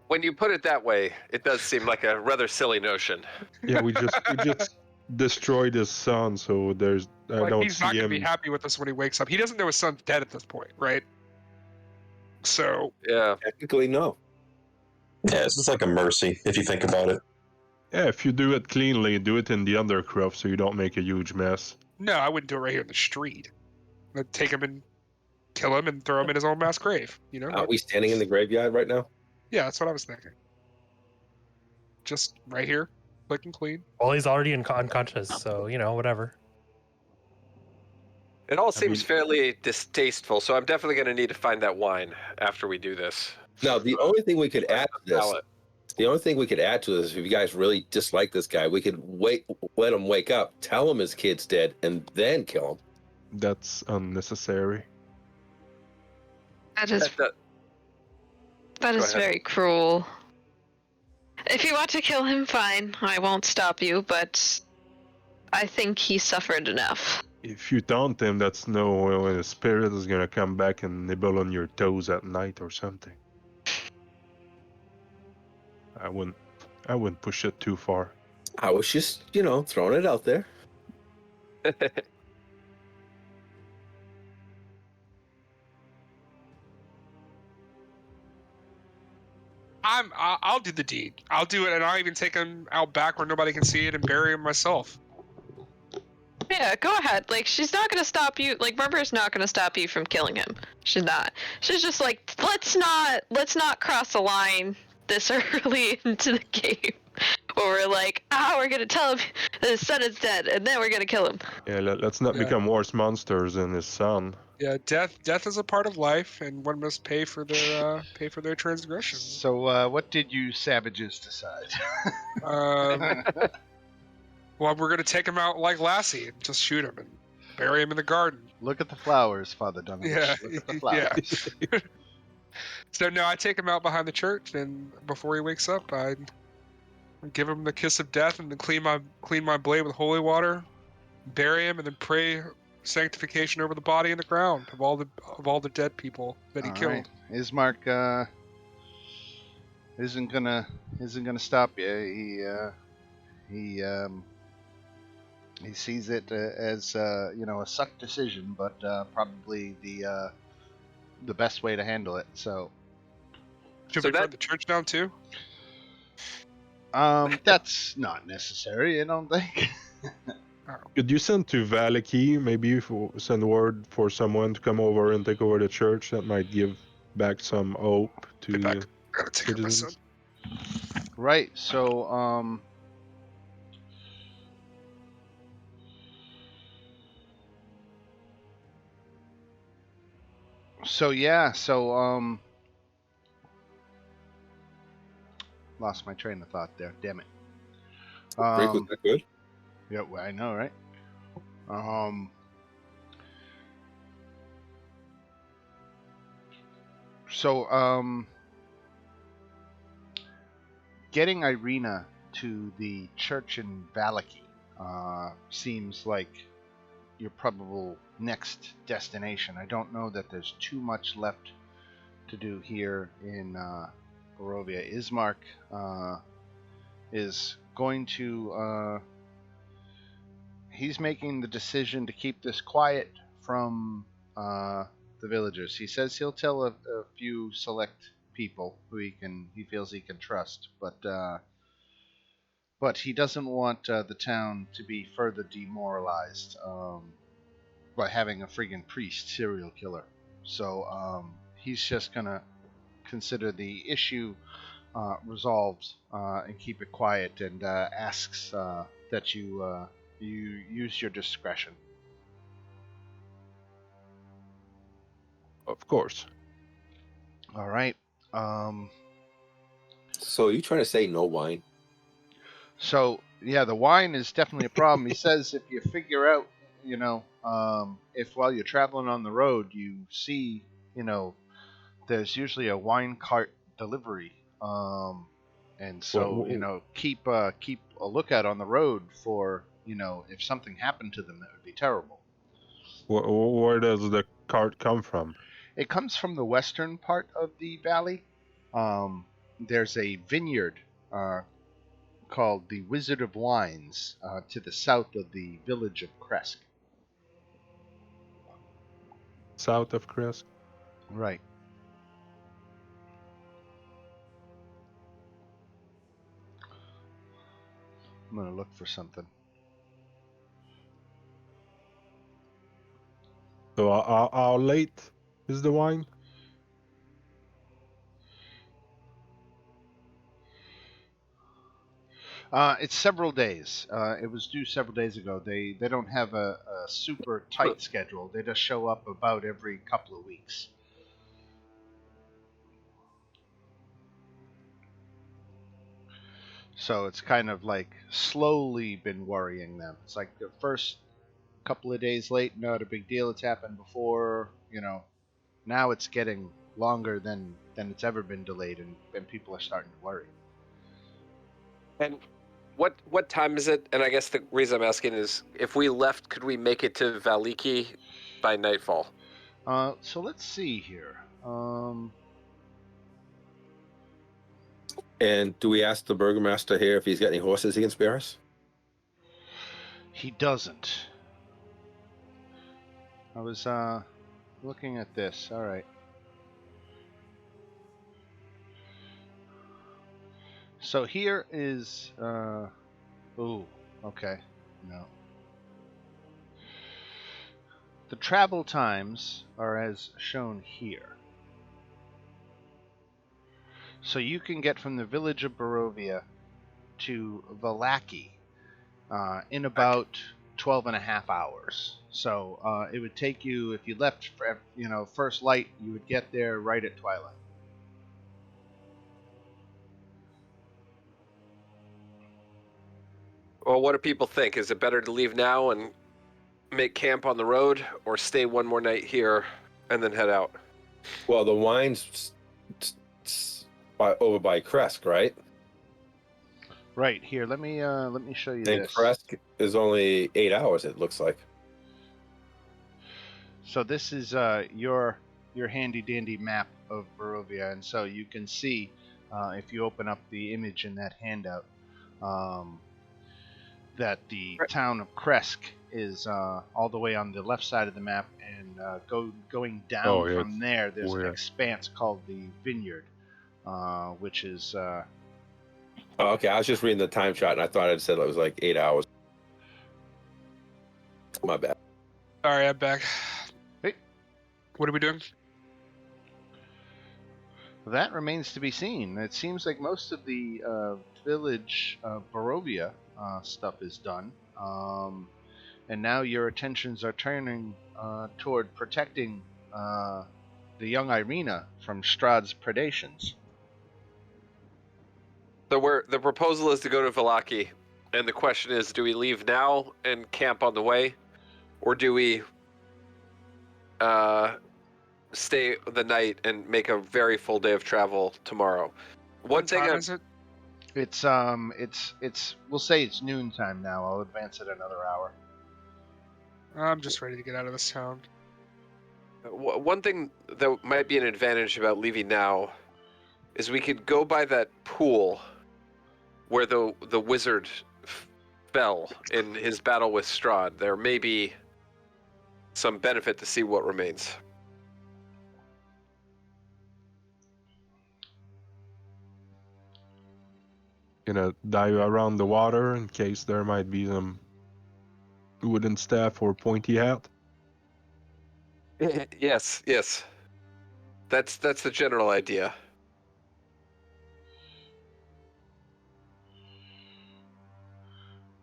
S4: When you put it that way, it does seem like a rather silly notion.
S2: Yeah, we just destroyed his son, so there's I
S7: Like,
S2: don't
S7: he's not
S2: see
S7: going to
S2: him.
S7: be happy with us when he wakes up. He doesn't know his son's dead at this point, right? So
S4: Yeah.
S3: Technically, no.
S8: Yeah, it's just like a mercy if you think about it.
S2: Yeah, if you do it cleanly, do it in the undercroft so you don't make a huge mess.
S7: no, I wouldn't do it right here in the street. I'd take him and kill him and throw him in his own mass grave. You know?
S3: Are we standing in the graveyard right now?
S7: Yeah, that's what I was thinking. Just right here, quick and clean.
S6: Well, he's already unconscious, so whatever.
S4: It all seems
S2: mean-
S4: fairly distasteful, so I'm definitely going to need to find that wine after we do this.
S3: Now, the only thing we could add to this,
S4: Palate.
S3: if you guys really dislike this guy, we could let him wake up, tell him his kid's dead, and then kill him.
S2: That's unnecessary.
S5: That is
S4: That-
S5: that
S4: Go
S5: is
S4: ahead.
S5: very cruel. If you want to kill him, fine. I won't stop you, but I think he suffered enough.
S2: If you taunt him, that's no the spirit is gonna come back and nibble on your toes at night or something. I wouldn't push it too far.
S3: I was just, throwing it out there.
S7: I'll do the deed. I'll do it, and I'll even take him out back where nobody can see it and bury him myself.
S5: Yeah, go ahead. Like, she's not gonna stop you. Like, Murmur's not gonna stop you from killing him. She's not. She's just like, let's not cross the line this early into the game. Where we're like, we're gonna tell him that his son is dead, and then we're gonna kill him.
S2: Yeah, let's not
S7: Yeah.
S2: become worse monsters than his son.
S7: Yeah, death is a part of life, and one must pay for their transgressions.
S1: So, what did you savages decide?
S7: Well, we're gonna take him out like Lassie and just shoot him and bury him in the garden.
S1: Look at the flowers, Father Donovich.
S7: Yeah,
S1: Look at the
S7: yeah.
S1: flowers.
S7: So no, I take him out behind the church, and before he wakes up, I give him the kiss of death, and then clean my blade with holy water, bury him, and then pray sanctification over the body and the ground of all the dead people that he
S1: All
S7: killed.
S1: right. Ismark isn't gonna stop you. He sees it as a suck decision, but probably the best way to handle it. So
S7: Should
S4: So
S7: we burn
S4: that-
S7: the church down too?
S1: that's not necessary. I don't think.
S2: Could you send to Valaki, maybe send word for someone to come over and take over the church? That might give back some hope to
S7: Get back.
S2: the
S7: Gotta take care of my son.
S2: citizens.
S1: Right. So lost my train of thought there. Damn it.
S3: Rick, was that good?
S1: Yeah, well, I know, right? So, getting Irina to the church in Valaki seems like your probable next destination. I don't know that there's too much left to do here in Barovia. Ismark is going to he's making the decision to keep this quiet from the villagers. He says he'll tell a few select people who he feels he can trust, but he doesn't want the town to be further demoralized by having a friggin' priest serial killer. So he's just gonna consider the issue resolved and keep it quiet, and asks that you use your discretion.
S2: Of course.
S1: All right.
S3: So are you trying to say no wine?
S1: So yeah, the wine is definitely a problem. He says if you figure out, if while you're traveling on the road you see, there's usually a wine cart delivery. And so keep a lookout on the road for if something happened to them, that would be terrible.
S2: Where does the cart come from?
S1: It comes from the western part of the valley. There's a vineyard called the Wizard of Wines to the south of the village of Kresk.
S2: South of Kresk?
S1: Right. I'm going to look for something.
S2: So how late is the wine?
S1: It's several days. It was due several days ago. They don't have a super tight schedule. They just show up about every couple of weeks. So it's kind of like slowly been worrying them. It's like the first couple of days late, not a big deal. It's happened before, Now it's getting longer than it's ever been delayed, and people are starting to worry.
S4: And what time is it? And I guess the reason I'm asking is, if we left, could we make it to Valiki by nightfall?
S1: So let's see here.
S3: And do we ask the burgomaster here if he's got any horses he can spare us?
S1: He doesn't. I was looking at this. All right. So here is ooh, okay. No. The travel times are as shown here. So you can get from the village of Barovia to Valaki in about 12 and a half hours. So it would take you, if you left for, first light, you would get there right at twilight.
S4: Well, what do people think? Is it better to leave now and make camp on the road, or stay one more night here and then head out?
S3: Well, the wine's over by Kresk, right?
S1: Right here. Let me show you
S3: And
S1: this.
S3: Kresk is only 8 hours. It looks like.
S1: So this is your handy dandy map of Barovia, and so you can see if you open up the image in that handout that the town of Kresk is all the way on the left side of the map, and going down from there, there's an expanse called the Vineyard, which is.
S3: Oh, okay, I was just reading the time chart, and I thought it said it was like 8 hours. My bad.
S7: All right, I'm back.
S1: Hey.
S7: What are we doing?
S1: That remains to be seen. It seems like most of the village Barovia stuff is done, and now your attentions are turning toward protecting the young Irina from Strahd's predations.
S4: So the proposal is to go to Valaki, and the question is, do we leave now and camp on the way, or do we stay the night and make a very full day of travel tomorrow?
S7: What time is it?
S1: It's we'll say it's noontime now. I'll advance it another hour.
S7: I'm just ready to get out of this town.
S4: One thing that might be an advantage about leaving now is we could go by that pool where the wizard fell in his battle with Strahd. There may be some benefit to see what remains.
S2: Gonna dive around the water in case there might be some wooden staff or pointy hat.
S4: Yes. That's the general idea.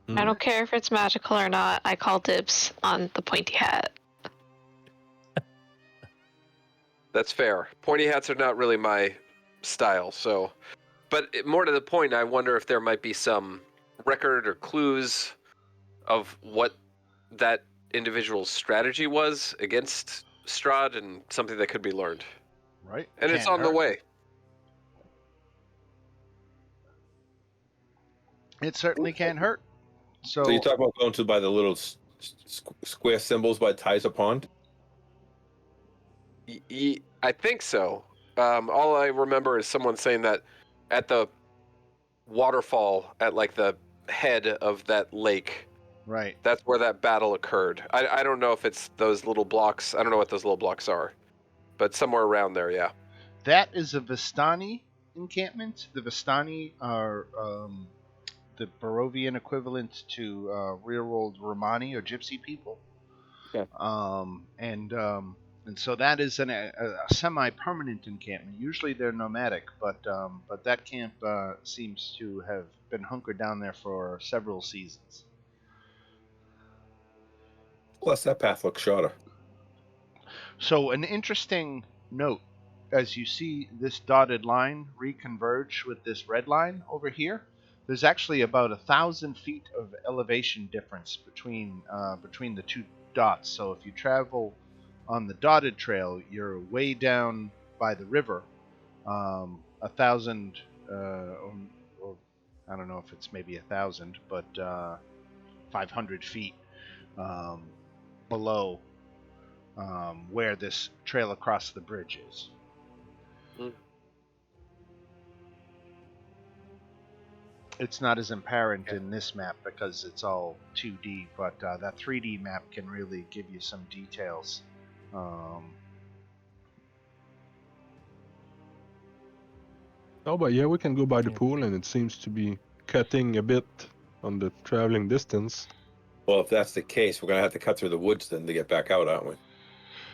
S5: I don't care if it's magical or not. I call dibs on the pointy hat.
S4: That's fair. Pointy hats are not really my style, so. But more to the point, I wonder if there might be some record or clues of what that individual's strategy was against Strahd, and something that could be learned.
S1: Right.
S4: And it's
S1: Can't
S4: on the
S1: hurt.
S4: way.
S1: It certainly can't hurt.
S3: So you talk about going to by the little square symbols by Tyza Pond?
S4: I think so. All I remember is someone saying that at the waterfall, at like the head of that lake,
S1: Right.
S4: that's where that battle occurred. I don't know if it's those little blocks. I don't know what those little blocks are, but somewhere around there, yeah.
S1: That is a Vistani encampment. The Vistani are the Barovian equivalent to real-world Romani or Gypsy people.
S3: Yeah.
S1: And so that is a semi-permanent encampment. Usually they're nomadic, but that camp seems to have been hunkered down there for several seasons.
S3: Plus, that path looks shorter.
S1: So an interesting note, as you see this dotted line reconverge with this red line over here, there's actually about 1,000 feet of elevation difference between the two dots. So if you travel on the dotted trail, you're way down by the river, 1,000, or I don't know if it's maybe 1,000, but 500 feet below where this trail across the bridge is.
S4: Mm.
S1: It's not as apparent in this map because it's all 2D, but that 3D map can really give you some details.
S2: Oh, but yeah, we can go by the pool, and it seems to be cutting a bit on the traveling distance.
S3: Well, if that's the case, we're going to have to cut through the woods then to get back out, aren't we?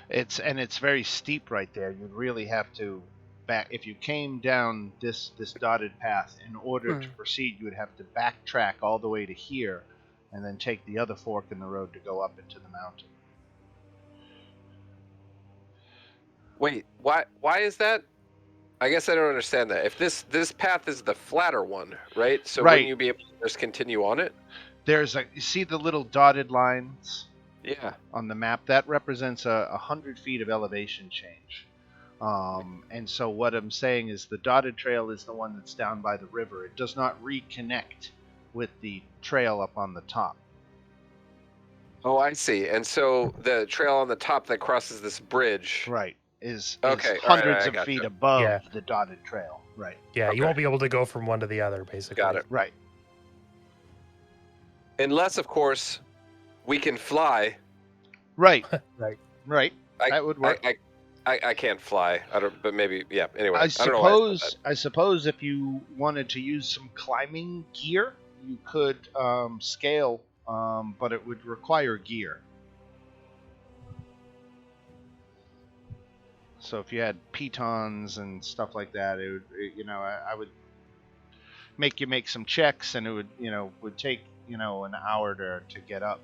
S1: It's very steep right there. You'd really have to back if you came down this dotted path. In order to proceed, you would have to backtrack all the way to here, and then take the other fork in the road to go up into the mountain.
S4: Wait, why is that? I guess I don't understand that. If this path is the flatter one, right? So
S1: Right.
S4: wouldn't you be able to just continue on it?
S1: You see the little dotted lines
S4: Yeah.
S1: on the map? That represents 100 feet of elevation change. And so what I'm saying is the dotted trail is the one that's down by the river. It does not reconnect with the trail up on the top.
S4: Oh, I see. And so the trail on the top that crosses this bridge.
S1: Right. Is
S4: Okay,
S1: hundreds
S4: I
S1: of
S4: gotcha.
S1: feet above
S6: Yeah.
S1: the dotted trail. Right.
S6: Yeah, you
S4: Okay.
S6: won't be able to go from one to the other, basically.
S4: Got it.
S1: Right.
S4: Unless, of course, we can fly.
S1: Right.
S6: Right.
S1: Right. That would work.
S4: I can't fly. I don't. But maybe. Yeah. Anyway.
S1: I
S4: don't know why I said that.
S1: suppose if you wanted to use some climbing gear, you could scale, but it would require gear. So if you had pitons and stuff like that, I would make some checks, and it would take an hour to get up,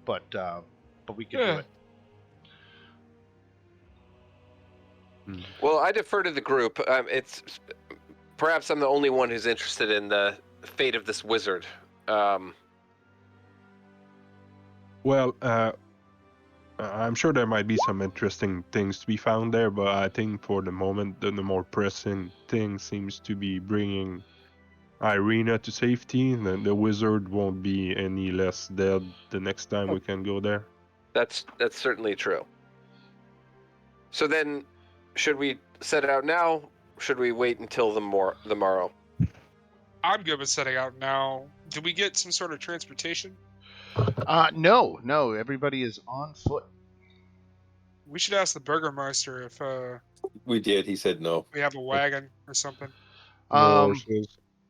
S1: but we could do it.
S4: Well, I defer to the group. It's perhaps I'm the only one who's interested in the fate of this wizard.
S2: Well, I'm sure there might be some interesting things to be found there, but I think for the moment, the more pressing thing seems to be bringing Irina to safety. And the wizard won't be any less dead the next time we can go there.
S4: That's certainly true. So then, should we set out now? Should we wait until the morrow?
S7: I'm good with setting out now. Do we get some sort of transportation?
S1: No. Everybody is on foot.
S7: We should ask the Burgermeister if
S3: We did. He said no.
S7: we have a wagon or something.
S2: No horses.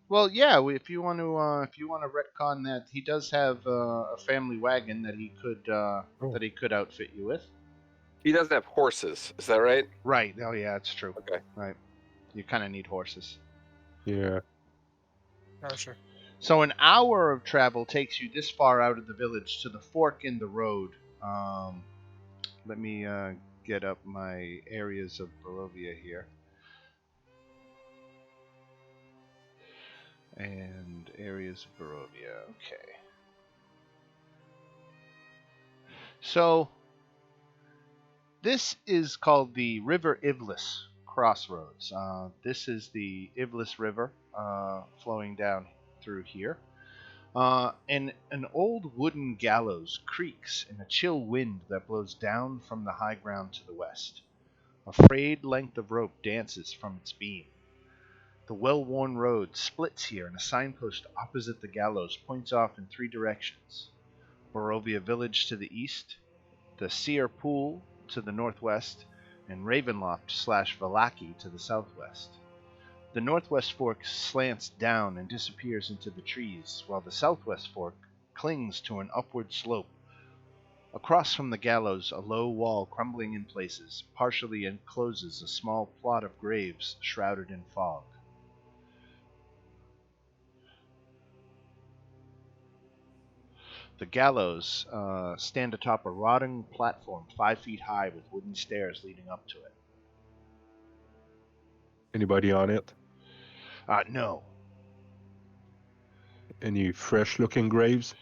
S1: Well, yeah. If you want to retcon that, he does have a family wagon that he could outfit you with.
S4: He doesn't have horses. Is that right?
S1: Right. Oh, yeah, it's true.
S4: Okay.
S1: Right. You kind of need horses.
S2: Yeah.
S7: Gotcha.
S1: So an hour of travel takes you this far out of the village to the fork in the road. Let me get up my areas of Barovia here. And areas of Barovia. Okay. So This is called the River Iblis Crossroads. This is the Iblis River flowing down through here. And an old wooden gallows creaks in a chill wind that blows down from the high ground to the west. A frayed length of rope dances from its beam. The well-worn road splits here, and a signpost opposite the gallows points off in three directions. Barovia Village to the east, the Seer Pool to the northwest, and Ravenloft/Valaki to the southwest. The northwest fork slants down and disappears into the trees, while the southwest fork clings to an upward slope. Across from the gallows, a low wall crumbling in places partially encloses a small plot of graves shrouded in fog. The gallows stand atop a rotting platform 5 feet high with wooden stairs leading up to it.
S2: Anybody on it?
S1: No.
S2: Any fresh-looking graves?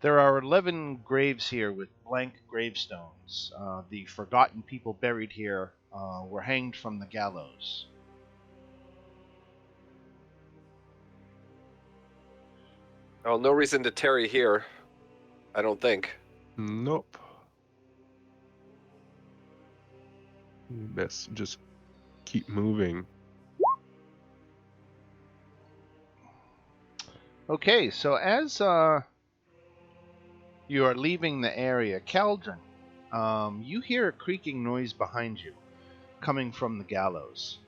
S1: There are 11 graves here with blank gravestones. The forgotten people buried here were hanged from the gallows.
S4: Well, no reason to tarry here, I don't think.
S2: Nope. Best just keep moving.
S1: Okay, so as you are leaving the area, Caldron, you hear a creaking noise behind you, coming from the gallows.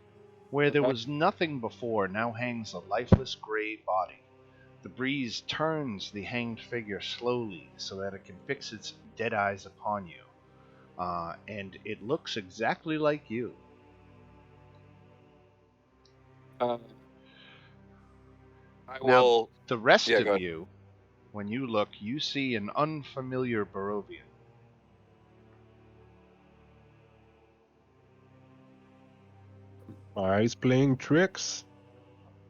S1: Where there was nothing before, now hangs a lifeless gray body. The breeze turns the hanged figure slowly so that it can fix its dead eyes upon you. And it looks exactly like you.
S4: I
S1: Now,
S4: will.
S1: the rest
S4: Yeah, go
S1: of
S4: ahead.
S1: you, when you look, you see an unfamiliar Barovian.
S2: My eyes playing tricks.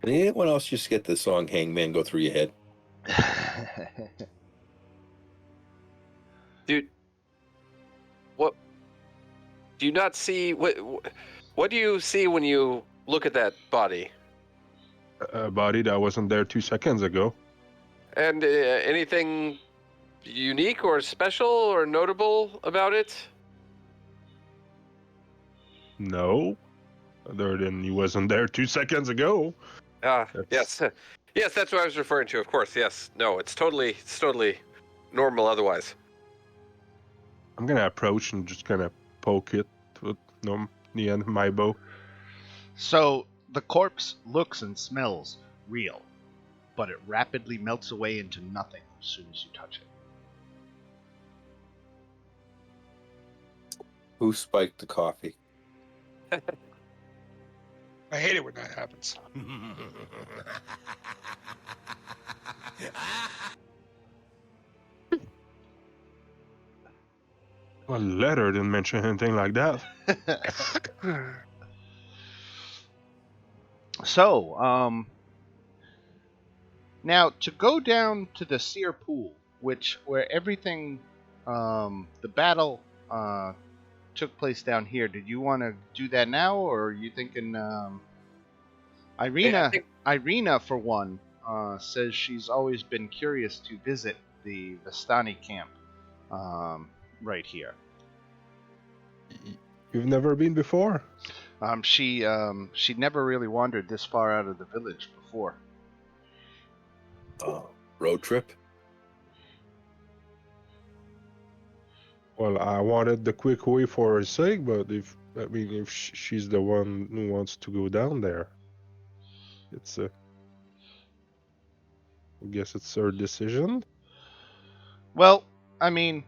S3: Can anyone else just get the song Hangman go through your head?
S4: Dude, what do you not see? What do you see when you look at that body?
S2: A body that wasn't there 2 seconds ago.
S4: And anything unique or special or notable about it?
S2: No. Other than he wasn't there 2 seconds ago.
S4: Yes. Yes, that's what I was referring to, of course. Yes. No, it's totally normal otherwise.
S2: I'm gonna approach and just kind of poke it with the end of my bow.
S1: So, the corpse looks and smells real, but it rapidly melts away into nothing as soon as you touch it.
S3: Who spiked the coffee?
S7: I hate it when that happens.
S2: Well, letter didn't mention anything like that.
S1: So, now to go down to the Seer Pool, where everything, the battle took place down here. Did you want to do that now, or are you thinking? Irina, for one, says she's always been curious to visit the Vistani camp, right here.
S2: You've never been before?
S1: She never really wandered this far out of the village before.
S3: Road trip?
S2: Well, I wanted the quick way for her sake, but if she's the one who wants to go down there, it's I guess it's her decision.
S1: Well, I mean,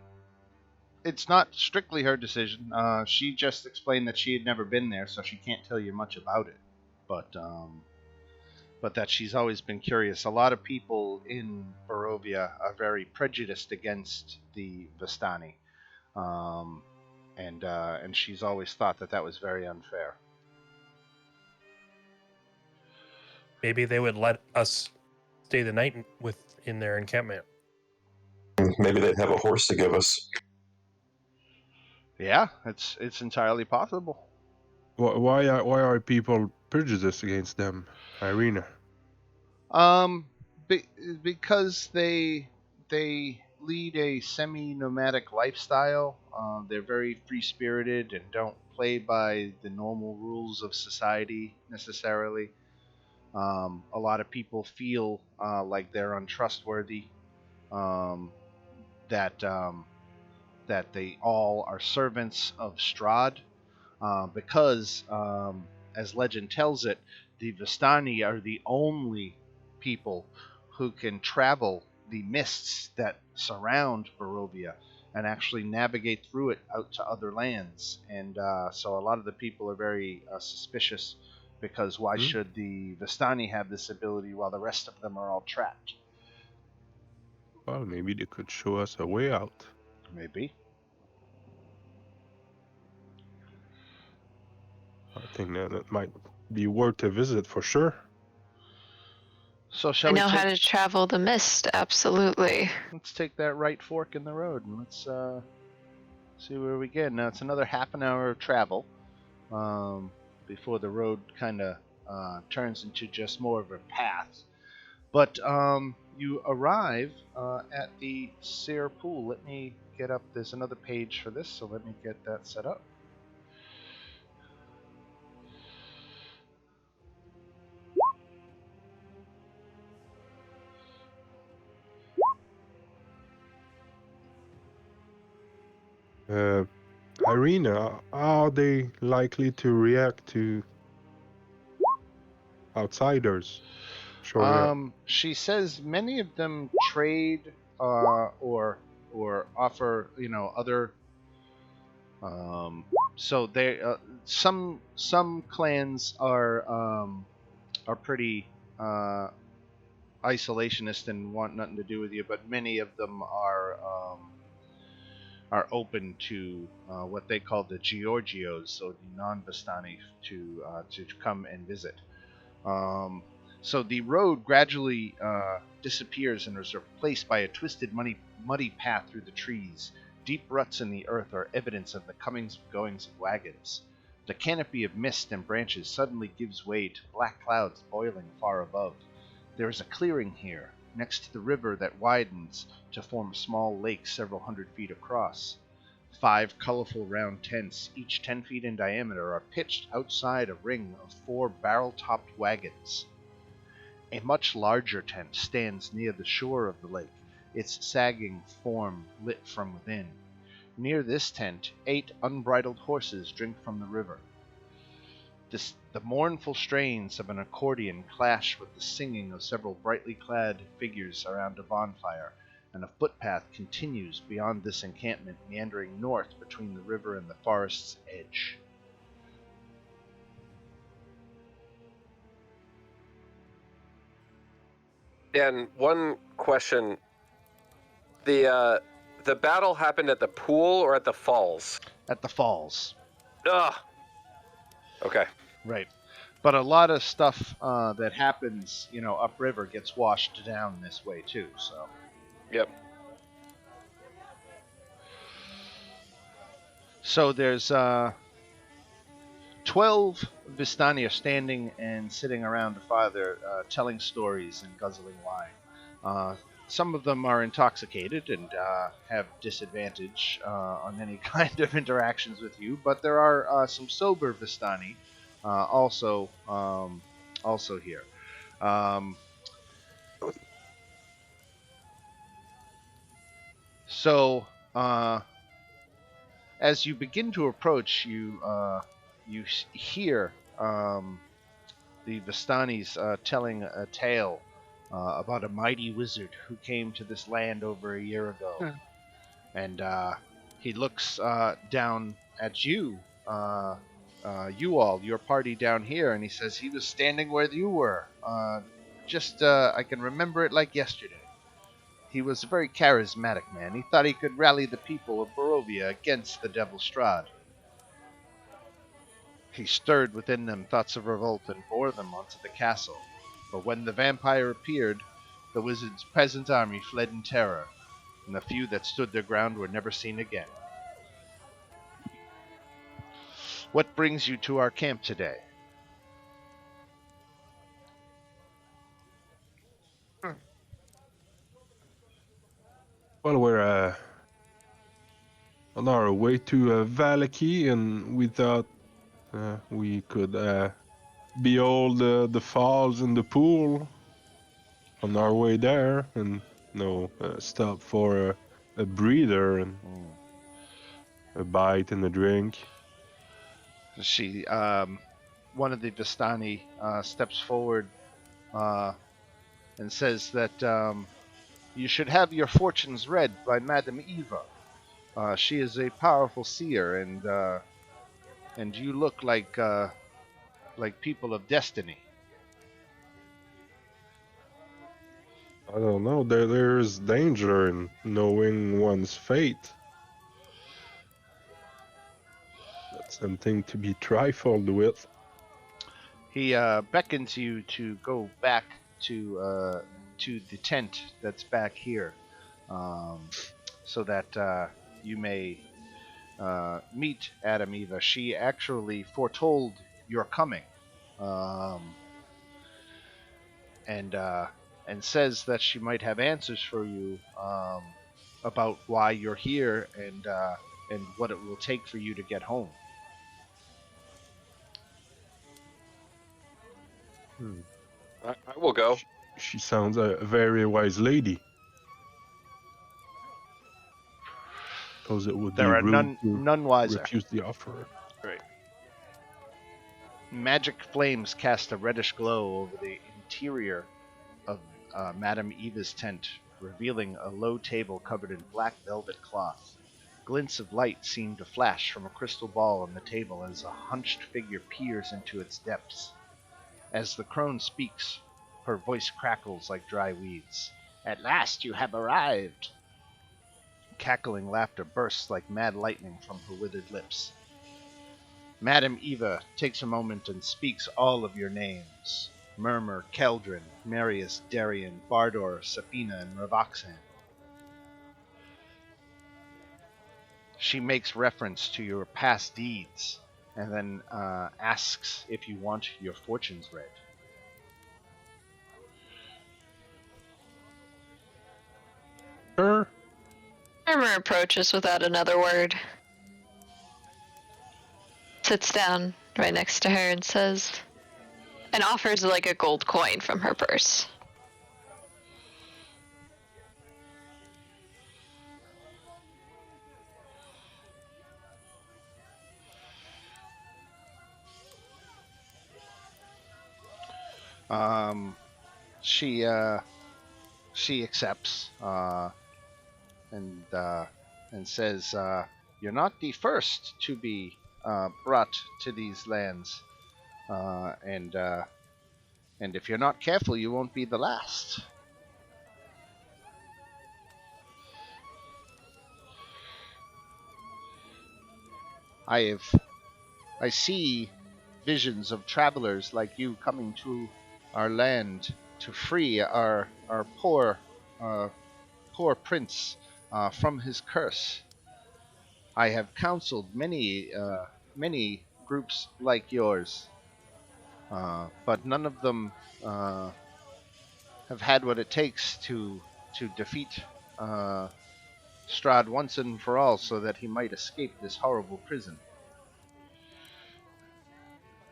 S1: it's not strictly her decision. She just explained that she had never been there, so she can't tell you much about it. But that she's always been curious. A lot of people in Barovia are very prejudiced against the Vistani, and she's always thought that was very unfair.
S6: Maybe they would let us stay the night in their encampment.
S8: Maybe they'd have a horse to give us.
S1: Yeah, it's entirely possible.
S2: Why are people prejudiced against them, Irina?
S1: Um, be, because they lead a semi-nomadic lifestyle. They're very free-spirited and don't play by the normal rules of society necessarily. A lot of people feel like they're untrustworthy. Um, that that they all are servants of Strahd, because, as legend tells it, the Vistani are the only people who can travel the mists that surround Barovia and actually navigate through it out to other lands. And so a lot of the people are very suspicious because why should the Vistani have this ability while the rest of them are all trapped?
S2: Well, maybe they could show us a way out.
S1: Maybe.
S2: I think that it might be worth a visit for sure.
S1: So
S5: I
S1: shall we
S5: know how
S1: take?
S5: to travel the mist, absolutely.
S1: Let's take that right fork in the road and let's see where we get. Now it's another half an hour of travel before the road kind of turns into just more of a path. But you arrive at the Seer Pool. Let me get up. There's another page for this, so let me get that set up.
S2: Irina, are they likely to react to outsiders showing up?
S1: She says many of them trade or offer, other. So they some clans are pretty isolationist and want nothing to do with you, but many of them are open to what they call the Georgios, so the non-Vistani, to come and visit. Um, so the road gradually disappears and is replaced by a twisted, muddy path through the trees. Deep ruts in the earth are evidence of the comings and goings of wagons. The canopy of mist and branches suddenly gives way to black clouds boiling far above. There is a clearing here, next to the river that widens to form a small lake several hundred feet across. 5 colorful round tents, each 10 feet in diameter, are pitched outside a ring of 4 barrel-topped wagons. A much larger tent stands near the shore of the lake, its sagging form lit from within. Near this tent, 8 unbridled horses drink from the river. The mournful strains of an accordion clash with the singing of several brightly clad figures around a bonfire, and a footpath continues beyond this encampment, meandering north between the river and the forest's edge.
S4: And one question: the battle happened at the pool or at the falls?
S1: At the falls.
S4: Ugh. Okay.
S1: Right. But a lot of stuff that happens, upriver gets washed down this way too, so.
S4: Yep.
S1: So there's 12 Vistani are standing and sitting around the fire, telling stories and guzzling wine. Some of them are intoxicated and have disadvantage on any kind of interactions with you, but there are some sober Vistani also here. So as you begin to approach, you hear the Vistanis telling a tale about a mighty wizard who came to this land over a year ago. And he looks down at you, your party down here, and he says he was standing where you were. I can remember it like yesterday. He was a very charismatic man. He thought he could rally the people of Barovia against the Devil Strahd. He stirred within them thoughts of revolt and bore them onto the castle. But when the vampire appeared, the wizard's peasant army fled in terror, and the few that stood their ground were never seen again. What brings you to our camp today?
S2: Well, we're on our way to Valaki, and we thought we could behold the falls and the pool on our way there, and stop for a breather and a bite and a drink.
S1: She, one of the Vistani, steps forward and says that you should have your fortunes read by Madame Eva. She is a powerful seer, and you look like people of destiny.
S2: I don't know. There's danger in knowing one's fate. That's something to be trifled with.
S1: He beckons you to go back to the tent that's back here, so that you may meet Adam Eva. She actually foretold your coming, um, and says that she might have answers for you about why you're here and what it will take for you to get home.
S4: I will go.
S2: She sounds a very wise lady. Suppose it would be
S1: There are
S2: rude to
S1: none wiser.
S2: refuse the offer.
S1: Right. Magic flames cast a reddish glow over the interior of Madame Eva's tent, revealing a low table covered in black velvet cloth. Glints of light seem to flash from a crystal ball on the table as a hunched figure peers into its depths. As the crone speaks, her voice crackles like dry weeds. At last you have arrived! Cackling laughter bursts like mad lightning from her withered lips. Madame Eva takes a moment and speaks all of your names. Murmur, Keldrin, Marius, Darien, Bardor, Safina, and Ravaxan. She makes reference to your past deeds, and then asks if you want your fortunes read.
S2: Sure.
S5: Murmur approaches without another word. Sits down right next to her and says, and offers like a gold coin from her purse.
S1: She accepts and says, "You're not the first to be brought to these lands, and if you're not careful, you won't be the last." I see visions of travelers like you coming to our land to free our poor prince from his curse. I have counseled many groups like yours, but none of them have had what it takes to defeat Strahd once and for all, so that he might escape this horrible prison.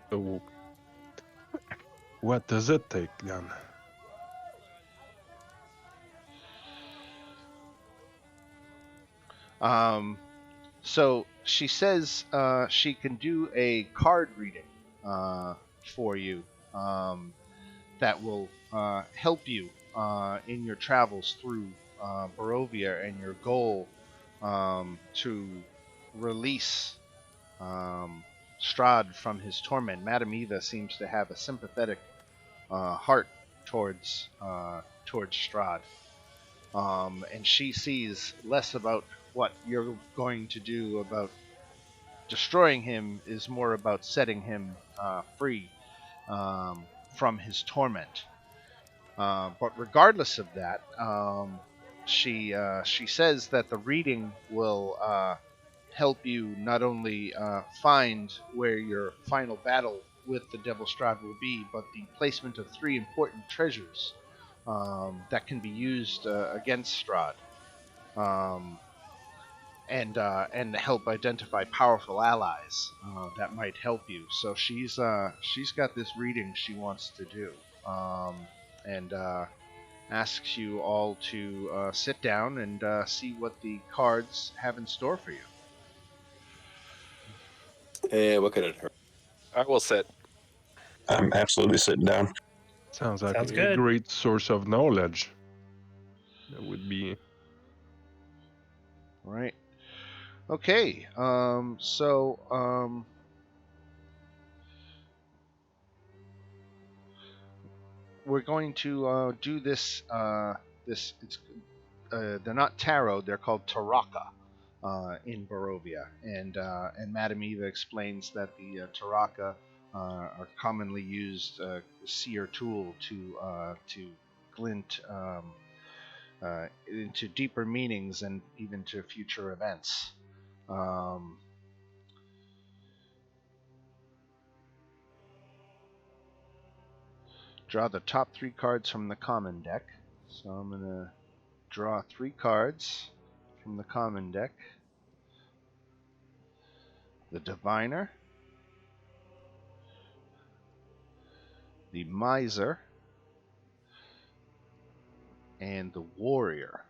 S2: So, what does it take then?
S1: So she says she can do a card reading for you that will help you in your travels through Barovia and your goal to release Strahd from his torment. Madame Eva seems to have a sympathetic heart towards Strahd, and she sees less about what you're going to do about destroying him, is more about setting him free from his torment. But regardless of that, she says that the reading will help you not only find where your final battle with the Devil Strahd will be, but the placement of 3 important treasures that can be used against Strahd, and help identify powerful allies that might help you. So she's got this reading she wants to do, and asks you all to sit down and see what the cards have in store for you.
S3: What could it hurt?
S4: I will sit.
S8: I'm absolutely sitting down.
S2: Sounds like
S6: Sounds
S2: a
S6: good.
S2: great source of knowledge. That would be.
S1: All right. Okay. We're going to do this. They're not tarot. They're called taraka in Barovia, and Madame Eva explains that the taraka are commonly used seer tool to glint into deeper meanings and even to future events. Draw the top 3 cards from the common deck. So I'm going to draw 3 cards from the common deck. The Diviner, the Miser, and the Warrior.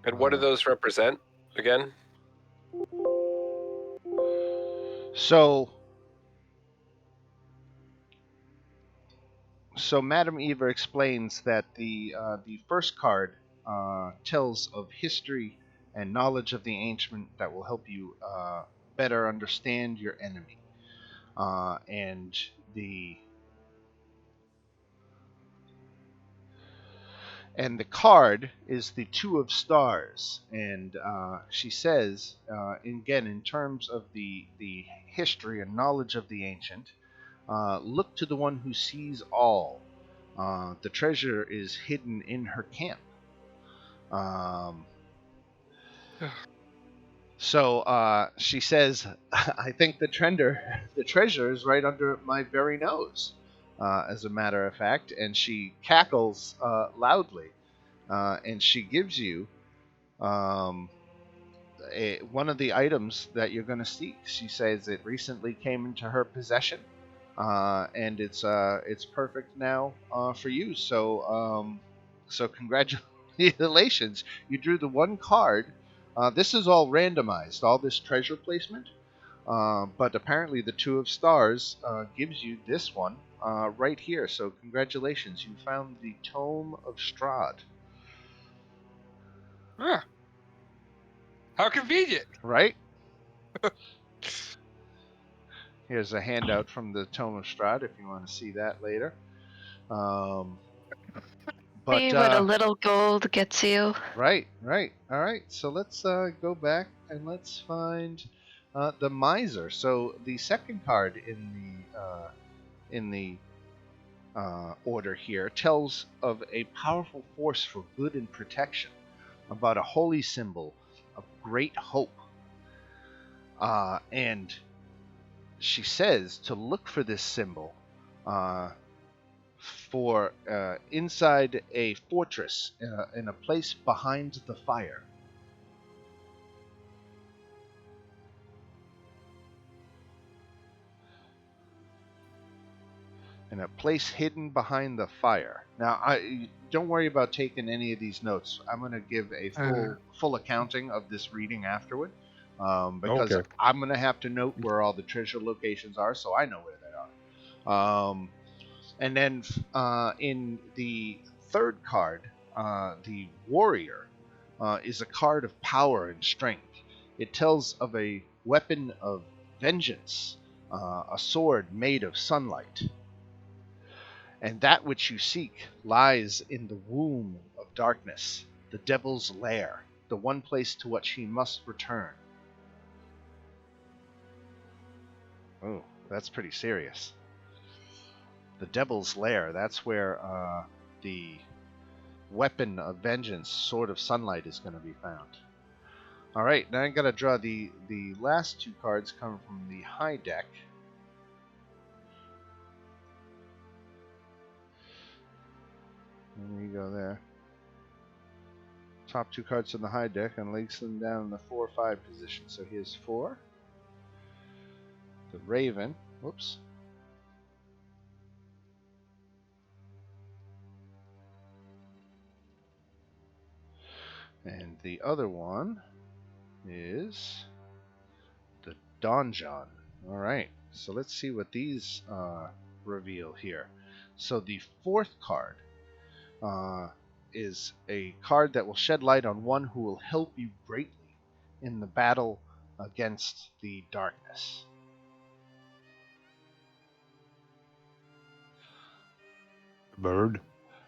S4: And what do those represent again?
S1: So Madame Eva explains that the first card tells of history and knowledge of the ancient that will help you better understand your enemy, and the card is the 2 of Stars, and she says, again, in terms of the history and knowledge of the ancient, look to the one who sees all. The treasure is hidden in her camp. So she says, I think the treasure is right under my very nose, as a matter of fact, and she cackles loudly, and she gives you one of the items that you're going to seek. She says it recently came into her possession, and it's perfect now for you. So congratulations, you drew the 1 card. This is all randomized, all this treasure placement. But apparently the 2 of Stars gives you this one right here. So congratulations, you found the Tome of Strahd.
S7: Huh. How convenient.
S1: Right? Here's a handout from the Tome of Strahd if you want to see that later.
S5: See what a little gold gets you.
S1: Right. All right. So let's go back and let's find the Miser. So the second card in the order here tells of a powerful force for good and protection, about a holy symbol of great hope. And she says to look for this symbol for inside a fortress in a place behind the fire. In a place hidden behind the fire. Now, don't worry about taking any of these notes. I'm going to give a full accounting of this reading afterward, because
S2: Okay.
S1: I'm going to have to note where all the treasure locations are, so I know where they are. And then in the third card, the Warrior is a card of power and strength. It tells of a weapon of vengeance, a sword made of sunlight. And that which you seek lies in the womb of darkness, the devil's lair, the one place to which he must return. Oh, that's pretty serious. the Devil's Lair. That's where the weapon of vengeance, Sword of Sunlight, is going to be found. All right, now I got to draw the last 2 cards come from the high deck. There you go there. Top 2 cards in the high deck and links them down in the 4-5 position. So here's 4. The Raven. Whoops. And the other one is the Donjon. All right, so let's see what these reveal here. So the 4th card is a card that will shed light on one who will help you greatly in the battle against the darkness.
S2: Bird.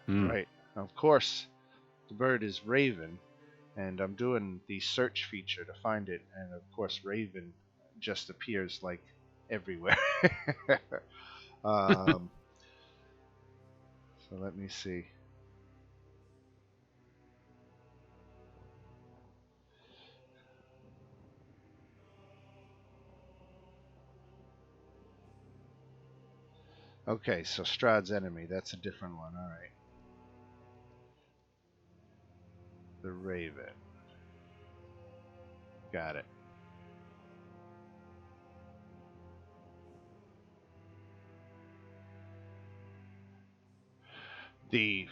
S1: Right. Of course, the bird is Raven, and I'm doing the search feature to find it, and of course Raven just appears like everywhere. So let me see. Okay, so Strahd's enemy, that's a different one, alright. The Raven. Got it.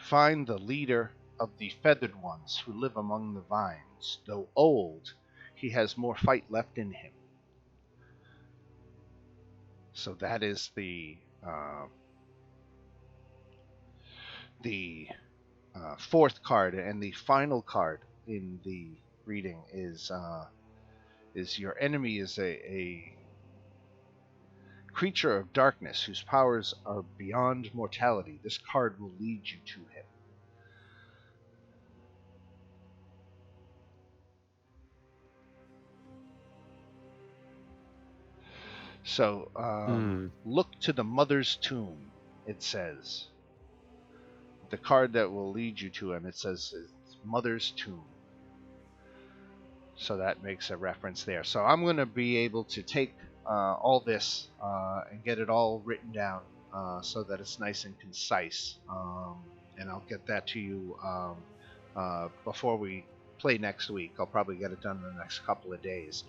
S1: Find the leader of the feathered ones who live among the vines. Though old, he has more fight left in him. So that is the 4th card, and the final card in the reading is your enemy is a creature of darkness whose powers are beyond mortality. This card will lead you to him. So, look to the mother's tomb, it says. The card that will lead you to him, it says it's Mother's Tomb. So that makes a reference there. So I'm going to be able to take all this and get it all written down so that it's nice and concise. And I'll get that to you before we play next week. I'll probably get it done in the next couple of days.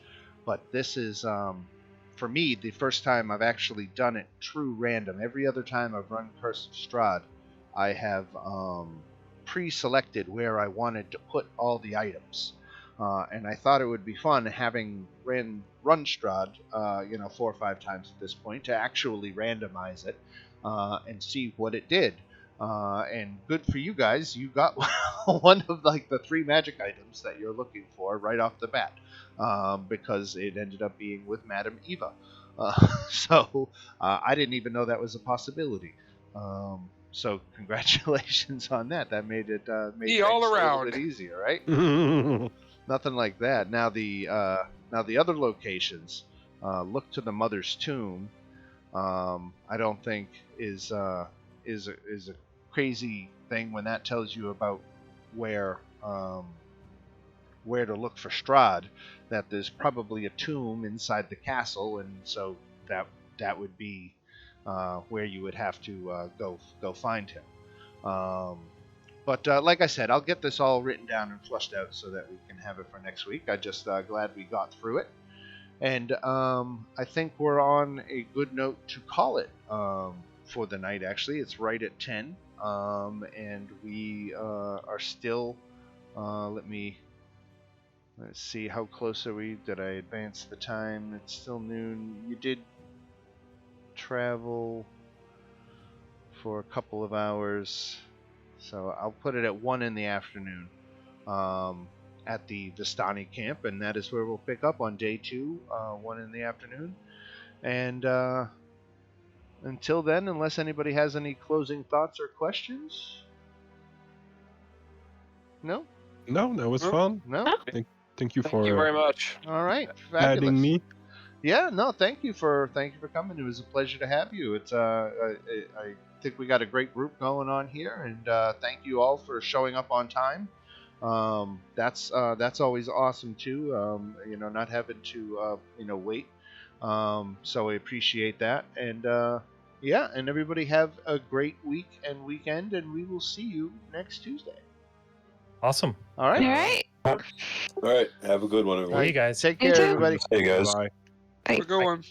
S1: But this is, for me, the first time I've actually done it true random. Every other time I've run Curse of Strahd, I have pre-selected where I wanted to put all the items. And I thought it would be fun having run Strahd, 4 or 5 times at this point, to actually randomize it and see what it did. And good for you guys, you got one of like the 3 magic items that you're looking for right off the bat, because it ended up being with Madame Eva. So I didn't even know that was a possibility. So congratulations on that. That made it made
S7: all
S1: things
S7: around
S1: a little bit easier, right? Nothing like that. Now the other locations, look to the mother's tomb. I don't think is a crazy thing when that tells you about where to look for Strahd. That there's probably a tomb inside the castle, and so that would be where you would have to go find him. But like I said, I'll get this all written down and flushed out so that we can have it for next week. I'm just glad we got through it. And I think we're on a good note to call it for the night, actually. It's right at 10. And we are still... Let's see, how close are we? Did I advance the time? It's still noon. You did travel for a couple of hours, so I'll put it at 1 in the afternoon at the Vistani camp, and that is where we'll pick up on day 2, 1 in the afternoon. And until then, unless anybody has any closing thoughts or questions? No?
S2: No, that was fun.
S1: No?
S2: Thank you
S4: Thank you very much.
S1: All right,
S2: adding
S1: fabulous.
S2: me.
S1: Yeah, no, thank you for coming. It was a pleasure to have you. It's I think we got a great group going on here, and thank you all for showing up on time. That's always awesome too. Not having to wait. So I appreciate that, and yeah, and everybody have a great week and weekend, and we will see you next Tuesday.
S6: Awesome.
S1: All right.
S5: All right.
S3: All right. Have a good one, everyone.
S6: See you guys.
S1: Take
S5: You
S1: care,
S5: too.
S1: everybody.
S8: Hey guys.
S2: Bye.
S7: Have a good one.